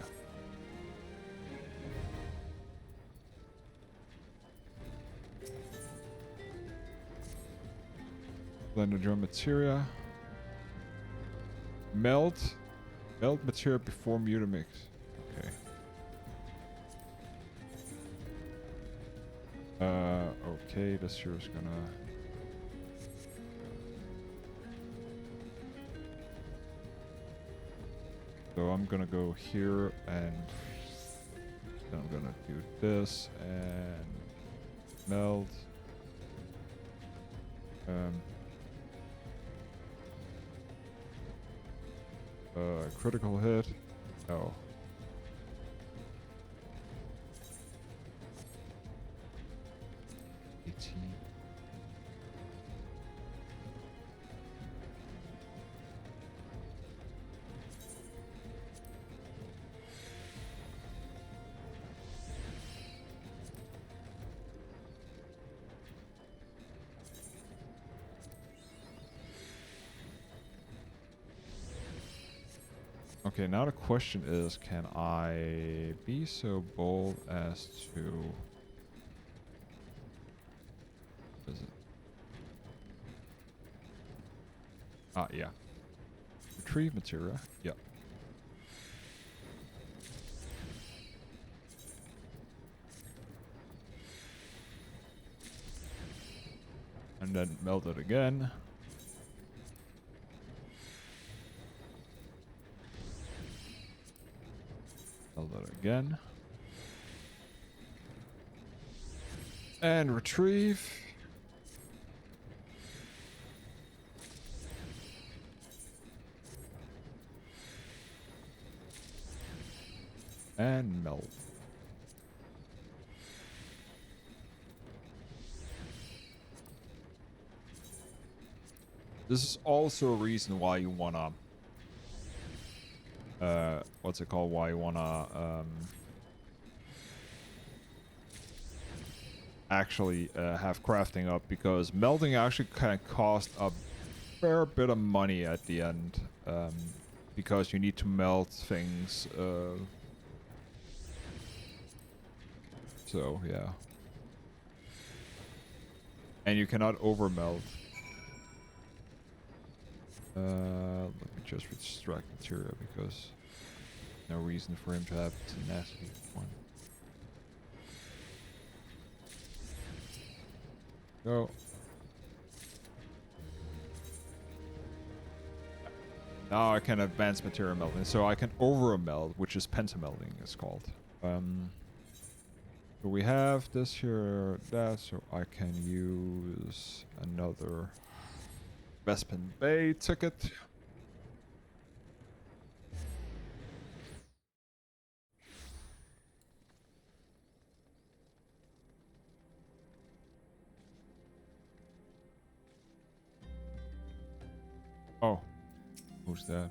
Blend the drum materia. Melt material before mutamix. Okay. Okay, this here is gonna. So I'm gonna go here and then I'm gonna do this and melt. Critical hit. Oh. Okay, now the question is, can I be so bold as to... Is it? Ah, yeah. Retrieve materia. Yep. And then melt it again. Melt it again. And retrieve. And melt. This is also a reason why you wanna what's it called? Why you wanna actually have crafting up, because melting actually can cost a fair bit of money at the end, because you need to melt things. So yeah, and you cannot over melt. Let me just extract material because no reason for him to have tenacity. One. Go. Now I can advance material melting, so I can over melt, which is pentamelting it's called. So we have this here, that, so I can use another Bespin Bay ticket. Oh, who's that?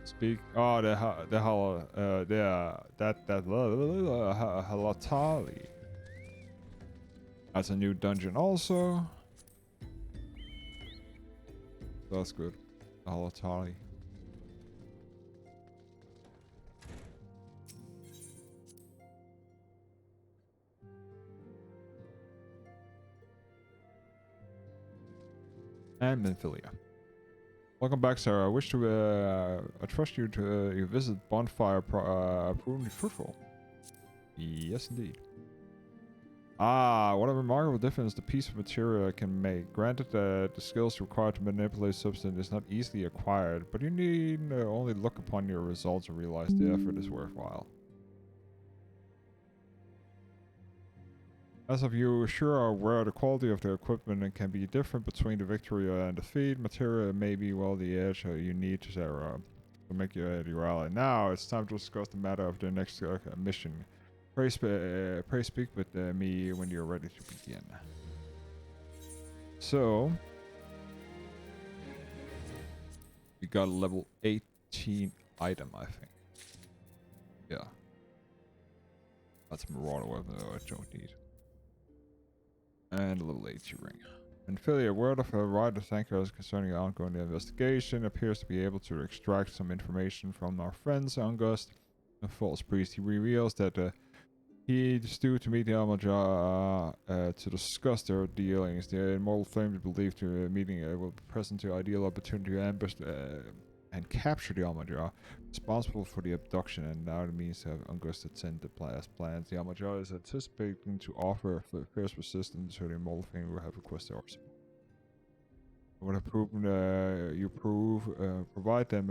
Speak. Oh, the Halatali. That's a new dungeon also. That's good. The Halatali. And Minfilia. Welcome back, Sarah. I wish to, I trust you to you visit Bonfire proving fruitful. Yes, indeed. Ah, what a remarkable difference the piece of material can make. Granted, the skills required to manipulate substance is not easily acquired, but you need only look upon your results and realize the effort is worthwhile. As of you sure are aware, the quality of the equipment and can be different between the Victoria and the feed. Material may be well the edge you need to make your ally. Now it's time to discuss the matter of the next mission. Pray speak with me when you're ready to begin. So we got a level 18 item, I think. Yeah. That's a marauder weapon though I don't need. And a level 80 ring. And Fettouhi, a word of a rider tankers concerning the ongoing investigation, appears to be able to extract some information from our friends August, a false priest. He reveals that he is due to meet the Almaja to discuss their dealings. The immortal flame is believed to meeting will present the ideal opportunity to ambush and capture the Almaja, responsible for the abduction, and now the means to have August attend the as plans. The Almaja is anticipating to offer fierce resistance to the immortal flame who have requested ours. What have proven provide them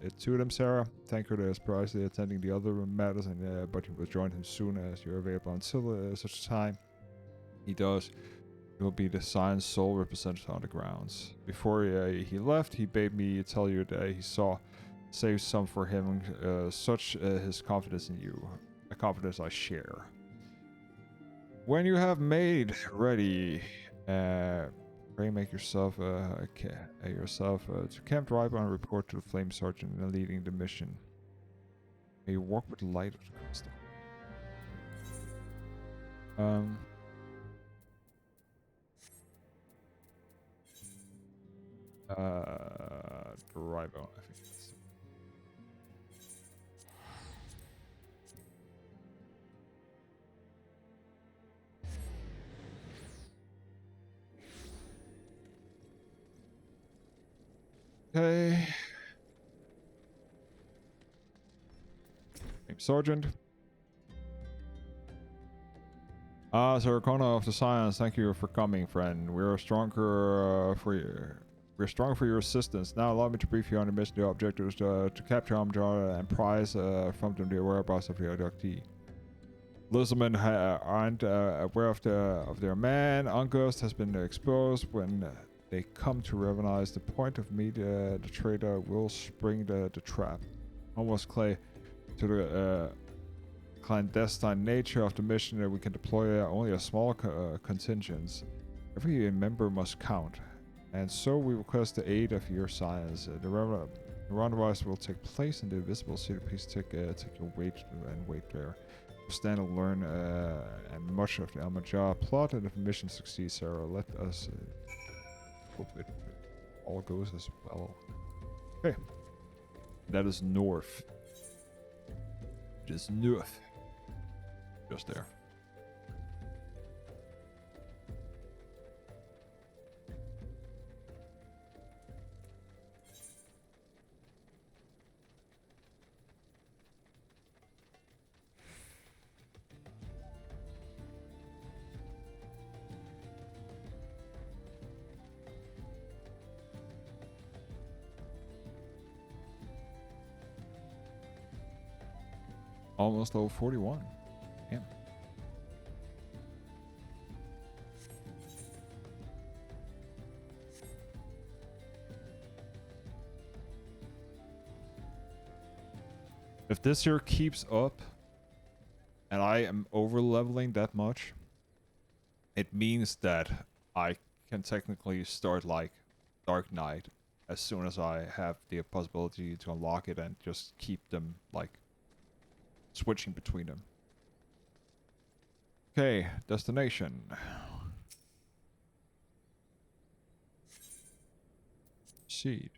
it to them, Sarah. Thank you as previously attending the other matters, and but you will join him soon as you're available until such time. He does. He will be the Science sole representative on the grounds. Before he left, he bade me tell you that he saw save some for him, such his confidence in you, a confidence I share. When you have made ready, pray make yourself to Camp Driver and report to the Flame Sergeant leading the mission. May you walk with the light of the crystal. Driver, I think it's... Okay. Name Sergeant. Sir Kona of the Science, thank you for coming, friend. We're stronger for you. We're strong for your assistance. Now allow me to brief you on the mission. The objective is to capture Amjad and prize from them the whereabouts of the abductee. Lizardmen aren't aware of their man. August has been exposed. When they come to recognize the point of meet, the traitor will spring the trap. Almost clay to the clandestine nature of the mission that we can deploy only a small contingent. Every member must count, and so we request the aid of your science. The rendezvous will take place in the Invisible City. Please take your wait and wait there. Stand and learn and much of the Almaja plot, and if the mission succeeds, Sarah, let us hope it all goes as well. Okay, that is north. It is north. Just there. Almost level 41. Damn. If this here keeps up and I am over leveling that much, it means that I can technically start like Dark Knight as soon as I have the possibility to unlock it and just keep them like switching between them. Okay, destination. Seed.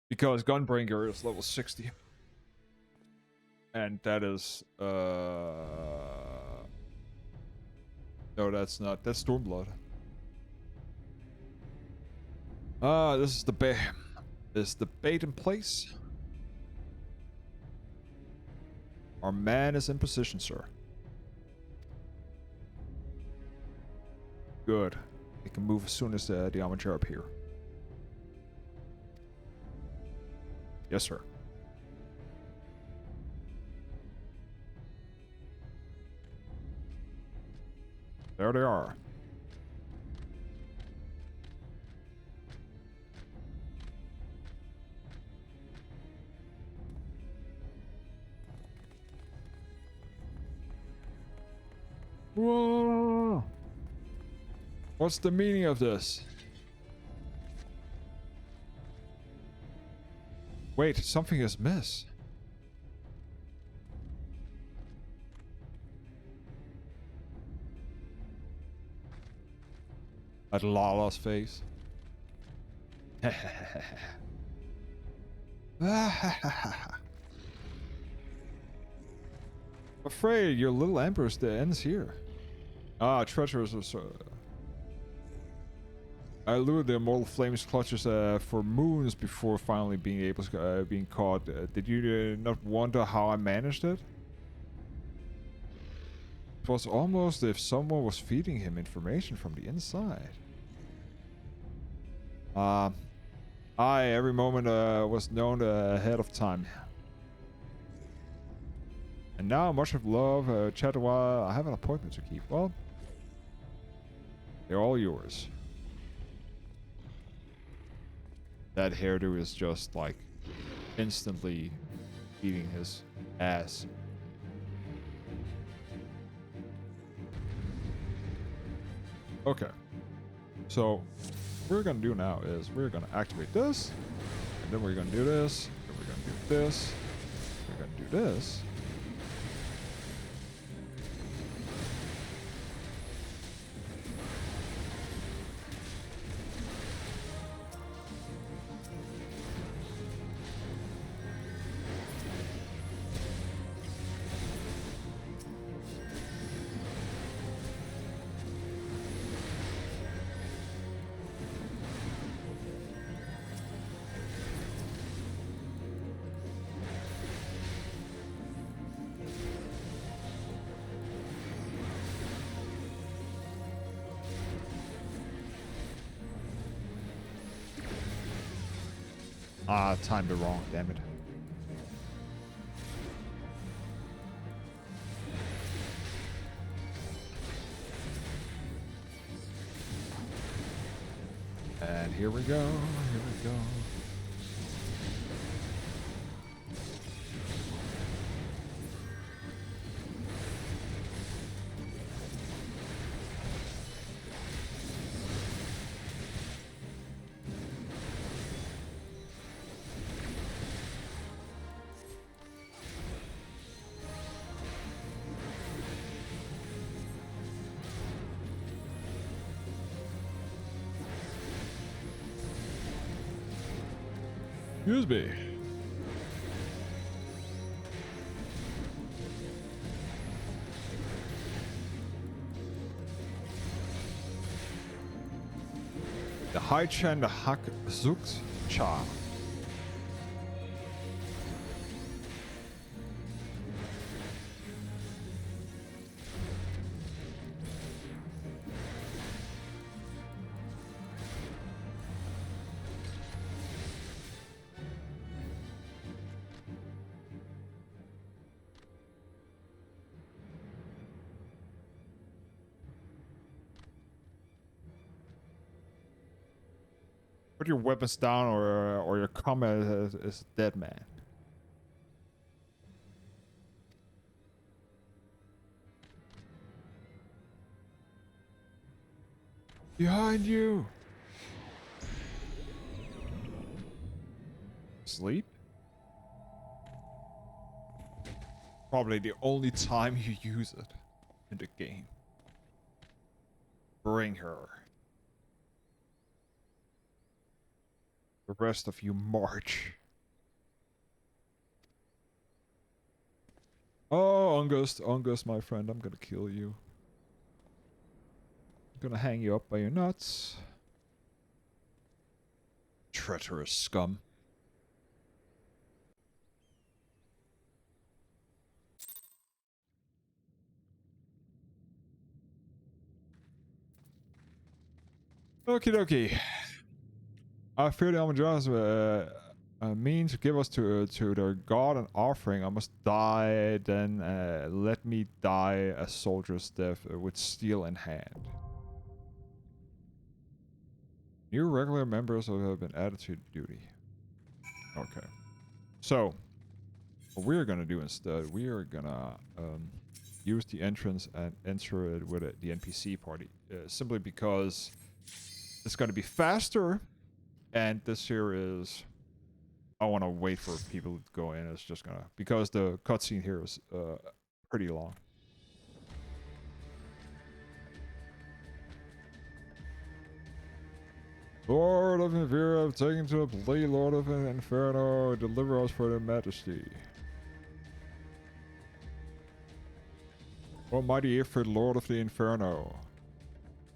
Because Gunbringer is level 60. And that is no, that's not. That's Stormblood. This is the bait. Is the bait in place? Our man is in position, sir. Good. He can move as soon as the armature up here. Yes, sir. There they are. Whoa! What's the meaning of this? Wait, something is miss. At Lala's face. Afraid your little empress ends here. Ah, treacherous. I lured the immortal flames clutches for moons before finally being able to, being caught. Did you not wonder how I managed it? It was almost as if someone was feeding him information from the inside. Every moment was known ahead of time. And now, much of love, chat a while. I have an appointment to keep. Well, they're all yours. That hairdo is just like instantly eating his ass. Okay. So, what we're gonna do now is we're gonna activate this, and then we're gonna do this, and we're gonna do this, we're gonna do this. Ah, timed it wrong, damn it. And here we go, here we go. Excuse me. The High Chan the Hak Zukt Cha. Put your weapons down, or your combat is a dead man. Behind you. Sleep? Probably the only time you use it in the game. Bring her. The rest of you march. Oh, August, my friend, I'm gonna kill you. I'm gonna hang you up by your nuts. Treacherous scum. Okie dokie. I fear the Amajas mean to give us to their god an offering, I must die, then let me die a soldier's death with steel in hand. New regular members have been added to duty. Okay. So, what we're gonna do instead, we are gonna use the entrance and enter it with the NPC party. Simply because it's gonna be faster, and this here is... I want to wait for people to go in. It's just gonna... because the cutscene here is pretty long. Lord of Inferno, taken to a plea, Lord of Inferno, deliver us for their majesty. Almighty Ifrit, Lord of the Inferno,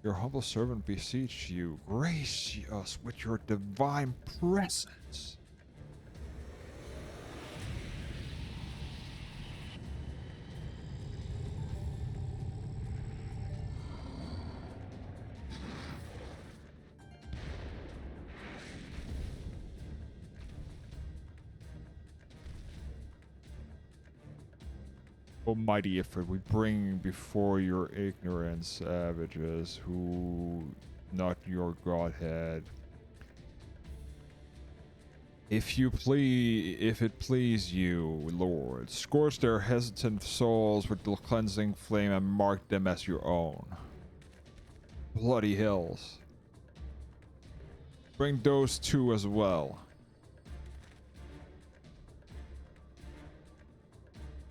your humble servant beseech you, grace us with your divine presence. Almighty Ifrit, we bring before your ignorant savages who not your godhead. If it please you, Lord, scorch their hesitant souls with the cleansing flame and mark them as your own. Bloody hills. Bring those two as well.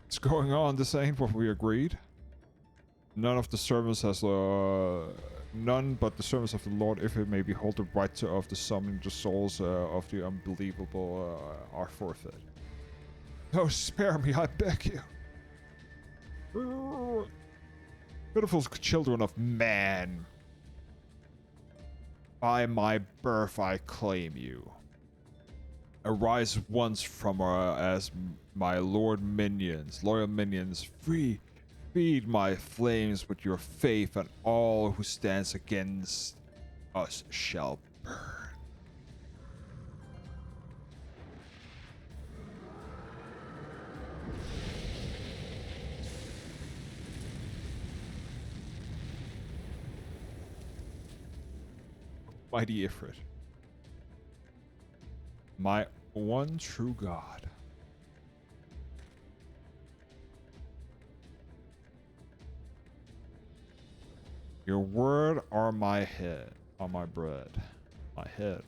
What's going on? This ain't what we agreed. None but the servants of the Lord, if it may behold the right of the summoning the souls of the unbelievable, are forfeit. Oh, spare me, I beg you. Pitiful children of man. By my birth I claim you. Arise once from as my loyal minions, feed my flames with your faith, and all who stands against us shall burn. Mighty Ifrit, my one true God. Your word are my head, on my bread, my head.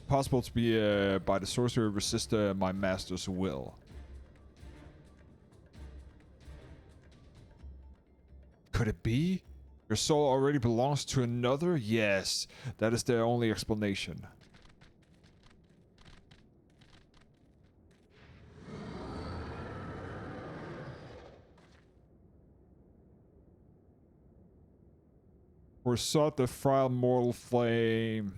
Possible to be by the sorcerer resist my master's will. Could it be? Your soul already belongs to another? Yes, that is the only explanation. For sought the frail mortal flame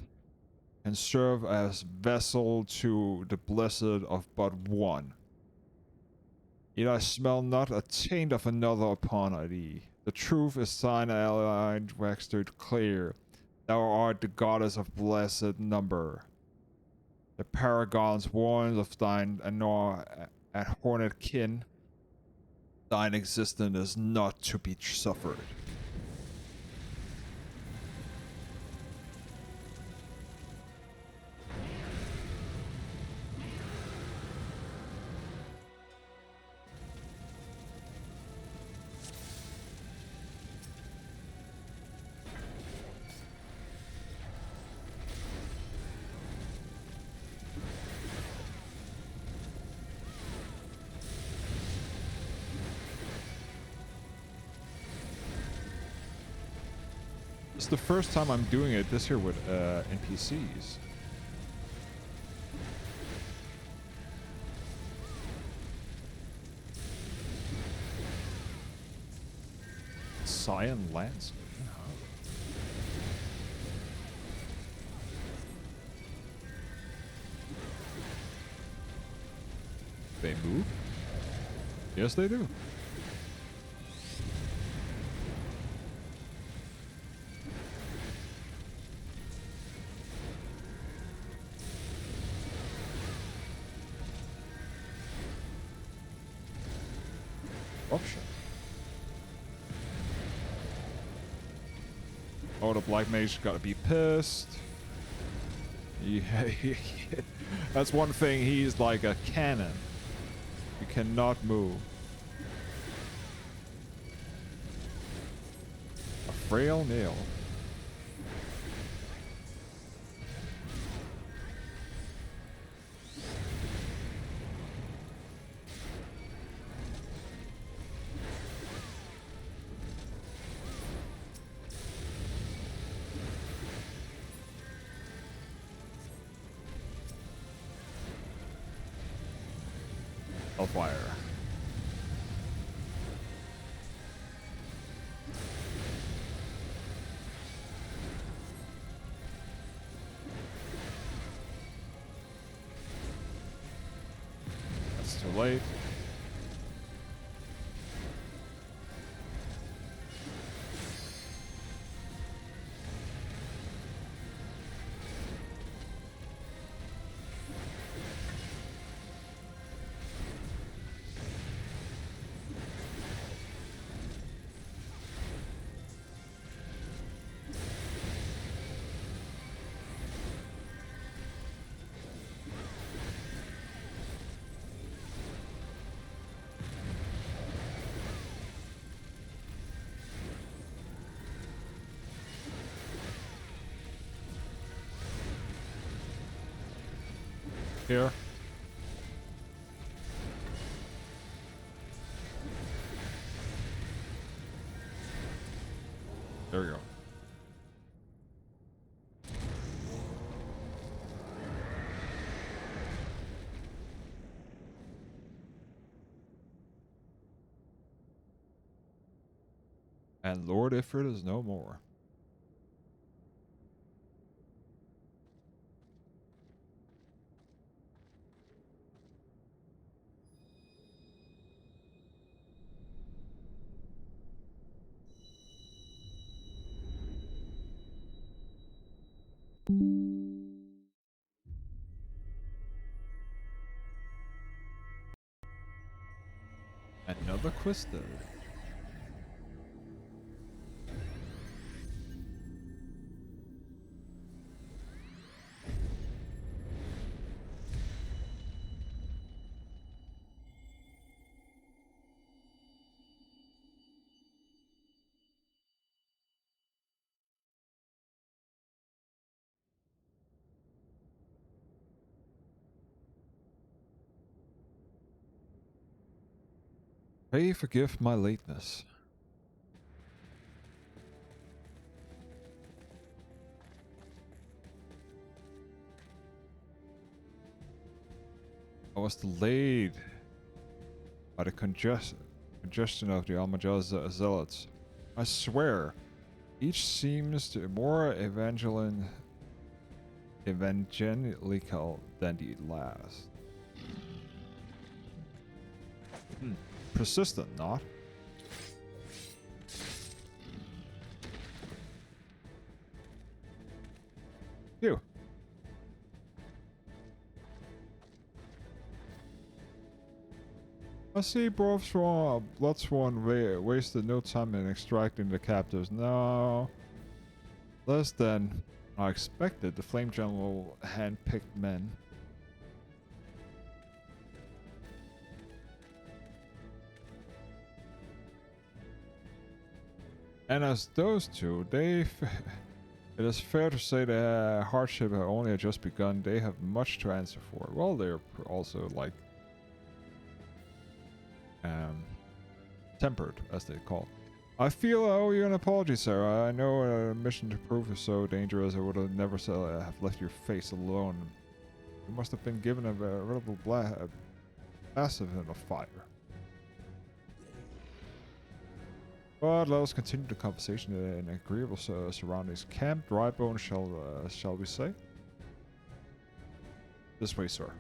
and serve as vessel to the blessed of but one. Yet I smell not a taint of another upon thee. The truth is thine allied waxed clear. Thou art the goddess of blessed number. The paragons warned of thine horned kin. Thine existence is not to be suffered. It's the first time I'm doing it this year with NPCs. Cyan landscape. They move? Yes, they do. Oh, the Black Mage gotta be pissed. Yeah, that's one thing. He's like a cannon. You cannot move. A frail nail. Hellfire. That's too late. Here. There we go. And Lord Ifrit is no more. Another Quista. Pray forgive my lateness. I was delayed by the congestion of the Almajal zealots. I swear, each seems to more evangelical than the last. Persistent, not? You. I see Bloodsworn wasted no time in extracting the captives. No. Less than I expected. The Flame General hand-picked men. And as those two, it is fair to say the hardship have only just begun. They have much to answer for. Well, they're also like tempered, as they call. I feel I owe you an apology, sir. I know a mission to prove is so dangerous. I would have never have left your face alone. You must have been given a veritable massive in a fire. But let us continue the conversation in agreeable surroundings. Camp Drybone, shall we say? This way, sir.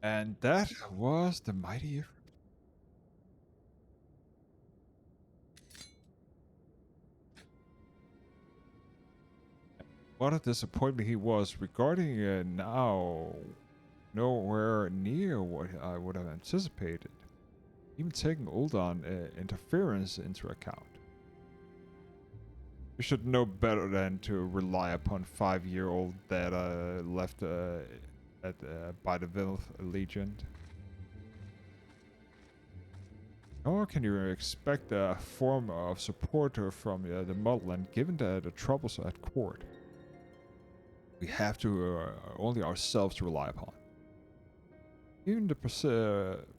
And that was the mighty Ifrit. What a disappointment he was regarding now nowhere near what I would have anticipated, even taking Uldan interference into account. You should know better than to rely upon 5-year-old data left by the Vilth Legend. Nor can you expect a form of support from the motherland given the troubles at court. We have to only ourselves to rely upon. Even the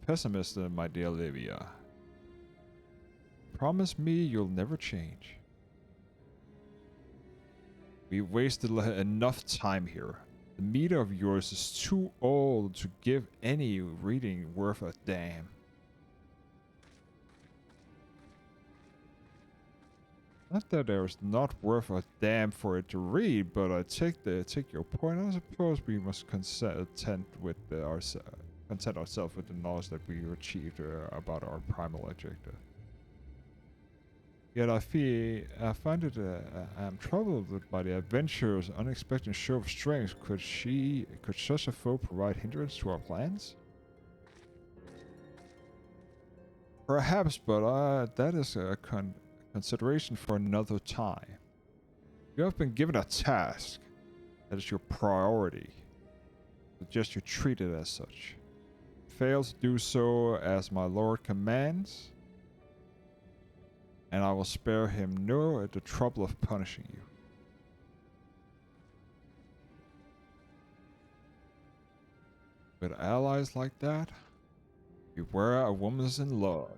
pessimist, my dear Livia. Promise me you'll never change. We wasted enough time here. The meter of yours is too old to give any reading worth a damn. Not that there's not worth a damn for it to read, but I take your point. I suppose we must content ourselves with the knowledge that we achieved about our primal objective. Yet I find it I am troubled by the adventurer's unexpected show of strength. Could such a foe provide hindrance to our plans? Perhaps, but that is a consideration for another time. You have been given a task that is your priority. Suggest you treat it as such. Fail to do so as my lord commands, and I will spare him the trouble of punishing you. With allies like that, beware a woman's in love.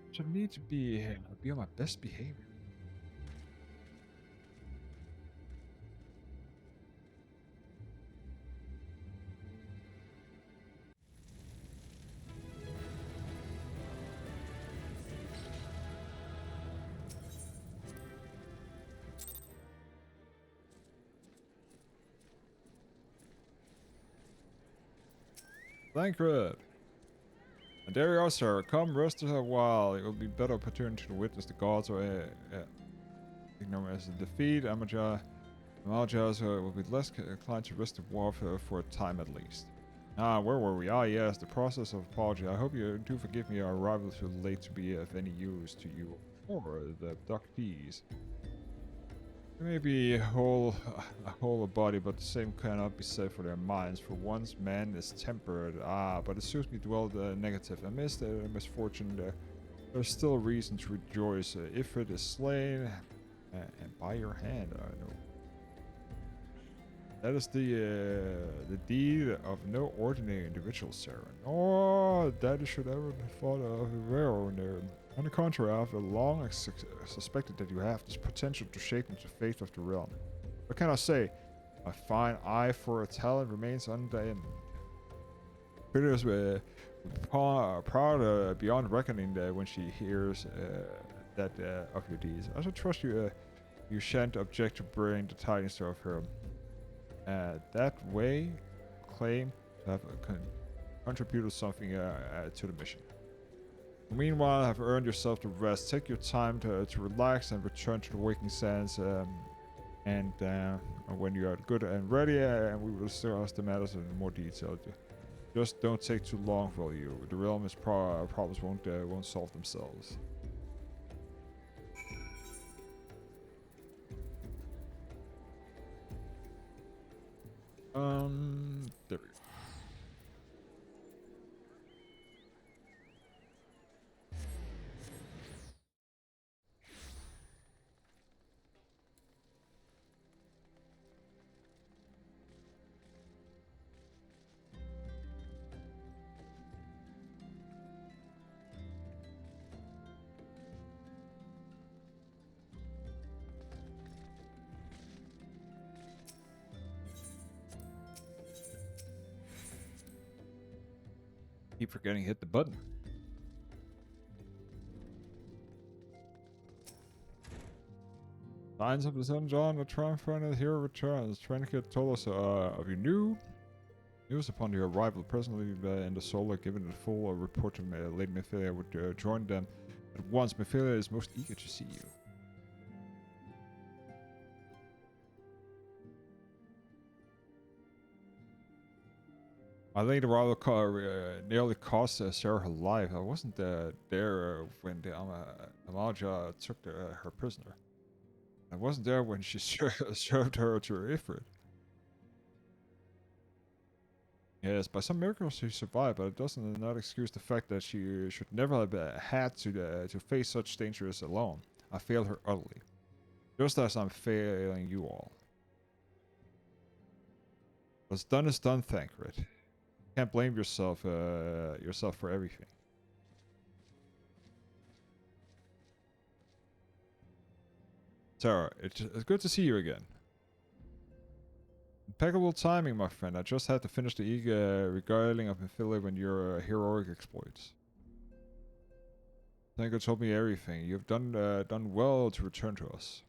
I should need to be on my best behavior. Thancred. And there you are, sir. Come rest a while. It will be better opportunity to witness the gods or ignorance and defeat. Amaja will be less inclined to risk the war for a time at least. Where were we? Yes, the process of apology. I hope you do forgive me. Our arrival too late to be of any use to you or the abductees. They may be a whole body, but the same cannot be said for their minds. For once, man is tempered. But it suits me to dwell the negative. Amidst the misfortune, there's still reason to rejoice. Ifrit is slain, and by your hand, I know. That is the deed of no ordinary individual, Sarah. Nor that it should ever have thought of Vero. On the contrary, I have long suspected that you have this potential to shape into the fate of the realm. What can I say? My fine eye for a talent remains undimmed. Peter is proud beyond reckoning when she hears that of your deeds. I should trust you. You shan't object to bring the tidings of her. That way, claim to have contributed something to the mission. Meanwhile, have earned yourself the rest. Take your time to relax and return to the waking sands. And when you are good and ready, and we will discuss the matters in more detail. Just don't take too long for you. The realm's problems won't solve themselves. There we go. Keep forgetting to hit the button. Signs of the Sun John, the triumphant hero returns. Trinket told us of your news upon your arrival. Presently in the Solar, given a full report to Lady Mephilia would join them at once. Mephilia is most eager to see you. I think the rival nearly cost Sarah her life. I wasn't there when the Amaja took her prisoner. I wasn't there when she served her to Ifrit. Yes, by some miracle she survived, but it doesn't not excuse the fact that she should never have had to face such dangers alone. I failed her utterly, just as I'm failing you all. What's done is done, Thancred. Can't blame yourself for everything. Sarah, it's good to see you again. Impeccable timing, my friend. I just had to finish the regaling of Philip and your heroic exploits. Thank told me everything. You've done well to return to us.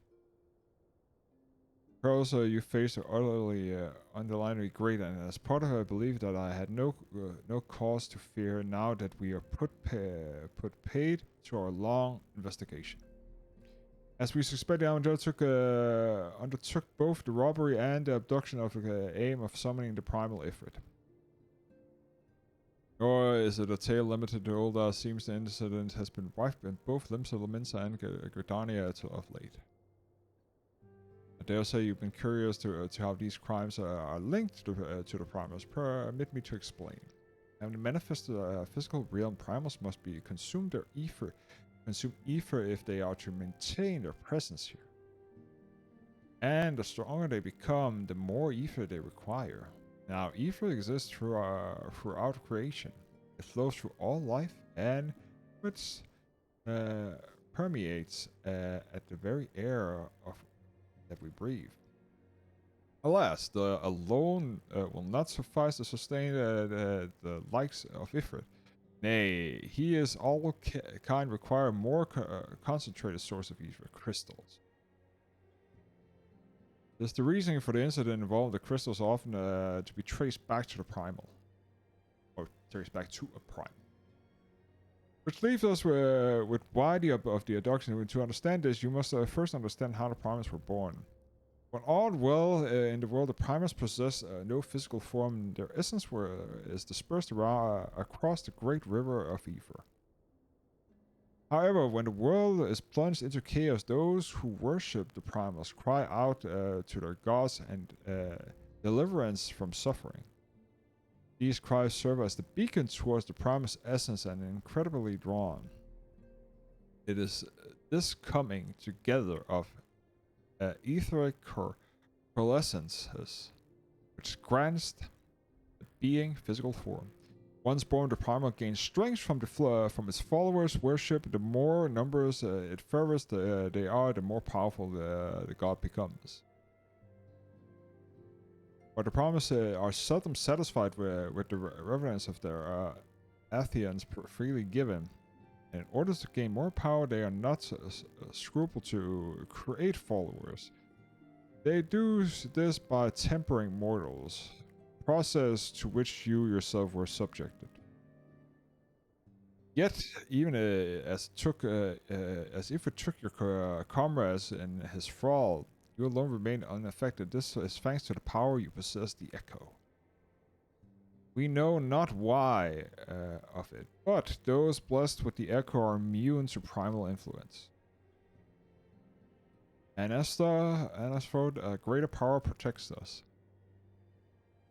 Carlos, you faced are utterly undeniably great, and as part of it, I believe that I had no cause to fear now that we are put paid to our long investigation. As we suspected, I undertook both the robbery and the abduction of the aim of summoning the primal Ifrit. Or is it a tale limited to Ulda? Seems the incident has been rife in both Limsa, Laminsa, and Gridania of late. I dare say you've been curious to how these crimes are linked to the primals. Permit me to explain. And the manifest physical realm primals must be consume ether if they are to maintain their presence here. And the stronger they become, the more ether they require. Now, ether exists throughout creation. It flows through all life and which permeates at the very air that we breathe. Alas, the alone will not suffice to sustain the likes of Ifrit. Nay, he is all kind require more concentrated source of ether, crystals. Thus the reasoning for the incident involved the crystals often to be traced back to the primal. Or traced back to a primal. Which leaves us with why of the abduction. To understand this, you must first understand how the primals were born. When all well in the world, the primals possess no physical form. Their essence is dispersed across the great river of ether. However, when the world is plunged into chaos, those who worship the primals cry out to their gods and deliverance from suffering. These cries serve as the beacon towards the primal's essence and incredibly drawn. It is this coming together of etheric coalescences which grants the being physical form. Once born, the primal gains strength from its followers' worship. The more numbers it furthers they are, the more powerful the god becomes. But the primals are seldom satisfied with the reverence of their Athenians freely given. In order to gain more power, they are not scruple to create followers. They do this by tempering mortals, process to which you yourself were subjected. Yet, even as if it took your comrades in his thrall, you alone remain unaffected. This is thanks to the power you possess, the Echo. We know not why of it, but those blessed with the Echo are immune to primal influence. And as for a greater power protects us.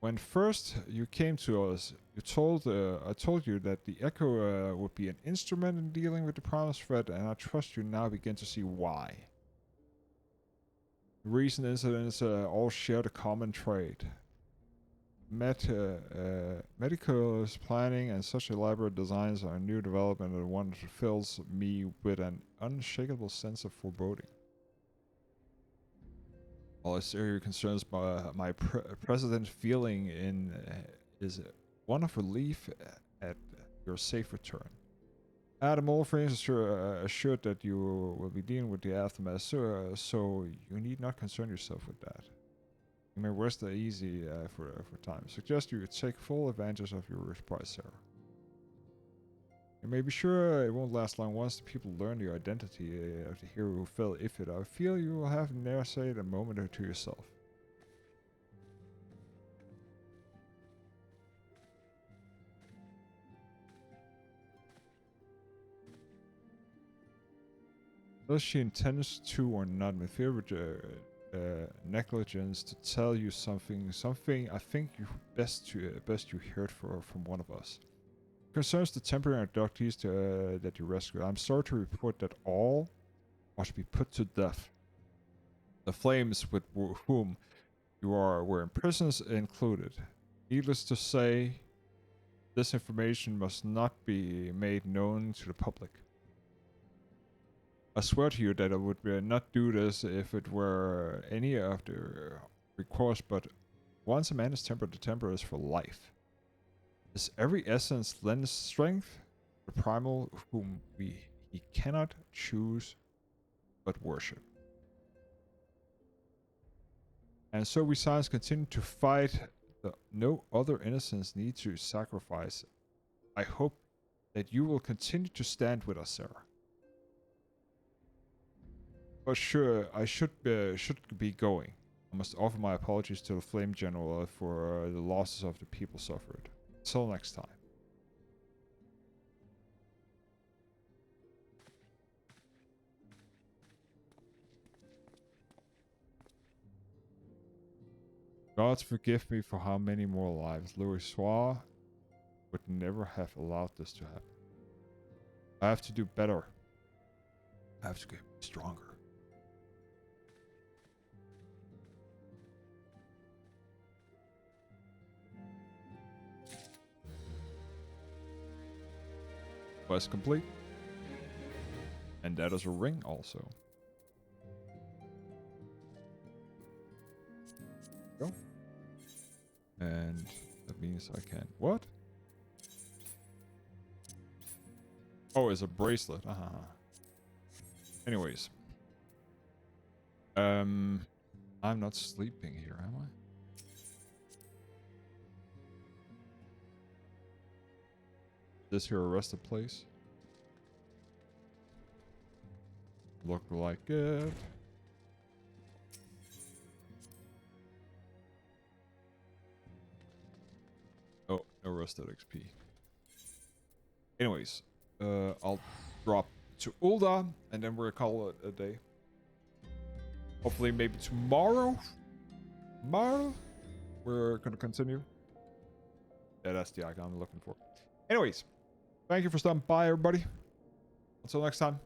When first you came to us, I told you that the Echo would be an instrument in dealing with the primal threat, and I trust you now begin to see why. The recent incidents all share the common trait. Medical planning and such elaborate designs are a new development, and one that fills me with an unshakable sense of foreboding. All serious concerns, my present feeling is one of relief at your safe return. Adam, all friends assured that you will be dealing with the aftermath, so you need not concern yourself with that. You may rest easy for time. Suggest you take full advantage of your reprise, Sarah. You may be sure it won't last long. Once the people learn your identity of the hero who fell Ifrit, I feel you will have never said a moment or to yourself. Whether she intends to or not, Minfilia would negligence to tell you something I think you best you heard from one of us. Concerns the temporary abductees that you rescued. I'm sorry to report that all must be put to death. The flames with whom you were in prisons included. Needless to say, this information must not be made known to the public. I swear to you that I would not do this if it were any of the recourse, but once a man is tempered, the temper is for life. As every essence lends strength, the primal whom he cannot choose but worship. And so we science continue to fight. No other innocents need to sacrifice. I hope that you will continue to stand with us, Sarah. But sure, I should be going. I must offer my apologies to the Flame General for the losses of the people suffered. Till next time. God forgive me for how many more lives. Louis would never have allowed this to happen. I have to do better. I have to get stronger. Quest complete. And that is a ring also. Go. And that means I can... What? Oh, it's a bracelet. Anyways. I'm not sleeping here, am I? This here a rested place? Look like it. Oh, no rested XP. Anyways, I'll drop to Ulda and then we'll call it a day. Hopefully maybe tomorrow. We're gonna continue. Yeah, that's the icon I'm looking for. Anyways, thank you for stopping by, everybody. Until next time.